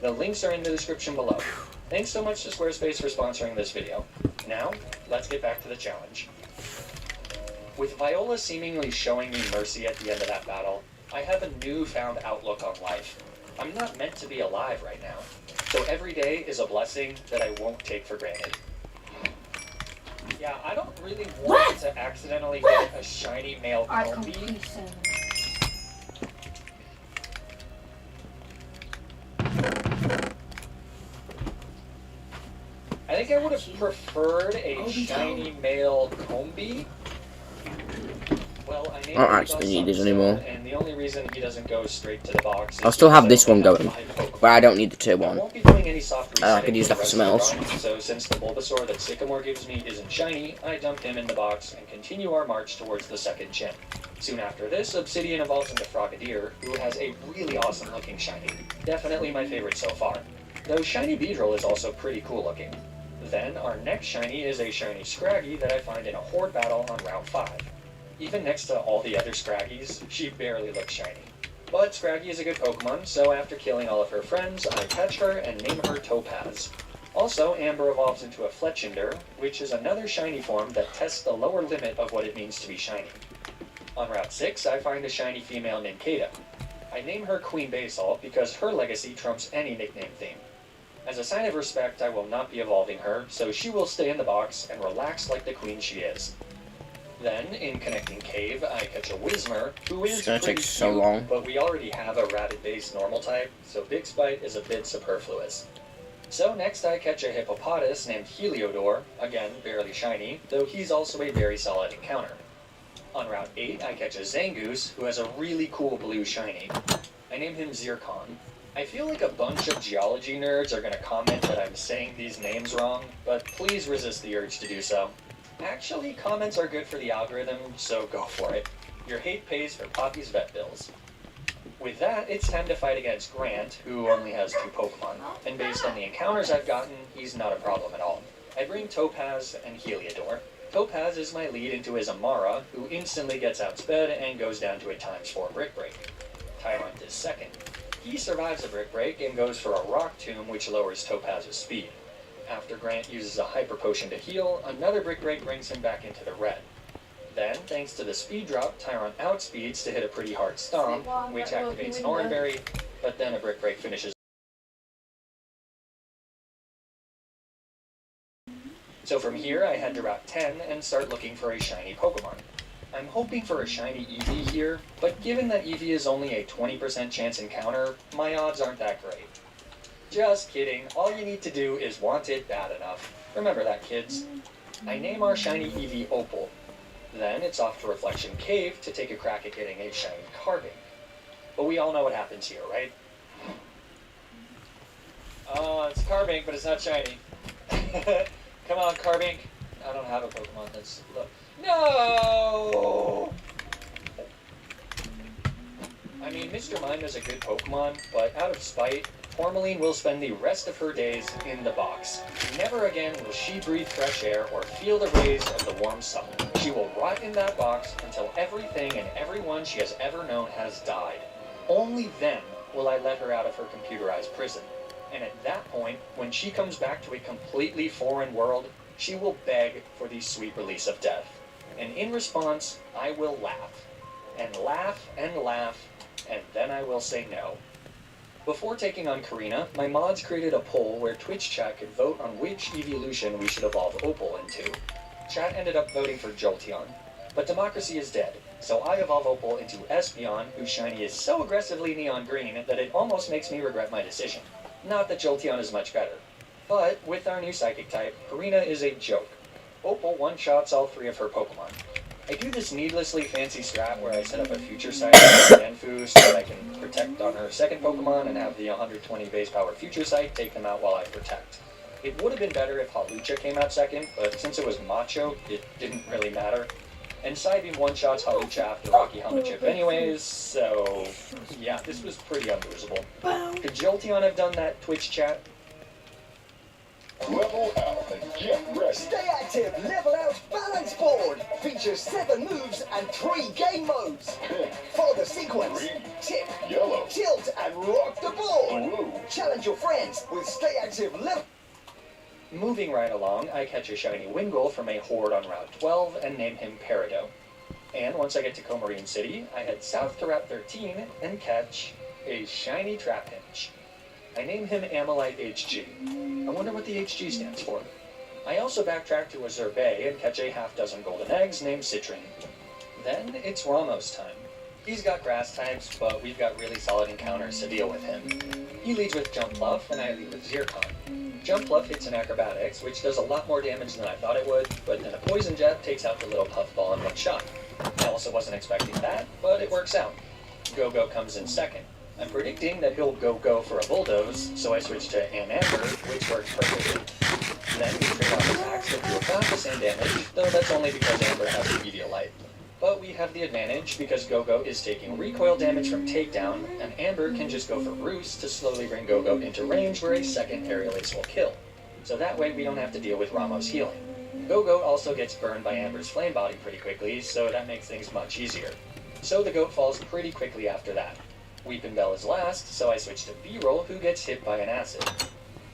The links are in the description below. Thanks so much to Squarespace for sponsoring this video. Now, let's get back to the challenge. With Viola seemingly showing me mercy at the end of that battle, I have a newfound outlook on life. I'm not meant to be alive right now, so every day is a blessing that I won't take for granted. Yeah, I don't really want to accidentally get a shiny male Combi. I think I would have preferred a shiny male Combi. Well, I I don't actually need this anymore. And the only reason he doesn't go straight to the box is I'll still have because this one I don't going, have Pokemon. but I don't need the tier I 1. won't be doing any soft I could resetting use for that for the rest something of the else. grind, so since the Bulbasaur that Sycamore gives me isn't shiny, I dump him in the box and continue our march towards the second gym. Soon after this, Obsidian evolves into Frogadier, who has a really awesome looking shiny. Definitely my favorite so far. Though shiny Beedrill is also pretty cool looking. Then, our next shiny is a shiny Scraggy that I find in a Horde battle on Route 5. Even next to all the other Scraggies, she barely looks shiny. But Scraggy is a good Pokemon, so after killing all of her friends, I catch her and name her Topaz. Also, Amber evolves into a Fletchinder, which is another shiny form that tests the lower limit of what it means to be shiny. On Route 6, I find a shiny female named Kata. I name her Queen Basalt because her legacy trumps any nickname theme. As a sign of respect, I will not be evolving her, so she will stay in the box and relax like the queen she is. Then, in Connecting Cave, I catch a Whismer, who is It's gonna pretty take so cute, long. but we already have a Rabbit-based normal type, so Big Spite is a bit superfluous. So next I catch a Hippopotas named Heliodor, again barely shiny, though he's also a very solid encounter. On Route 8 I catch a Zangoose, who has a really cool blue shiny. I name him Zircon. I feel like a bunch of geology nerds are going to comment that I'm saying these names wrong, but please resist the urge to do so. Actually, comments are good for the algorithm, so go for it. Your hate pays for Poppy's vet bills. With that, it's time to fight against Grant, who only has 2 Pokemon, and based on the encounters I've gotten, he's not a problem at all. I bring Topaz and Heliodor. Topaz is my lead into his Amara, who instantly gets outsped and goes down to a ×4 Brick Break. Tyrant is second. He survives a Brick Break and goes for a Rock Tomb, which lowers Topaz's speed. After Grant uses a Hyper Potion to heal, another Brick Break brings him back into the red. Then, thanks to the speed drop, Tyron outspeeds to hit a pretty hard Stomp, which activates Thornberry, but then a Brick Break finishes. So from here, I head to Route 10 and start looking for a shiny Pokemon. I'm hoping for a shiny Eevee here, but given that Eevee is only a 20% chance encounter, my odds aren't that great. Just kidding, all you need to do is want it bad enough. Remember that, kids. I name our shiny Eevee Opal. Then it's off to Reflection Cave to take a crack at getting a shiny Carbink. But we all know what happens here, right? Oh, it's Carbink, but it's not shiny. Come on, Carbink. I don't have a Pokemon that's... No! I mean, Mr. Mime is a good Pokemon, but out of spite, Tourmaline will spend the rest of her days in the box. Never again will she breathe fresh air or feel the rays of the warm sun. She will rot in that box until everything and everyone she has ever known has died. Only then will I let her out of her computerized prison. And at that point, when she comes back to a completely foreign world, she will beg for the sweet release of death. And in response, I will laugh. And laugh and laugh, and then I will say no. Before taking on Karina, my mods created a poll where Twitch chat could vote on which evolution we should evolve Opal into. Chat ended up voting for Jolteon. But democracy is dead, so I evolve Opal into Espeon, whose shiny is so aggressively neon green that it almost makes me regret my decision. Not that Jolteon is much better. But with our new Psychic type, Karina is a joke. Opal one-shots all 3 of her Pokemon. I do this needlessly fancy strat where I set up a future sight on Danfu so that I can protect on her second Pokemon and have the 120 base power future sight take them out while I protect. It would have been better if Hawlucha came out second, but since it was Macho, it didn't really matter. And Psybeam one-shots Hawlucha after Rocky Helmet Chip anyways, so yeah, this was pretty unlosable. Could Jolteon have done that, Twitch chat? Level out and get ready. Stay active, level out, balance board. Features 7 moves and 3 game modes. Pink, Follow the sequence. green, Tip, yellow, tilt, and rock the board. blue. Challenge your friends with Stay Active level. Moving right along, I catch a shiny Wingull from a horde on Route 12 and name him Peridot. And once I get to Comarine City, I head south to Route 13 and catch a shiny Trapinch. I name him Amylite HG. I wonder what the HG stands for. I also backtrack to Azure Bay and catch a half-dozen golden eggs named Citrine. Then it's Ramos time. He's got grass types, but we've got really solid encounters to deal with him. He leads with Jump Bluff, and I lead with Zircon. Jump Bluff hits an Acrobatics, which does a lot more damage than I thought it would, but then a Poison Jet takes out the little puffball in one shot. I also wasn't expecting that, but it works out. Go-Go comes in second. I'm predicting that he'll go for a Bulldoze, so I switch to Amber, which works perfectly. Then we trade off attacks that do about the same damage, though that's only because Amber has Pedialyte. But we have the advantage because Go-Go is taking recoil damage from Takedown, and Amber can just go for Roost to slowly bring Go-Go into range where a second Aerial Ace will kill. So that way we don't have to deal with Ramos healing. Go-Go also gets burned by Amber's Flame Body pretty quickly, so that makes things much easier. So the goat falls pretty quickly after that. Weepinbell is last, so I switch to B-Roll, who gets hit by an acid.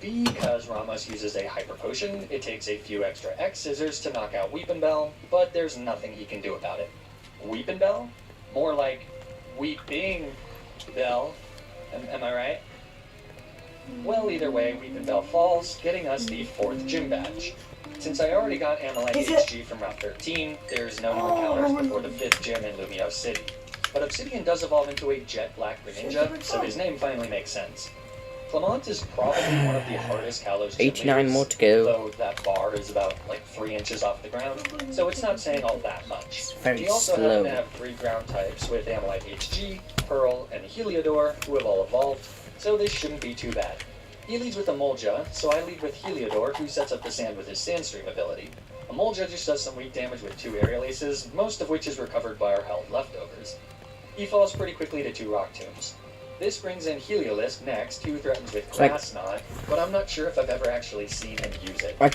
Because Ramos uses a Hyper Potion, it takes a few extra X-Scissors to knock out Weepinbell, but there's nothing he can do about it. Weepinbell? More like Weeping Bell. Am I right? Well, either way, Weepinbell falls, getting us the 4th gym badge. Since I already got Amalite Is it- HG from Route 13, there's no new encounters before the 5th gym in Lumio City. But Obsidian does evolve into a jet black Greninja, so his name finally makes sense. Clement is probably one of the hardest Kalos gym 89 leaders, more to go. though that bar is about like 3 inches off the ground, so it's not saying all that much. It's very We also slow. happen to have 3 ground types with Amalite HG, Pearl, and Heliodor, who have all evolved, so this shouldn't be too bad. He leads with Emolga, so I lead with Heliodor, who sets up the sand with his Sandstream ability. Emolga just does some weak damage with 2 aerial aces, most of which is recovered by our held leftovers. He falls pretty quickly to 2 rock tombs. This brings in Heliolisk next, who threatens with like- Glass Knot, but I'm not sure if I've ever actually seen him use it. I Either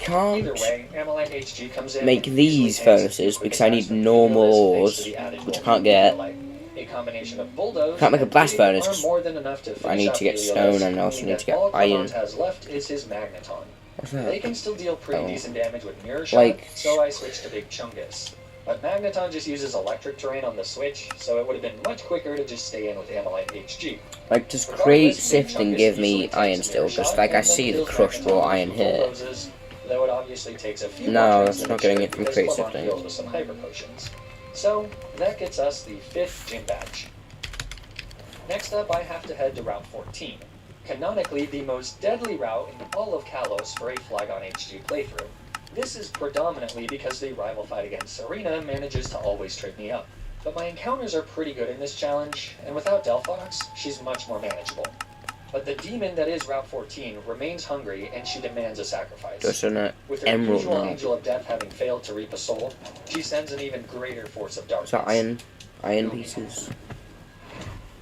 can't way, Amalite HG comes in make and these usually tanks furnaces quick because I need attacks from normal Heliolisk thanks ores, to the added which I roll can't from get. Heliolite. A combination of bulldoze Can't make a and blast dig furnace are 'cause more than enough to I finish need off to get Heliolisk, stone and I also meaning need that to get all iron. Clement has left is his Magneton. What's They that? can still deal pretty Oh. decent damage with Mirror Shot, Like- so I switched to Big Chungus. But Magneton just uses electric terrain on the switch, so it would have been much quicker to just stay in with Amalite HG. Like, does Regardless, Crate Big Sift and Chungus give me usually takes iron a still? Mirror Because, Shot like, I and then see the kills crushed Magneton raw with iron here. bulldozes, though it obviously takes a few No, more that's turns not than it getting should it from because Crate Clement Sifting. heals with some hyper potions. So that gets us the 5th gym badge. Next up, I have to head to Route 14. Canonically, the most deadly route in all of Kalos for a Flygon HG playthrough. This is predominantly because the rival fight against Serena manages to always trip me up. But my encounters are pretty good in this challenge, and without Delphox, she's much more manageable. But the demon that is Route 14 remains hungry, and she demands a sacrifice. Just an With her emerald usual now. Angel of Death having failed to reap a soul, she sends an even greater force of darkness. Is that iron pieces?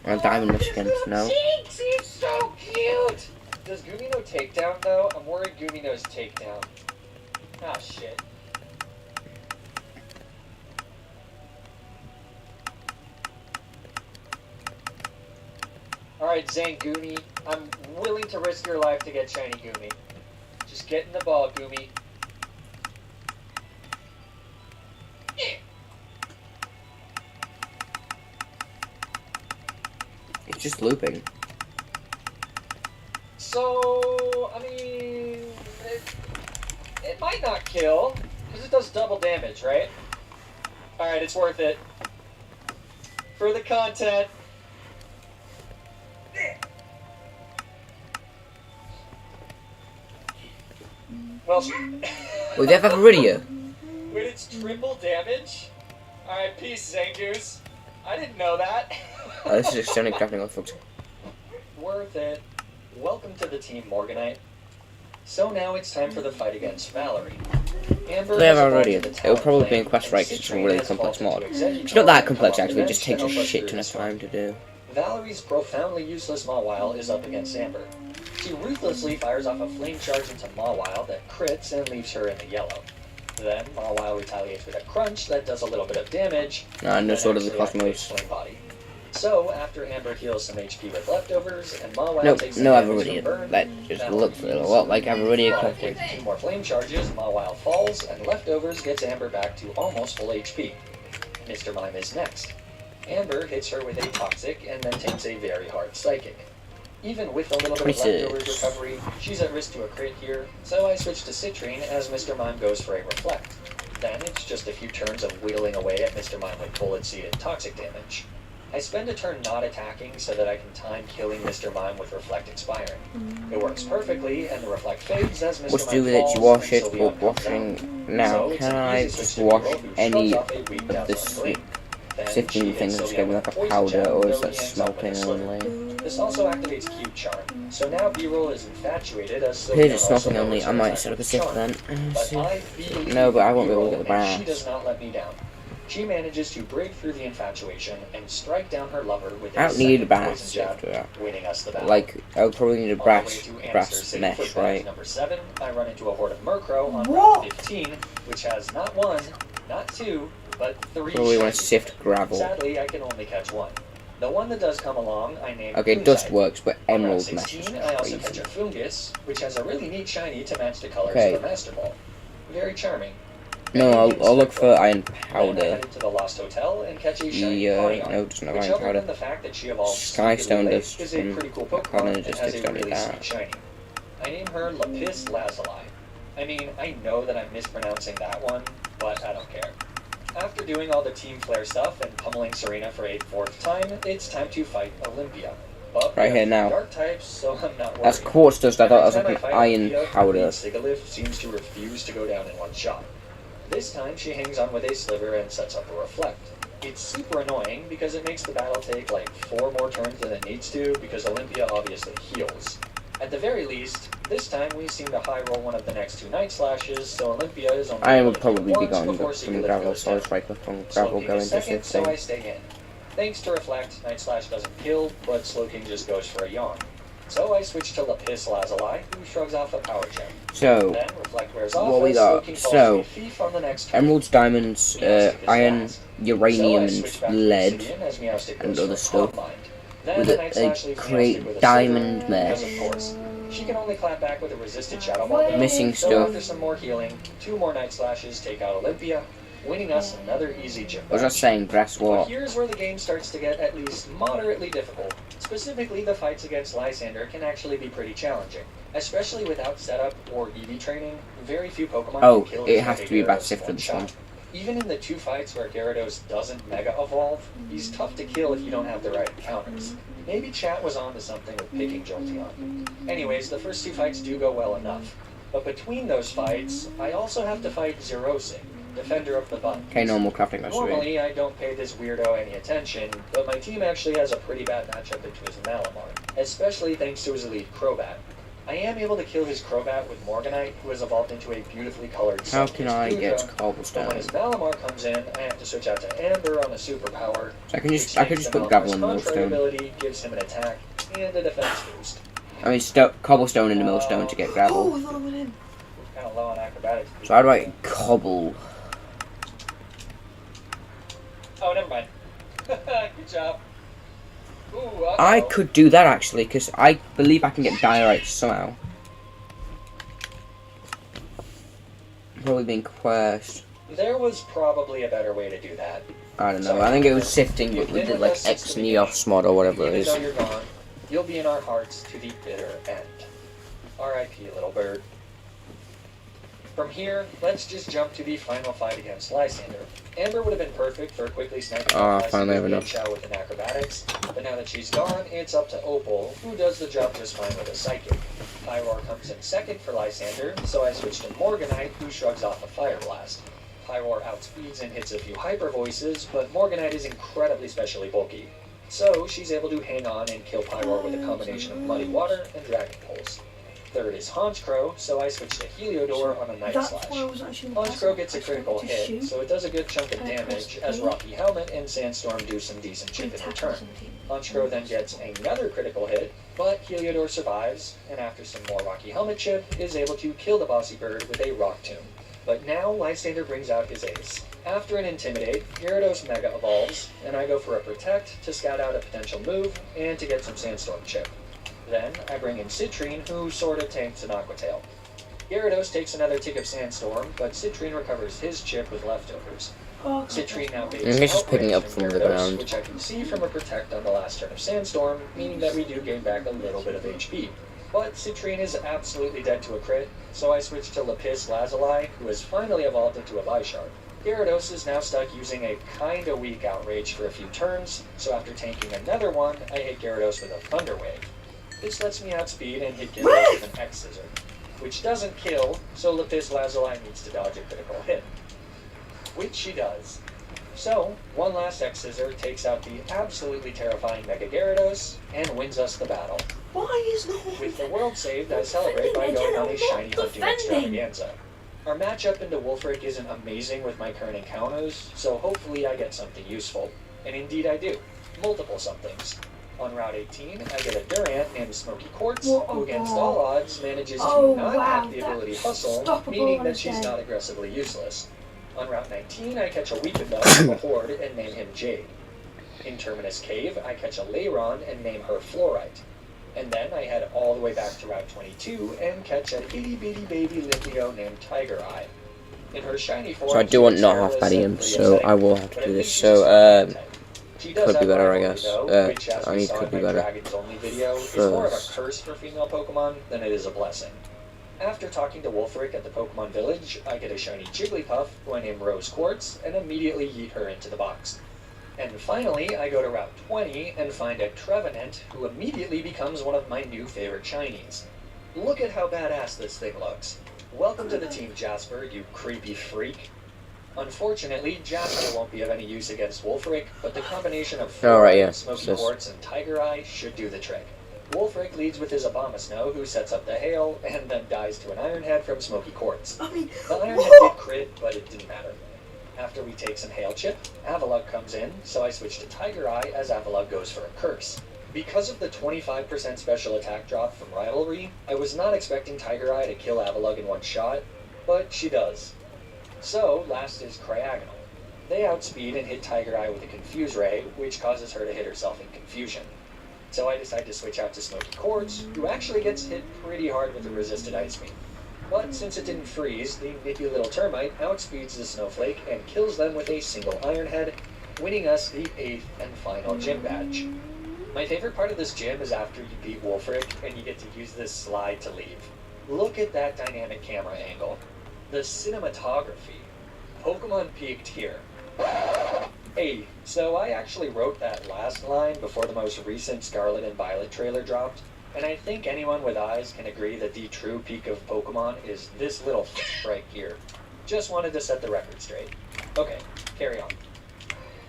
And diamond Michigan, no? Jinx, he's so cute! Does Gumi know takedown though? I'm worried Gumi knows takedown. Ah, shit. Alright, Zanguni, I'm willing to risk your life to get shiny Gumi. Just get in the ball, Gumi. It's just looping. So, I mean, it might not kill, because it does double damage, right? Alright, it's worth it. For the content. Well, Oh, they have a Viridia. when it's triple damage? Alright, peace, Zangoose. I didn't know that. Oh, this is extended crafting on folks. Worth it. Welcome to the Team Morganite. So now it's time for the fight against Valerie. Amber They have has evolved already. into It will probably be in Talonflame, quest and right because it's a Citrine really has complex evolved mod. into Executor It's not that and complex come off actually, it the just bench takes a to help us shit through ton of this one. time to do. Valerie's profoundly useless Mawile is up against Amber. She ruthlessly fires off a flame charge into Mawile that crits and leaves her in the yellow. Then Mawile retaliates with a crunch that does a little bit of damage. No, and no then sort of the actually activates cosmos. Flame Body. So after Amber heals some HP with leftovers and Mawile No, takes some no damage from Aviridia. burn, That just Valerie looks a heals. lot like Aviridia But crafting. with 2 more flame charges, Mawile falls, and leftovers gets Amber back to almost full HP. Mr. Mime is next. Amber hits her with a toxic and then takes a very hard psychic. Even with a little bit of 26. leftovers recovery, she's at risk to a crit here, so I switch to Citrine as Mr. Mime goes for a reflect. Then it's just a few turns of whittling away at Mr. Mime with bullet seed and toxic damage. I spend a turn not attacking so that I can time killing Mr. Mime with reflect expiring. It works perfectly, and the reflect fades as Mr. What to Mime do with it? falls, You wash and it, Sylveon comes out. washing now. So it's Can an I easy switch just to wash Nero, who any shrugs off a weak of down this on green. Then sifting she thing hits that's Sylveon going like with a poison powder, gem, or though is he that ends up smelting with a slither. only? This also activates Cube Charm, so now B-roll is infatuated as Here's Sylveon it also smelting only. lowers I her might attack set up a with sift Charm. then. But I believe No, but I won't be able to B-roll, get the and she brass. does not let me down. She manages to break through the infatuation and strike down her lover with I a don't need a second brass poison jab, after that. winning us the battle. Like, I'll probably need a On the way brass to Annister City mesh, for badge right? number 7, I run into a horde of Murkrow on What? Route 15, which has not 1, not 2, but 3 Probably want to shinies. sift gravel. Sadly, I can only catch 1. The one that does come along, I named Okay, Moonshine. dust works, but On Route emerald mesh is 16, I also catch crazy. a Fungus, which has a really neat shiny to match the colors Okay. of the Master Ball. Very charming. No, I'll look for iron Then I powder. head to the Lost Hotel and catch a shiny Pawniard, No, it doesn't have which iron other powder. than the fact that she evolves Skystone speedily dust is a from pretty cool Pokemon Pokemon and just has a takes down really that. sweet shiny. I name her Lapis Lazuli. I mean, I know that I'm mispronouncing that one, but I don't care. After doing all the Team Flare stuff and pummeling Serena for a 4th time, it's time to fight Olympia. But Right here now. Dark types, so I'm not worried. That's quartz dust. I thought that was Every like time an I fight iron Olympia, powder. the Sigalith seems to refuse to go down in one shot. This time she hangs on with a sliver and sets up a reflect. It's super annoying because it makes the battle take like 4 more turns than it needs to because Olympia obviously heals. At the very least, this time we seem to high roll one of the next 2 Night Slashes, so Olympia is only I would able to probably heal be once going before from Sigalith gravel, goes so I down. was right from gravel Slow King going is to second, so I 15. stay in. Thanks to Reflect, Night Slash doesn't kill, but Slow King just goes for a yawn. So I switch to Lapis Lazuli, who shrugs off a power gem. So, Then Reflect wears off, what we as Slow got? King falls So, to a thief on the next turn. emeralds, diamonds, iron, uranium, and lead, and other stuff. With a great diamond mesh. Of course. She can only clap back with a resisted shadow ball. Missing So stuff. after some more healing, 2 more Night Slashes take out Olympia, winning us another easy chip. I was just saying, guess But what? here's where the game starts to get at least moderately difficult. Specifically, the fights against Lysander can actually be pretty challenging. Especially without setup or EV training, very few Pokemon Oh, can kill it these has Mega to be about Gyarados safe for in this shot. one. Even in the 2 fights where Gyarados doesn't Mega Evolve, he's tough to kill if you don't have the right encounters. Maybe chat was onto something with picking Jolteon. Anyways, the first 2 fights do go well enough. But between those fights, I also have to fight Xerosing, Defender of the Bun. Okay, normal crafting recipe. Normally, I don't pay this weirdo any attention, but my team actually has a pretty bad matchup into his Malamar, especially thanks to his elite Crobat. I am able to kill his Crobat with Morganite, who has evolved into a beautifully colored How Sun-Kissed can I get Goodra, but cobblestone? when his Malamar comes in, I have to switch out to Amber on a superpower. So I could just which put makes gravel the in Malamar's contrary millstone. ability, gives him an attack, and a defense boost. I mean, cobblestone in the millstone to get Oh, gravel. I thought I went in. Kind of low on acrobatics. So how do I cobble? Oh, never mind. Good job. Ooh, I could do that actually, because I believe I can get diorite somehow. Probably being quest. There was probably a better way to do that. I don't know. I think it was sifting, but we did like X Neos mod or whatever it Even is. though you're gone, you'll be in our hearts to the bitter end. R.I.P. little bird. From here, let's just jump to the final fight against Lysander. Amber would have been perfect for quickly sniping Oh, out I finally have Lysander's enough. Chow with an acrobatics, but now that she's gone, it's up to Opal, who does the job just fine with a psychic. Pyroar comes in second for Lysander, so I switch to Morganite, who shrugs off a Fire Blast. Pyroar outspeeds and hits a few Hyper Voices, but Morganite is incredibly specially bulky. So she's able to hang on and kill Pyroar with a combination of Muddy Water and Dragon Pulse. Third is Honchkrow, so I switch to Heliodor on a Night That's Slash. why I was actually Honchkrow gets a I tried critical to hit, shoot. so it does a good chunk of damage, as Rocky Helmet and Sandstorm do some decent chip in Attack return. wasn't it? Honchkrow then gets another critical hit, but Heliodor survives, and after some more Rocky Helmet chip, is able to kill the bossy bird with a Rock Tomb. But now Lysander brings out his ace. After an Intimidate, Gyarados Mega evolves, and I go for a Protect to scout out a potential move, and to get some Sandstorm chip. Then, I bring in Citrine, who sorta tanks an Aqua Tail. Gyarados takes another tick of Sandstorm, but Citrine recovers his chip with leftovers. Oh, Citrine now baits He's just picking Outrage up from the Gyarados, ground. which I can see from a Protect on the last turn of Sandstorm, meaning that we do gain back a little bit of HP. But Citrine is absolutely dead to a crit, so I switch to Lapis Lazuli, who has finally evolved into a Bisharp. Gyarados is now stuck using a kinda weak Outrage for a few turns, so after tanking another one, I hit Gyarados with a Thunder Wave. This lets me outspeed and hit Gyarados with an X-Scissor, which doesn't kill, so Lapis Lazuli needs to dodge a critical hit. Which she does. So, one last X-Scissor takes out the absolutely terrifying Mega Gyarados, and wins us the battle. Why is no one With the world saved, I celebrate by going on a shiny hunting extravaganza. Our matchup into Wolfric isn't amazing with my current encounters, so hopefully I get something useful. And indeed I do. Multiple somethings. On Route 18, I get a Durant named Smoky Quartz, who against all odds manages to Oh, not wow, have the ability that's Hustle, stoppable meaning on that his she's day. not aggressively useless. On Route 19, I catch a Weepinbell from a Horde and name him Jade. In Terminus Cave, I catch a Leyron and name her Fluorite. And then I head all the way back to Route 22 and catch an itty-bitty baby Limpio named Tiger Eye. In her shiny form, So I do want not half Badium, so I will have to do this. So, could be better, I guess. I need could be better. Dragon's Only video is more of a First. curse for female Pokemon than it is a blessing. After talking to Wolfric at the Pokemon Village, I get a shiny Jigglypuff, who I name Rose Quartz, and immediately yeet her into the box. And finally, I go to Route 20 and find a Trevenant, who immediately becomes one of my new favorite shinies. Look at how badass this thing looks. Welcome to the team, Jasper, you creepy freak. Unfortunately, Jasper won't be of any use against Wolfric, but the combination of Smoky Quartz and Tiger Eye should do the trick. Wolfric leads with his Abomasnow, who sets up the hail, and then dies to an Iron Head from Smoky Quartz. The Iron Head did crit, but it didn't matter. After we take some Hail Chip, Avalugg comes in, so I switch to Tiger Eye as Avalugg goes for a Curse. Because of the 25% special attack drop from Rivalry, I was not expecting Tiger Eye to kill Avalugg in one shot, but she does. So, last is Cryogonal. They outspeed and hit Tiger Eye with a Confuse Ray, which causes her to hit herself in confusion. So I decide to switch out to Smoky Quartz, who actually gets hit pretty hard with a resisted Ice Beam. But since it didn't freeze, the nippy little termite outspeeds the Snowflake and kills them with a single Iron Head, winning us the 8th and final gym badge. My favorite part of this gym is after you beat Wolfric and you get to use this slide to leave. Look at that dynamic camera angle. The cinematography. Pokemon peaked here. Hey, so I actually wrote that last line before the most recent Scarlet and Violet trailer dropped, and I think anyone with eyes can agree that the true peak of Pokemon is this little right here. Just wanted to set the record straight. Okay, carry on.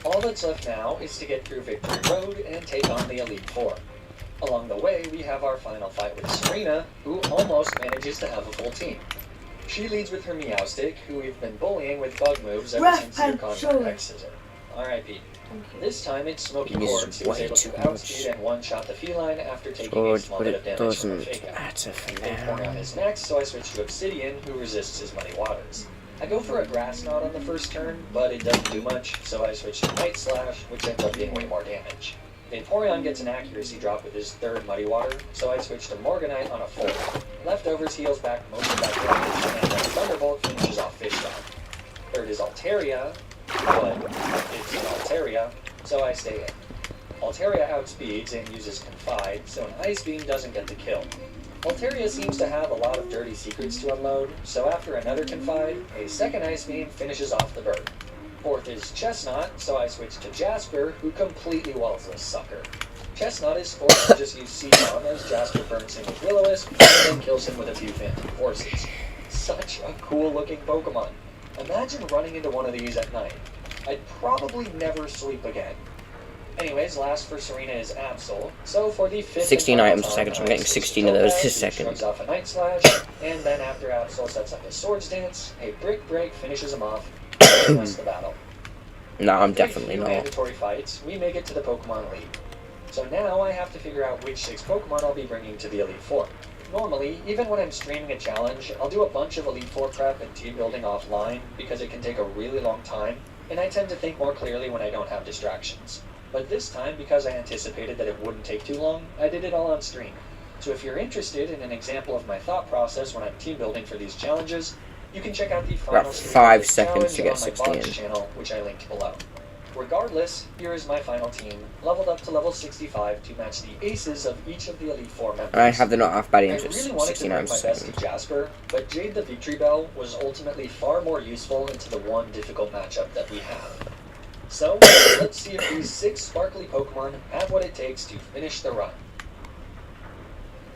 All that's left now is to get through Victory Road and take on the Elite Four. Along the way, we have our final fight with Serena, who almost manages to have a full team. She leads with her Meowstic, who we've been bullying with bug moves ever since Zircon X Scissor. R.I.P. This time it's Smoky Quartz, who was able to outspeed and one-shot the feline after taking a small bit of damage from a Fake Out. Vaporeon is next, so I switch to Obsidian, who resists his Muddy Waters. I go for a Grass Knot on the first turn, but it doesn't do much, so I switch to Night Slash, which ends up being way more damage. Vaporeon gets an accuracy drop with his third Muddy Water, so I switch to Morganite on a 4th. Leftovers heals back most of that damage, and then Thunderbolt finishes off Fish Dog. Third is Altaria, but it's an Altaria, so I stay in. Altaria outspeeds and uses Confide, so an Ice Beam doesn't get the kill. Altaria seems to have a lot of dirty secrets to unload, so after another Confide, a second Ice Beam finishes off the bird. 4th is Chestnut, so I switch to Jasper, who completely walls this sucker. Chestnut is forced to just use C-Bomb as Jasper burns him with Will-O-Wisp and then kills him with a few Phantom Forces. Such a cool looking Pokemon. Imagine running into one of these at night. I'd probably never sleep again. Anyways, last for Serena is Absol, so for the 5th 16 items a second, so I'm getting 16 of those this second. Shrugs off a Night Slash, and then after Absol sets up his Swords Dance, a Brick Break finishes him off, and wins the battle. No, I'm definitely not. not. Mandatory fights, we make it to the Pokemon League. So now I have to figure out which 6 Pokemon I'll be bringing to the Elite Four. Normally, even when I'm streaming a challenge, I'll do a bunch of Elite Four prep and team building offline because it can take a really long time, and I tend to think more clearly when I don't have distractions. But this time, because I anticipated that it wouldn't take too long, I did it all on stream. So if you're interested in an example of my thought process when I'm team building for these challenges, you can check out the final about 5 seconds to get on my 16 Box channel, which I linked below. Regardless, here is my final team, leveled up to level 65 to match the aces of each of the Elite Four members. I have the not half bad aims I at really wanted to 16 bring items my a best to second. Jasper, but Jade the Victory Bell was ultimately far more useful into the one difficult matchup that we have. So, let's see if these 6 sparkly Pokemon have what it takes to finish the run.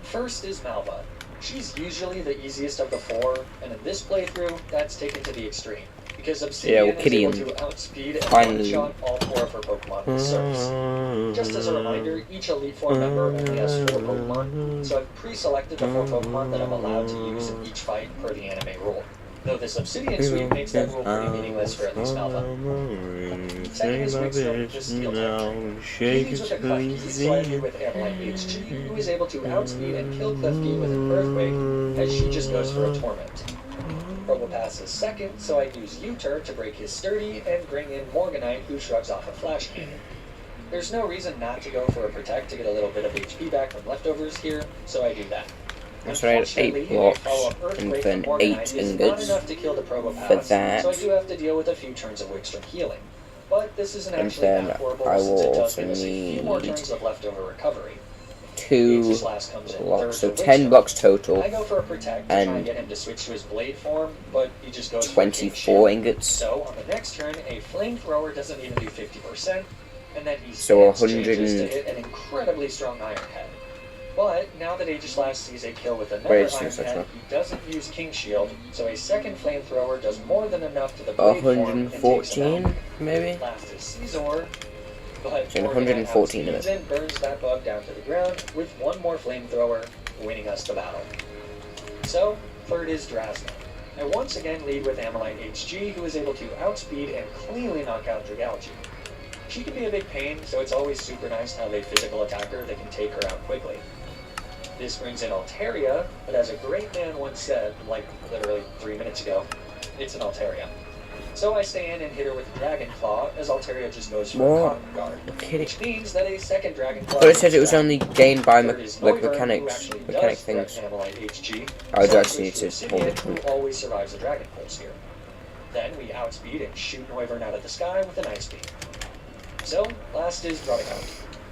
First is Malva. She's usually the easiest of the 4, and in this playthrough, that's taken to the extreme. Because Obsidian is able to outspeed and one-shot all 4 of her Pokemon with Surfs. Just as a reminder, each Elite Four member only has 4 Pokemon, so I've pre-selected the 4 Pokemon that I'm allowed to use in each fight per the anime rule. Though this Obsidian sweep makes that rule pretty meaningless for at least Malva. Second is Wixstone, the Steel type. He leads with a Klefki, so I lead with Airline HG, who is able to outspeed and kill Klefki with an Earthquake, as she just goes for a Torment. Probopass is second, so I use U-Tur to break his Sturdy and bring in Morganite, who shrugs off a Flash Cannon. There's no reason not to go for a Protect to get a little bit of HP back from leftovers here, so I do that. So I had 8 blocks and then 8 ingots for that. So I do have to deal with a few turns of Wixstrom healing. But this isn't And actually then that horrible I since will it does also give us a few more need turns of leftover recovery. 2 2 Aegis Last comes in blocks, so third for 10 Witcher. blocks total, I go for a protect to try and and get him to switch to his blade form, but he just goes for 24 ingots. So on the next turn, a flamethrower doesn't even do 50%, and then he So changes to hit an incredibly strong Iron Head. But now that Aegis Last sees a kill with another Wait, Iron so Head, he doesn't use King Shield, so a second flamethrower does more than enough to the blade form and takes him out. 114, maybe? Last is Caesar, but So Morganite 114 of it. outspeeds and burns that bug down to the ground with one more flamethrower, winning us the battle. So, third is Drasna. I once again lead with Ammonite HG, who is able to outspeed and cleanly knock out Dragalge. She can be a big pain, so it's always super nice to have a physical attacker that can take her out quickly. This brings in Altaria, but as a great man once said, like literally 3 minutes ago, it's an Altaria. So I stay in and hit her with a Dragon Claw, as Altaria just goes for a Cotton Guard. Which means that a second Dragon Claw... But it said it was only gained by third is like Noivern, mechanics who actually things. does threaten Ammonite HG. I do So actually need switch to hold Obsidian, it. who always survives the Dragon Pulse here. Then we outspeed and shoot Noivern out of the sky with an Ice Beam. So, last is Drudigon.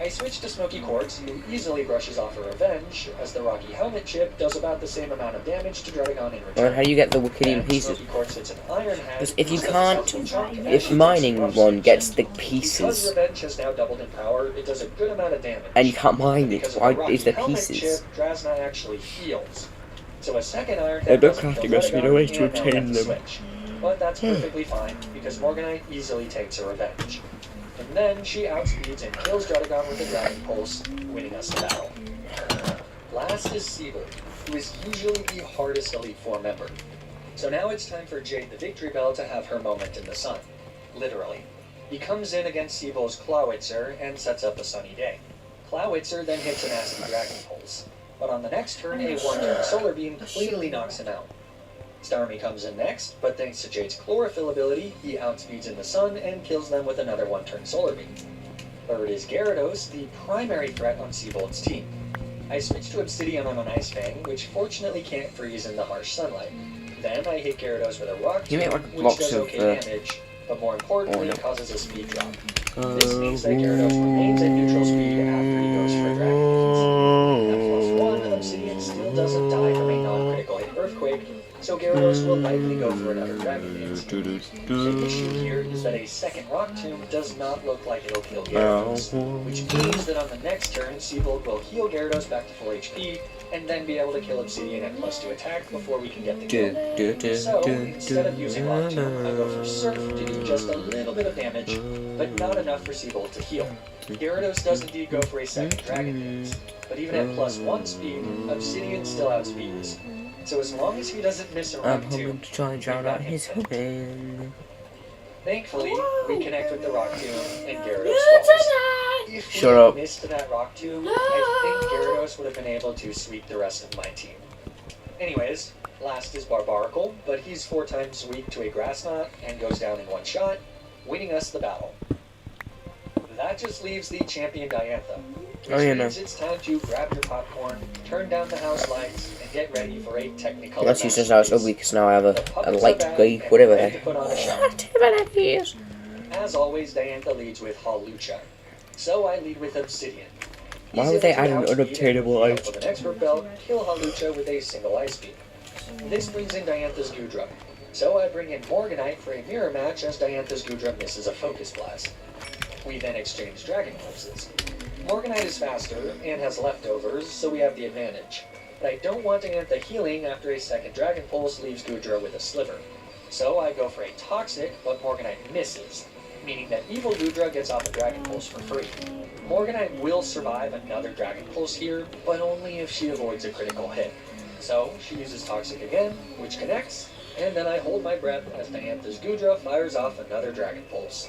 I switch to Smoky Quartz, who easily brushes off a Revenge, as the Rocky Helmet chip does about the same amount of damage to Drudigon in return. Well, how do you get the Wikidian And pieces? Smoky Quartz hits an Iron Head, Because if you who can't, sets itself a chunk, and if actually mining takes one rough gets the Because pieces, Revenge has now doubled in power, it does a good amount of damage. and you can't mine it, Because of why Rocky is the Helmet pieces? chip, Drasna actually heals. So a second Iron The Head book doesn't crafting kill must be the Drudigon, way to and now we obtain have to them. switch. But that's perfectly fine, because Morganite easily takes a Revenge. And then she outspeeds and kills Drudigon with a Dragon Pulse, winning us the battle. Last is Siebel, who is usually the hardest Elite Four member. So now it's time for Jade the Victory Bell to have her moment in the sun. Literally. He comes in against Siebel's Clawitzer and sets up a sunny day. Clawitzer then hits a nasty Dragon Pulse. But on the next turn, a one-turn Solar Beam cleanly knocks him out. Starmie comes in next, but thanks to Jade's Chlorophyll ability, he outspeeds in the sun and kills them with another one-turn Solar Beam. Third is Gyarados, the primary threat on Seabold's team. I switch to Obsidian on an Ice Fang, which fortunately can't freeze in the harsh sunlight. Then I hit Gyarados with a Rock You Tomb, make, like, which blocks does of, okay damage, but more importantly, no. causes a speed drop. This means that Gyarados remains at neutral speed after he goes for Dragon Dance. At +1, Obsidian still doesn't die from a non-critical hit Earthquake, so Gyarados will likely go for another Dragon Dance. The issue here is that a second Rock Tomb does not look like it'll kill Gyarados, which means that on the next turn, Seabold will heal Gyarados back to full HP, and then be able to kill Obsidian at +2 attack before we can get the kill. So, instead of using Rock Tomb, I go for Surf to do just a little bit of damage, but not enough for Seabold to heal. Gyarados does indeed go for a second Dragon Dance, but even at +1 speed, Obsidian still outspeeds. So as long as he doesn't miss a I'm Rock hoping Tomb, to try and drown out his hoping. thankfully, we connect with the Rock Tomb, and Gyarados falls. If we Shut up. missed that Rock Tomb, I think Gyarados would have been able to sweep the rest of my team. Anyways, last is Barbaracle, but he's 4 times weak to a Grass Knot and goes down in one shot, winning us the battle. That just leaves the champion Diantha, which means it's time to grab your popcorn, turn down the house lights, and get ready for a Technicolor Let's use this now, it's ugly because now I have a light grey, whatever they As always, Diantha leads with Hawlucha. So I lead with Obsidian. Why He's would they able to add an outspeed unobtainable and item? with an expert belt, kill Hawlucha with a single Ice Beam. This brings in Diantha's Gudra. So I bring in Morganite for a mirror match as Diantha's Gudra misses a Focus Blast. We then exchange Dragon Pulses. Morganite is faster and has leftovers, so we have the advantage. But I don't want Diantha healing after a second Dragon Pulse leaves Gudra with a Sliver. So I go for a Toxic, but Morganite misses, meaning that Evil Gudra gets off a Dragon Pulse for free. Morganite will survive another Dragon Pulse here, but only if she avoids a critical hit. So she uses Toxic again, which connects, and then I hold my breath as Diantha's Gudra fires off another Dragon Pulse.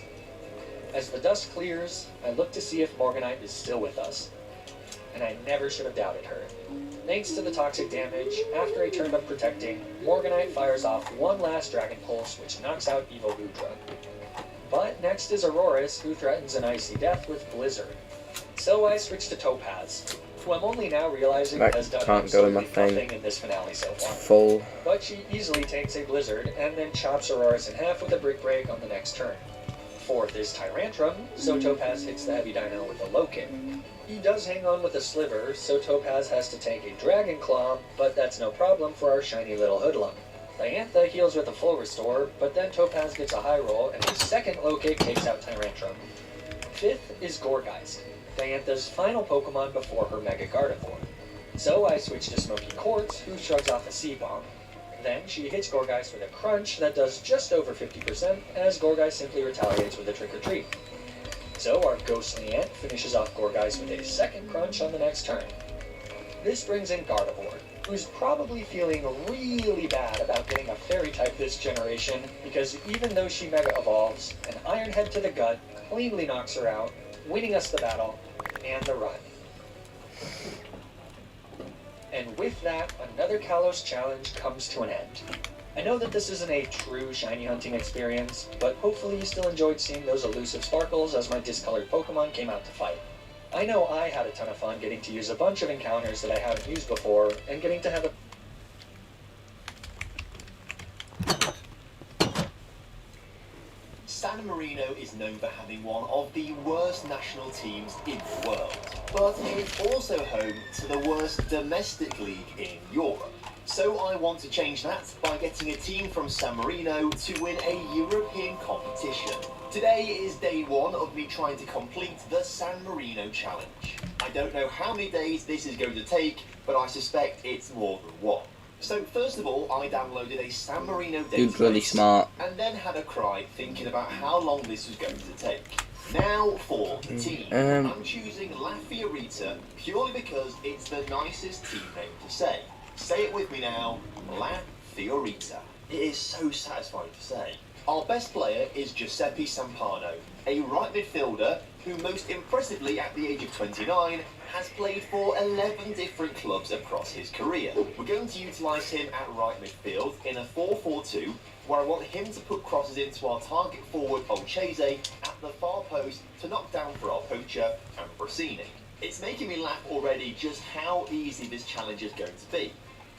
As the dust clears, I look to see if Morganite is still with us. And I never should have doubted her. Thanks to the toxic damage, after a turn of protecting, Morganite fires off one last Dragon Pulse, which knocks out Evil Gudra. But next is Aurorus, who threatens an icy death with Blizzard. So I switch to Topaz, who I'm only now realizing That has done can't go in my absolutely thing. nothing in this finale so It's far. full. But she easily takes a Blizzard, and then chops Aurorus in half with a Brick Break on the next turn. Fourth is Tyrantrum, so Topaz hits the heavy dino with a low kick. He does hang on with a sliver, so Topaz has to take a Dragon Claw, but that's no problem for our shiny little hoodlum. Diantha heals with a full restore, but then Topaz gets a high roll, and his second low kick takes out Tyrantrum. Fifth is Gorgeist, Diantha's final Pokemon before her Mega Gardevoir. So I switch to Smoky Quartz, who shrugs off a C-Bomb. Then she hits Gorgeist with a Crunch that does just over 50%, as Gorgeist simply retaliates with a Trick or Treat. So our Ghostly Ant finishes off Gorgeist with a second Crunch on the next turn. This brings in Gardevoir, who's probably feeling really bad about getting a Fairy type this generation, because even though she Mega Evolves, an Iron Head to the gut cleanly knocks her out, winning us the battle and the run. And with that, another Kalos challenge comes to an end. I know that this isn't a true shiny hunting experience, but hopefully you still enjoyed seeing those elusive sparkles as my discolored Pokemon came out to fight. I know I had a ton of fun getting to use a bunch of encounters that I haven't used before, and getting to have a San Marino is known for having one of the worst national teams in the world, but it's also home to the worst domestic league in Europe. So I want to change that by getting a team from San Marino to win a European competition. Today is day one of me trying to complete the San Marino challenge. I don't know how many days this is going to take, but I suspect it's more than one. So first of all, I downloaded a San Marino database. Dude's really smart. And then had a cry thinking about how long this was going to take. Now for the team. I'm choosing La Fiorita purely because it's the nicest team name to say. Say it with me now, La Fiorita. It is so satisfying to say. Our best player is Giuseppe Sampano, a right midfielder who most impressively at the age of 29 has played for 11 different clubs across his career. We're going to utilise him at right midfield in a 4-4-2, where I want him to put crosses into our target forward Olchese at the far post to knock down for our poacher Ambrosini. It's making me laugh already just how easy this challenge is going to be,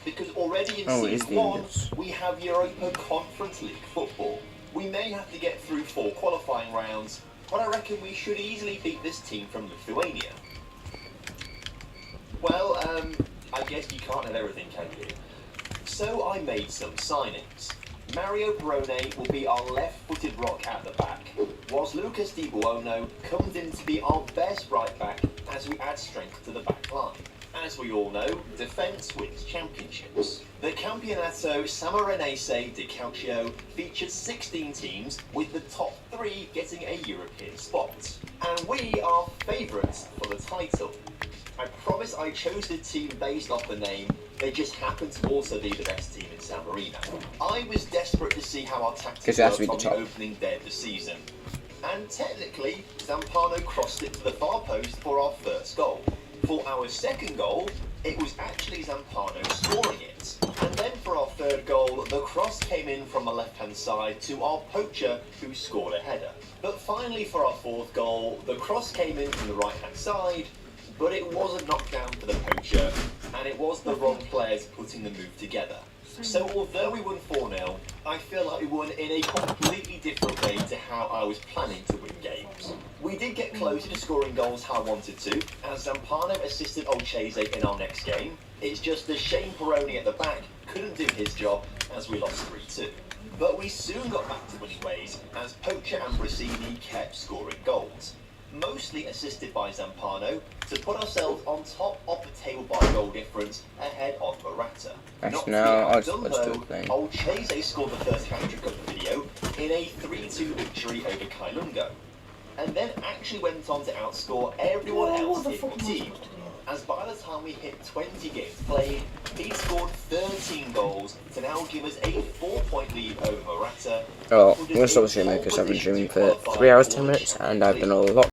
because already in Season 1 we have Europa Conference League football. We may have to get through 4 qualifying rounds, but I reckon we should easily beat this team from Lithuania. Well, I guess you can't have everything, can you? So I made some signings. Mario Perrone will be our left-footed rock at the back, whilst Lucas Di Buono comes in to be our best right back as we add strength to the back line. As we all know, defence wins championships. The Campionato Sammarinese di Calcio featured 16 teams, with the top 3 getting a European spot. And we are favourites for the title. I promise I chose the team based off the name, they just happen to also be the best team in San Marino. I was desperate to see how our tactics worked on the opening day of the season. And technically, Zampano crossed it to the far post for our first goal. For our second goal, it was actually Zampano scoring it. And then for our third goal, the cross came in from the left-hand side to our poacher, who scored a header. But finally for our fourth goal, the cross came in from the right-hand side, but it wasn't knocked down for the poacher, and it was the wrong players putting the move together. So although we won 4-0, I feel like we won in a completely different way to how I was planning to win games. We did get closer to scoring goals how I wanted to, as Zampano assisted Olchese in our next game. It's just that Shane Perrone at the back couldn't do his job as we lost 3-2. But we soon got back to winning ways as poacher Ambrosini kept scoring goals, mostly assisted by Zampano, to put ourselves on top of the table by goal difference ahead of Morata. Actually, no, let's do it then. Olchese scored the first hat-trick of the video in a 3-2 victory over Kailungo, and then actually went on to outscore everyone else in the team, as by the time we hit 20 games played, he scored 13 goals to now give us a 4-point lead over Morata. Oh, I'm going to stop the stream because I've been streaming for 3 hours 10 minutes and I've done a lot.